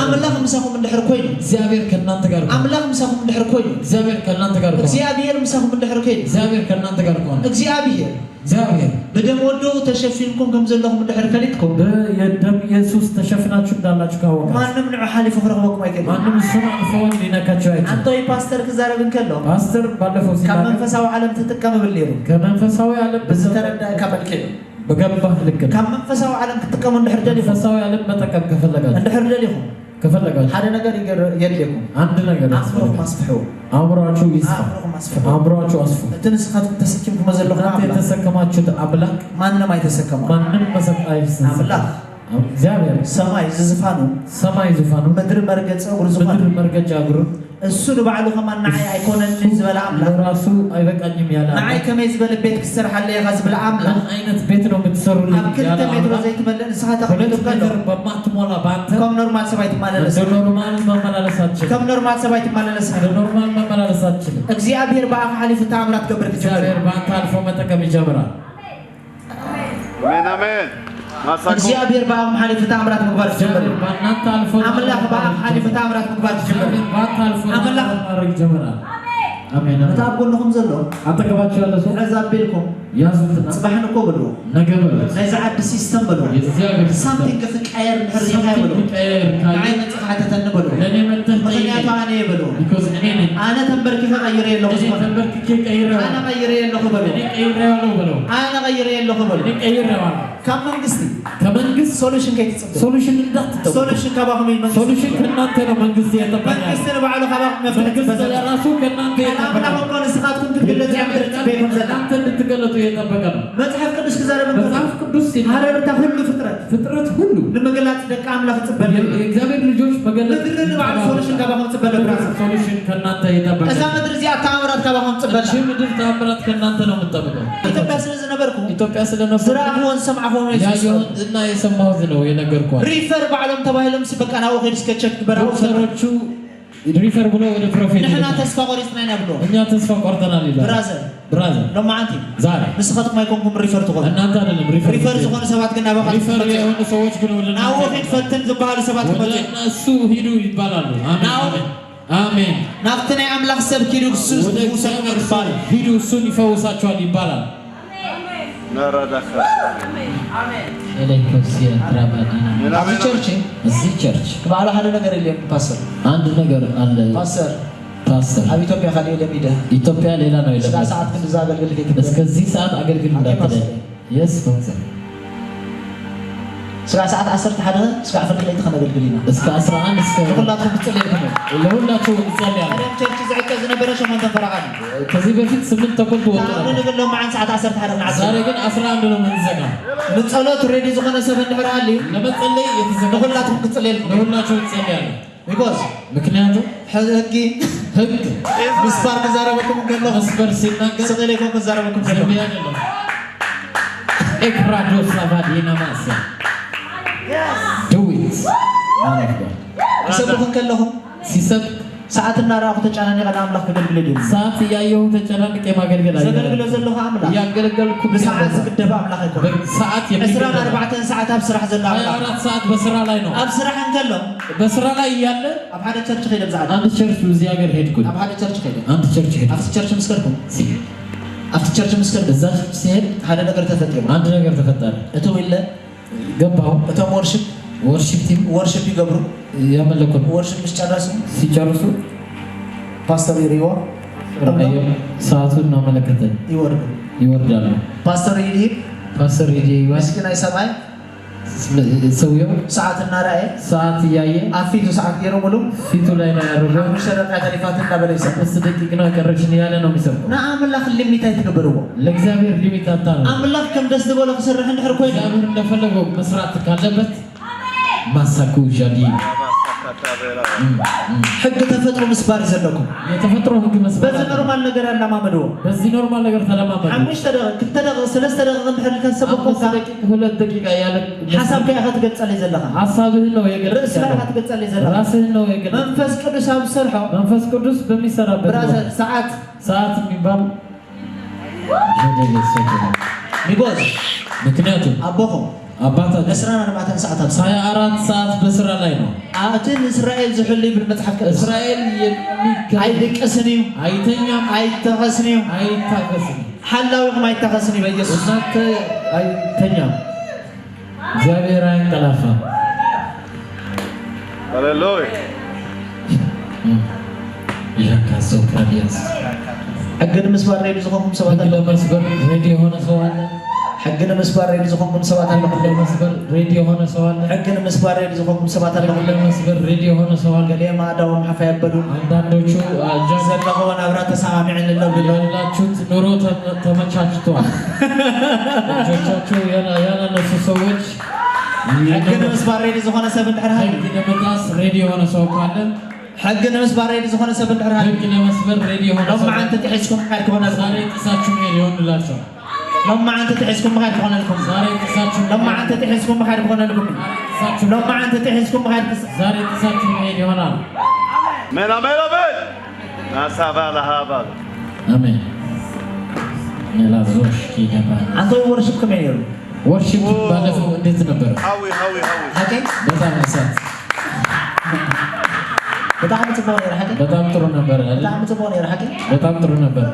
አምላኽ ምሳኹም እንድሕር ኮይኑ እግዚአብሔር ከእናንተ ጋር አምላኽ ምሳኹም እንድሕር ኮይኑ እግዚአብሔር ከእናንተ ጋር ከሆነ እግዚአብሔር ምሳኹም እንድሕር ኮይኑ እግዚአብሔር ከእናንተ ጋር ከሆነ እግዚአብሔር በደም ወዶ ተሸፊንኩም ከም ዘለኹም እንድሕር ከሊትኩም በደም ኢየሱስ ተሸፍናችሁ እንዳላችሁ ካወቃችሁ ማንም ንዑ ሓሊፉ ክረኽበኩም አይከድም ማንም እሱን አልፎን ሊነካችሁ አይችልም አንተይ ፓስተር ክዛረብ እንከሎ ፓስተር ባለፈው ሲናገር ከመንፈሳዊ ዓለም ተጠቀመብል ነይሩ ከመንፈሳዊ ዓለም በተረዳ ከመልከሉ በገባህ ልክ ከመንፈሳዊ ዓለም ክትጠቀሙ እንድሕር ደሊኹም መንፈሳዊ ዓለም መጠቀም ከፈለጋችሁ እንድሕር ደሊኹም ከፈለጋችሁ ሓደ ነገር የድልየኩም አንድ ነገር አእምሮኩም አስፍሑ አእምሮአችሁ ይስፋ አእምሮአችሁ አስፉ ትንስኻትኩም ተሰኪምኩም ዘለኹም እናንተ የተሰከማችሁት አምላክ ማንም አይተሰከመው ማንም መሰቃይ አምላክ እግዚአብሔር ሰማይ ዝፋኑ ሰማይ ዙፋኑ ምድር መርገጫ እግሩ ዙፋኑ ምድር መርገጫ እግሩ እሱ ባዕሉ ከማን ናይ አይኮነን ዝበላ አምላክ ራሱ አይበቃኝም ያለ ናይ ከመይ ዝበለ ቤት ክሰርሐለ ይጋዝብል አምላክ አይነት ቤት ነው የምትሰሩልኝ ያለ አምላክ ሜትሮ ዘይት መለን ሰዓታ ነገር በማትሞላ ባንተ ከም ኖርማል ሰባይ ትማለለስ ኖርማል መመላለሳችን ከም ኖርማል ሰባይ ትማለለስ ኖርማል መመላለሳችን እግዚአብሔር በአፍ ሐሊፍ ተአምራት ገብር እግዚአብሔር ባንተ አልፎ መጠቀም ይጀምራል አሜን አሜን እግዚአብሔር በአፍ ሐሊፍ ተአምራት መግባት ይጀምራል ባንተ አልፎ አምላክ በአፍ ሐሊፍ ተአምራት መግባት ይጀምራል ባንተ አልፎ ማድረግ ይጀምራል አሜን ታቦልኩም ዘሎ አጠገባችሁ ያለ ሰው አዛብ ቤልኩም ያዙትና ጽባህን እኮ ብሎ ነገር ለዛ አዲስ ሲስተም ብሎ የእግዚአብሔር ሳምቲንግ ፍቃየር ህርያ ብሎ አይነ ጽፋተተን ብሎ ለኔ መጥተህ ምክንያቱ አኔ ብሎ because አነ ተንበርክከ ቀይሬ የለሁ ተንበርክኬ ቀይሬ አነ ቀይሬ የለሁ ብሎ እኔ ቀይሬዋለሁ ብሎ አነ ቀይሬ የለሁ ብሎ እኔ ቀይሬዋለሁ ከመንግስት ሶሉሽን ከይተጽፍ ሶሉሽን እንዳትጠብቁ ሶሉሽን ከባሁም መንግስት ሶሉሽን ከእናንተ ነው መንግስት የጠበቀ መንግስት ባዕሉ ከባሁም መንግስት ለራሱ ከእናንተ የጠበቀ አሁን ስኻትኩም ትግለጽ ያምርጥ ቤኩም እናንተ እንድትገለጡ የጠበቀ ነው መጽሐፍ ቅዱስ ከዛሬ መጽሐፍ ቅዱስ ሲናገርታ ሁሉ ፍጥረት ሁሉ ለመገለጽ ደቃ አምላክ ጽበል የእግዚአብሔር ልጆች መገለጽ ባዕሉ ሶሉሽን ከባሁም ጽበል ብራስ ሶሉሽን ከእናንተ የጠበቀ እዛ ምድር እዚያ ተአምራት ከባሁም ጽበል እሺ ምድር ተአምራት ከእናንተ ነው የምትጠብቀው ኢትዮጵያ ስለነበርኩ ኢትዮጵያ ስለነበርኩ ዝራሁን ሰምዓሁን ያየሁት እና የሰማሁት ነው የነገርኳችሁ ሪፈር ባዕሎም ተባይሎም ሲበቃናው ሄድ እስከ ቸክ በራው ሰሮቹ ሪፈር ብሎ ወደ ፕሮፌት ነህና ተስፋ ቆርጥና ይናብሎ እኛ ተስፋ ቆርጠናል ይላል ብራዘር ለማንቲ ዛሬ ንስኻትኩም አይኮንኩም ሪፈር ትቆም እናንተ አይደለም ሪፈር ዝኾነ ሰባት ግን አባቃ ሪፈር የሆኑ ሰዎች ግን ወደ ናው ሄድ ፈትን ዝበሃሉ ሰባት ወደ እነሱ ሂዱ ይባላሉ አሜን አሜን ናፍተናይ አምላክ ሰብ ኪዱ ክሱስ ወደ ባል ሂዱ እሱን ይፈውሳቸዋል ይባላል ነራዳኸ አሜን ኤሌክትሪክ ትራባዲና እዚህ ቸርች ባለ ሀለ ነገር የለም ፓስተር አንድ ነገር አለ ፓስተር አብ ኢትዮጵያ ካለ ለሚደ ኢትዮጵያ ሌላ ነው እስከ ሰዓት ግን እዛ አገልግል እስከዚህ ሰዓት አገልግል እንዳትደ የስ ፓስተር እስከ ሰዓት 10 ሓደ እስከ 10 ላይ ተኸነገልግልና እስከ 11 እስከ ሁላችሁም ትጸልዩልኝ ለሁላችሁም እንጸልያለን ቸርች ዝዕቀ ዝነበረ ሸሞን ተፈራቃል ከዚህ በፊት 8 ተኩል ወጣ አሁን ንግለው ማዓን ሰዓት 10 ሓደ ናዓስ ዛሬ ግን 11 ነው የምንዘጋ ንጸሎት ሬዲ ዝኾነ ሰብ እንድሕራሊ ለመጸለይ የተዘጋ ሁላችሁም ትጸልዩልኝ ለሁላችሁም እንጸልያለን because ምክንያቱም ህግ ምስባር ከዛረበኩም ገሎ መስበር ሲናገር ሰገሌኩም ከዛረበኩም ገሎ አይደለም ኤክራዶስ አባዲና ማሳ do it ሰብኩን ከለሁም ሲሰብ ሰዓትና ራቁ ተጫናኒ ቀና አምላክ ከገልግል ይሁን ሰዓት ያየው ተጨናንቄ ማገልገል አይደለም ዘገልግሎ ዘለሁ አምላክ ያገልገልኩ በሰዓት ዝግደባ አምላክ አይኮን ሰዓት የሚገባ 14 ሰዓት አብ ስራሕ ዘሎ አምላክ 24 ሰዓት በስራ ላይ ነው አብ ስራሕ እንከሎ በስራ ላይ ያለ አብ ሓደ ቸርች ሄደ ብዛዕዳ አንድ ቸርች እዚህ ሀገር ሄድኩ አብ ሓደ ቸርች ሄደ አንድ ቸርች ሄደ አብ ቸርች መስከርኩም አብ ቸርች መስከር እዛ ቸርች ሲሄድ ሓደ ነገር ተፈጠረ አንድ ነገር ተፈጠረ እቶም ኢለ ገባው እቶም ወርሺፕ ቲም ወርሺፕ ይገብሩ ያመለኩ ወርሺፕ ሲጨርሱ ፓስተር ይሪዋ ሰዓቱን ነው መለከተ ይወርዳሉ ፓስተር ይዲ መስኪና ይሰማይ ሰውየው ሰዓትና ራእይ ሰዓት እያየ አፊቱ ሰዓት የሮ ሙሉ ፊቱ ላይ ነው ያደረገው ሙሽረቃ ተሪፋትና በለይሰ 5 ደቂቃ ነው ቀረችን ያለ ነው የሚሰማው ና አምላክ ሊሚት አይተገበረው ለእግዚአብሔር ሊሚት አጣለ አምላክ ከም ደስ ብሎ ከሰረህ እንድሕር ኮይኑ እግዚአብሔር እንደፈለገው መስራት ካለበት ማሳኩ ጃዲ ሕግ ተፈጥሮ ምስባር ዘለኩም የተፈጥሮ ሕግ መስባር በዚህ ኖርማል ነገር አላማመደው በዚህ ኖርማል ነገር ተለማመዱ 5 ደቂቃ 3 ደቂቃ እንድሕር ከሰበኩ 2 ደቂቃ ያለ ሐሳብ ከያኸ ትገልጸለይ ዘለኻ ሐሳብህን ነው የገለጽ ርዕስ ላይ ትገልጸለይ ዘለኻ ራስህን ነው የገለጽ መንፈስ ቅዱስ አብ ሰርሖ መንፈስ ቅዱስ በሚሰራበት ብራዘር ሰዓት የሚባል ቢጎዝ ምክንያቱም አቦኹም አባታችን 24 ሰዓታት 24 ሰዓት በስራ ላይ ነው አትን እስራኤል ዝሕሉ ይብል መጽሐፍ ቅዱስ እስራኤል አይደቀስኒው አይተኛም አይተኸስኒው አይታገስም ሓላዊኩም አይተኸስኒ በኢየሱስ እናንተ አይተኛም እግዚአብሔር አይንቀላፋም ሃሌሉያ ያካሶ ፕራዲያስ ሕግን ምስባር ሬዲ ዝኾንኩም ሰባት ሕግ ለመስበር ሬዲ የሆነ ሰው አለ ሕግን ምስባር ሬዲ ዝኾንኩም ሰባት አለ ለመስበር ሬዲ የሆነ ሰው አለ ሕግን ምስባር ሬዲ ዝኾንኩም ሰባት አለ ለመስበር ሬዲ የሆነ ሰው አለ ገሌማ አዳዎም ሓፋ ያበዱ አንዳንዶቹ ዘለኸው ናብራ ተሰማሚዕን ያላችሁት ኑሮ ተመቻችቷል ልጆቻችሁ ያላነሱ ሰዎች ሕግን ምስባር ሬዲ ዝኾነ ሰብ እንድሕር ሕግ ለመጣስ ሬዲ የሆነ ሰው ካለ حق نمسبر ريدي زخونه سبن درها ህግ ለመስበር ሬዲ የሆነ لما انت تحسكم خير كونه ዛሬ ጥሳችሁ ይሆንላችሁ لما انت تحسكم خير كونه لكم ዛሬ ጥሳችሁ لما انت تحسكم خير كونه لكم لما انت تحسكم خير ዛሬ ጥሳችሁ ይሆናል አሜን አሜን አሜን ናሳባ ለሃባ አሜን ነላዞሽ ይገባ አንተ ወርሽፕ ከመይሩ ወርሺፕ ባለፈው እንዴት ነበር ሃዊ حكي በጣም እሳት በጣም ጥሩ ነው حكي በጣም ጥሩ ነበር በጣም ጥሩ ነው حكي በጣም ጥሩ ነበር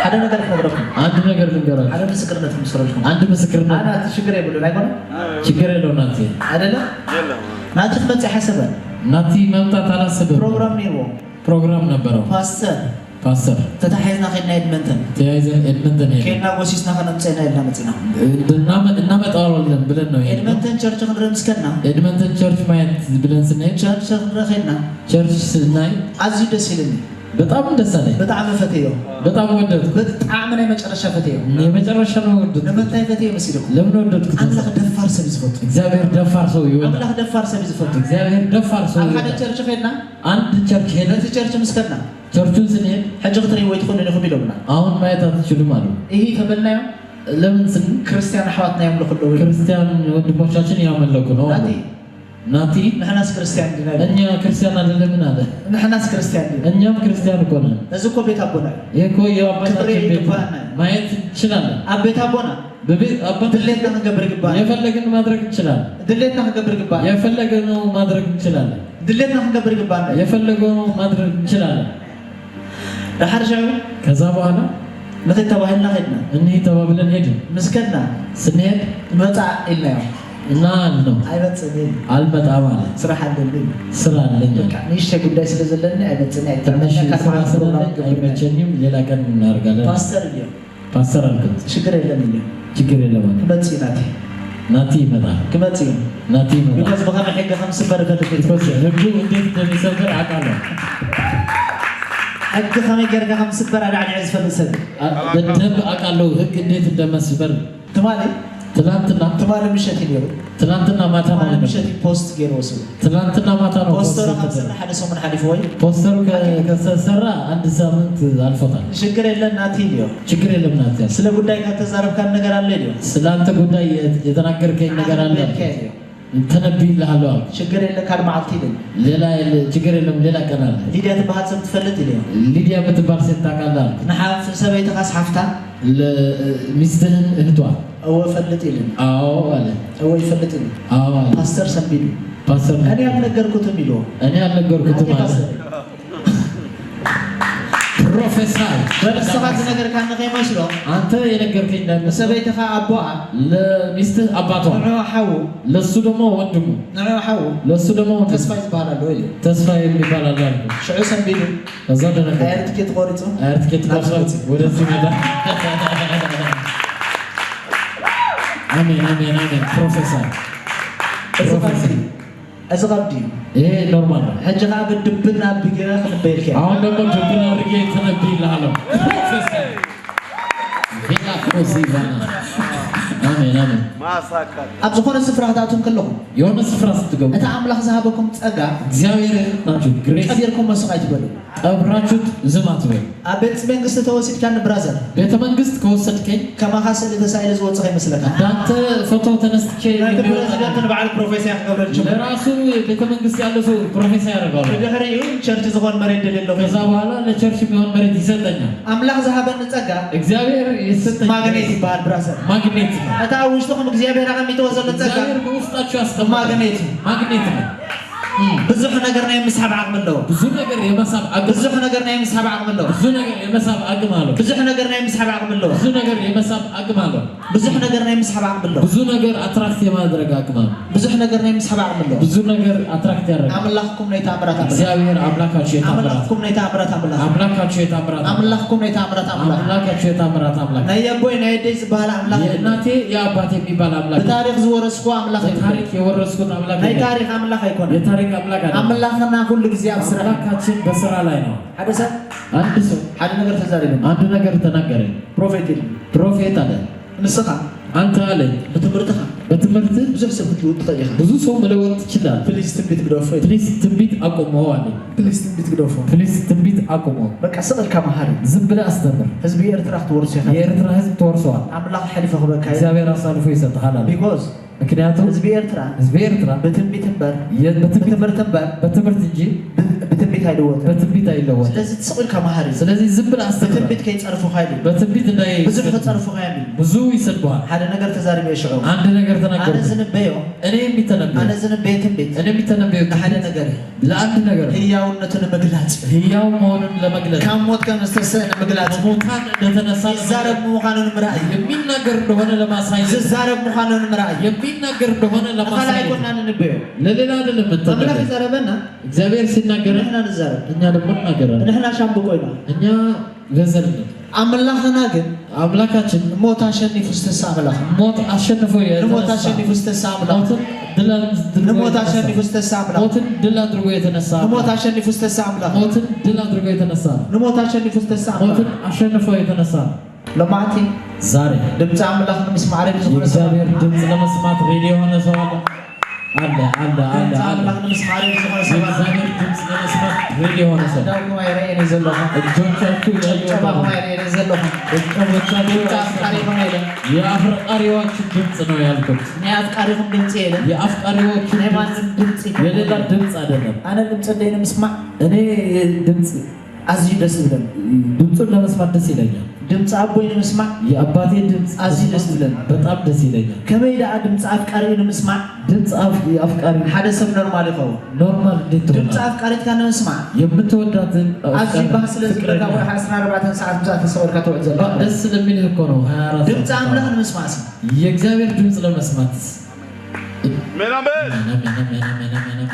ሓደ ነገር ከብረኩም አንድ ነገር ልንገራችሁ ሓደ ምስክርነት መስረልኩም አንድ ምስክርነት አና ትሽግር ይብሉ አይቆነ ችግር የለው ናቲ አይደለ የለም ናቲ መጽ ሐሰበ ናቲ መምጣት አላሰበ ፕሮግራም ነበረው ፓስተር ተታሐይና ከና ኤድመንተን ተያይዘን ኤድመንተን ከና ወሲስና ከነምጽና ይልና መጽና እናመጣዋለን ብለን ነው ኤድመንተን ቸርች ክንረምስከና ኤድመንተን ቸርች ማየት ብለን ስናይ ቸርች ክንረኸና ቸርች ስናይ አዚ ደስ ይለኝ በጣም ደስ አለኝ በጣም ፈተየው በጣም ወደድኩ በጣም ነው መጨረሻ ፈተየው የመጨረሻ ነው ወደድኩ ለመታይ ፈተየው መስይልኩ ለምን ወደድኩ አምላክ ደፋር ሰብ ይዝፈቱ እግዚአብሔር ደፋር ሰው ይወዳል አምላክ ደፋር ሰብ ይዝፈቱ እግዚአብሔር ደፋር ሰው ይወዳል አንተ ቸርች ሄድና አንድ ቸርች ሄደን ቸርች ምስከና ቸርቹን ስንሄድ ሕጂ ክትሪ ወይ ትኮን ለኹም ይለውና አሁን ማየት አትችሉም አሉ ይሄ ተበላዩ ለምን ስን ክርስቲያን አሕዋትና ያምልኩ ነው ክርስቲያን ወንድሞቻችን ያመለኩ ነው ናቲ ንሕናስ ክርስቲያን ዲና እኛ ክርስቲያን አይደለምን አለ ንሕናስ ክርስቲያን ዲና እኛም ክርስቲያን እኮ ነን እዚ እኮ ቤት አቦና ይሄ እኮ የአባታችን ቤት ማየት እንችላለን አቤት አቦና በቤት አባት ድሌትና ከገብር ግባ የፈለግን ማድረግ እንችላለን ድሌትና ከገብር ግባ የፈለግነው ማድረግ እንችላለን ድሌትና ከገብር ግባ የፈለግነው ማድረግ እንችላለን ለሐርሻው ከዛ በኋላ ለተተባህልና ሄድና እንሂ ተባብለን ሄድን ምስከና ስንሄድ መጣ ኢላዩ እና ነው አይበጽልኝ አልመጣም አለ ስራ አለልኝ ስራ አለኝ ንሽ ጉዳይ ስለዘለኝ አይበጽልኝ ትንሽ ስራ ስለለኝ አይመቸኝም ሌላ ቀን እናደርጋለን ፓስተር አልኩት ችግር የለም ችግር የለም ክመጽ ናቲ ይመጣል ክመጽ ናቲ ይመጣል ቢኮዝ በቃ ሕግ 5 በር ከልክ ህጉ እንዴት እንደሚሰበር አውቃለሁ ሕግ ከመገርጋ 5 በር አዳኝ ያስፈልሰል በደንብ አውቃለሁ ህግ እንዴት እንደመስበር ትማሊ ትማሊ ምሽት ይለው ትላንትና ማታ ነው ምሽት ፖስት ገሮስ ትላንትና ማታ ነው ፖስተሩ ከሰራ ሓደ ሰው ምን ሐሊፍ ወይ ፖስተሩ ከሰራ አንድ ሳምንት አልፎታል ችግር የለም ናቲ ይለው ችግር የለም ናቲ ስለ ጉዳይ ከተዛረብካን ነገር አለ ይለው ስላንተ ጉዳይ የተናገርከኝ ነገር አለ ተነብይልሃለሁ ችግር የለም ካልማዓልቲ ይለው ሌላ ችግር የለም ሌላ ቀን አለ ሊዲያ ተባሃት ሰው ትፈልጥ ይለው ሊዲያ የምትባል ሴት ታውቃለህ ነሐፍ ሰበይተ ካስ ሐፍታ ለሚስትህን እህቷ أو فلت إلين ولا أو يفلت إلين باستر سبيلو باستر أنا أبلغ كتب ميلو أنا أبلغ كتب ماله بروفيسور بس سبعة نجار كان غير مشروع أنت ينجر كينا سبيتها أبوع لمست أباتو نعم حاو للسودمو ودمو نعم حاو للسودمو تسفايز بالا لويل تسفايز بالا لويل شو سبيلو أزادنا أرد كيت قارتو أرد كيت قارتو ورثي ماذا آمين آمين آمين بروفيسور أزغبدي إيه نورمال هجنا بدبنا بيجرا خلبيلك أنا لما جبنا رجع تنبي لهالو بروفيسور فينا كوزيفانا آمين آمين ما ساكت أبزخون السفرة تاعتهم كلهم يوم السفرة ستجوا أنت عملاق ذهبكم تأجا زاوية ناجو غريس أبيركم مسقط بلو أبراجوت زمات بل أبيت منقص توسيد كان برازل بيت منقص كوسط كي كما حصل إذا سائل زوج صحيح مثلك دانت فوتو تنست كي أنت بعد بروفيسور قبل الجمعة لراسو بيت منقص يالله سو بروفيسور قال بجهريو شرط زغون مريد لله كذا ولا لشرط ميون مريد يسدنا عملاق ذهبنا تأجا إكزابير يسدنا ماغنيتي بعد برازل ماغنيتي أتعوش تكون إكزابير عم يتوزن تأجا إكزابير بوسطاتشو أستمر ماغنيتي بزح نجرنا يمسحب عقم الله بزح نجر يمسحب عقم بزح نجرنا يمسحب عقم الله بزح نجر يمسحب عقم الله بزح نجرنا يمسحب عقم الله بزح نجر يمسحب عقم الله بزح نجرنا يمسحب عقم الله بزح نجر أتراكت ما أدرك عقم الله بزح نجرنا يمسحب عقم الله بزح نجر أتراكت يرك عملاقكم نيت عمرات عملاق زاوير عملاق شيء عملاقكم نيت عمرات عملاق عملاق شيء عمرات عملاقكم نيت عمرات عملاق عملاق شيء عمرات عملاق نيا بوي نيا ديز بحال عملاق ناتي يا أباتي بيبال عملاق بتاريخ زورسكو عملاق تاريخ يورسكو عملاق نيا تاريخ عملاق يكون يتاريخ عملاق عملاقنا كل ጊዜ አብስራ አምላካችን በስራ ላይ ነው ሐደሰ አንድ ሰው አንድ ነገር ተዛረበ አንድ ነገር ተናገረ ፕሮፌት ፕሮፌት አለ ንስኻ አንተ አለኝ በትምህርትህ ብዙ ሰው መለወጥ ትችላለህ። ፕሊዝ ትንቢት አቁመው አለኝ። ፕሊዝ ትንቢት አቁመው። በቃ ስቅል ከመሃሪ ዝም ብለህ አስተምር። ህዝብ የኤርትራ ትወርስ ይኸ የኤርትራ ህዝብ ተወርሰዋል። አምላክ ሐሊፈ በካ እግዚአብሔር አሳልፎ ይሰጥሃል አለ። ቢኮዝ ምክንያቱም ህዝብ ኤርትራ በትንቢት እንበር በትምህርት እንጂ በትንቢት አይለወጥም። ስለዚህ ስቅል ከመሃሪ ስለዚህ ዝም ብለህ አስተምር። በትንቢት ከይጸርፉ ኃይል በትንቢት ላይ ብዙ ኃይል ብዙ ይሰድባል። ሓደ ነገር ተዛሪበ ይሽዑ አንድ ነገር ተናገሩ። አነ ዝንበዮ እኔ የሚተነበየው ትንቢት እኔ የሚተነበየው ሓደ ነገር ለአንድ ነገር ህያውነትን መግለጽ ህያው መሆኑን ለመግለጽ ከሞት ከመስተሰነ መግለጽ ሙታን እንደተነሳ ይዛረብ መሆኑን ምራይ የሚናገር እንደሆነ ለማሳየት ይዛረብ መሆኑን ምራይ የሚናገር እንደሆነ ለማሳየት አይቆናን እንበዮ ለሌላ አይደለም አምላክ ይዛረበና እግዚአብሔር ሲናገር እኛ እንዛረብ እኛ ደግሞ እናገራለን። እኛ ሻምብቆይና እኛ ገዘልን አምላክና ግን አምላካችን ሞት አሸንፎ ስተሳ አምላክ ሞት አሸንፎ ሞት አሸንፎ ስተሳ አምላክ ሞት አሸንፎ ስተሳ አምላክ ሞትን ድል አድርጎ የተነሳ ሞት አሸንፎ ስተሳ አምላክ ሞትን ድል አድርጎ የተነሳ ሞት አሸንፎ ስተሳ ሞትን አሸንፎ የተነሳ ለማቲ ዛሬ ድምጽ አምላክ መስማት አለ የእግዚአብሔር ድምጽ ለመስማት ሬዲ የሆነ ሰው አለ አምላክ መስማት አለ የእግዚአብሔር ድምጽ ለመስማት ሬዲ የሆነ ሰው ዳውም አይረን ይዘለው እጆቻችሁ ጨባም አይረን ይዘለው የአፍቃሪዎች ድምጽ ነው ያልኩት። የአፍቃሪዎች ድምጽ የለም። የአፍቃሪዎች ድምጽ የሌላ ድምጽ አይደለም። አነ ድምጽ እንደኔ መስማት እኔ ድምጽ አዚህ ደስ ይላል። ድምጹን ለመስማት ደስ ይለኛል። ድምጽ አቦይን መስማት የአባቴ ድምጽ አዚህ ደስ ይላል። በጣም ደስ ይለኛል። ከመይዳ ድምጽ አፍቃሪን መስማት ድምጽ አፍቃሪ ሓደ ሰብ ኖርማል ይኸው ኖርማል እንዴት ነው? ድምጽ አፍቃሪት ካነ መስማት የምትወዳትን አዚህ ባህስለ ዝብለካ ወይ 14 ሰዓት ብዛት ተሰወር ከተወዕ ዘላ ደስ ስለሚልህ እኮ ነው 24 ድምጽ አምላክን መስማት የእግዚአብሔር ድምጽ ለመስማት አሜን አሜን።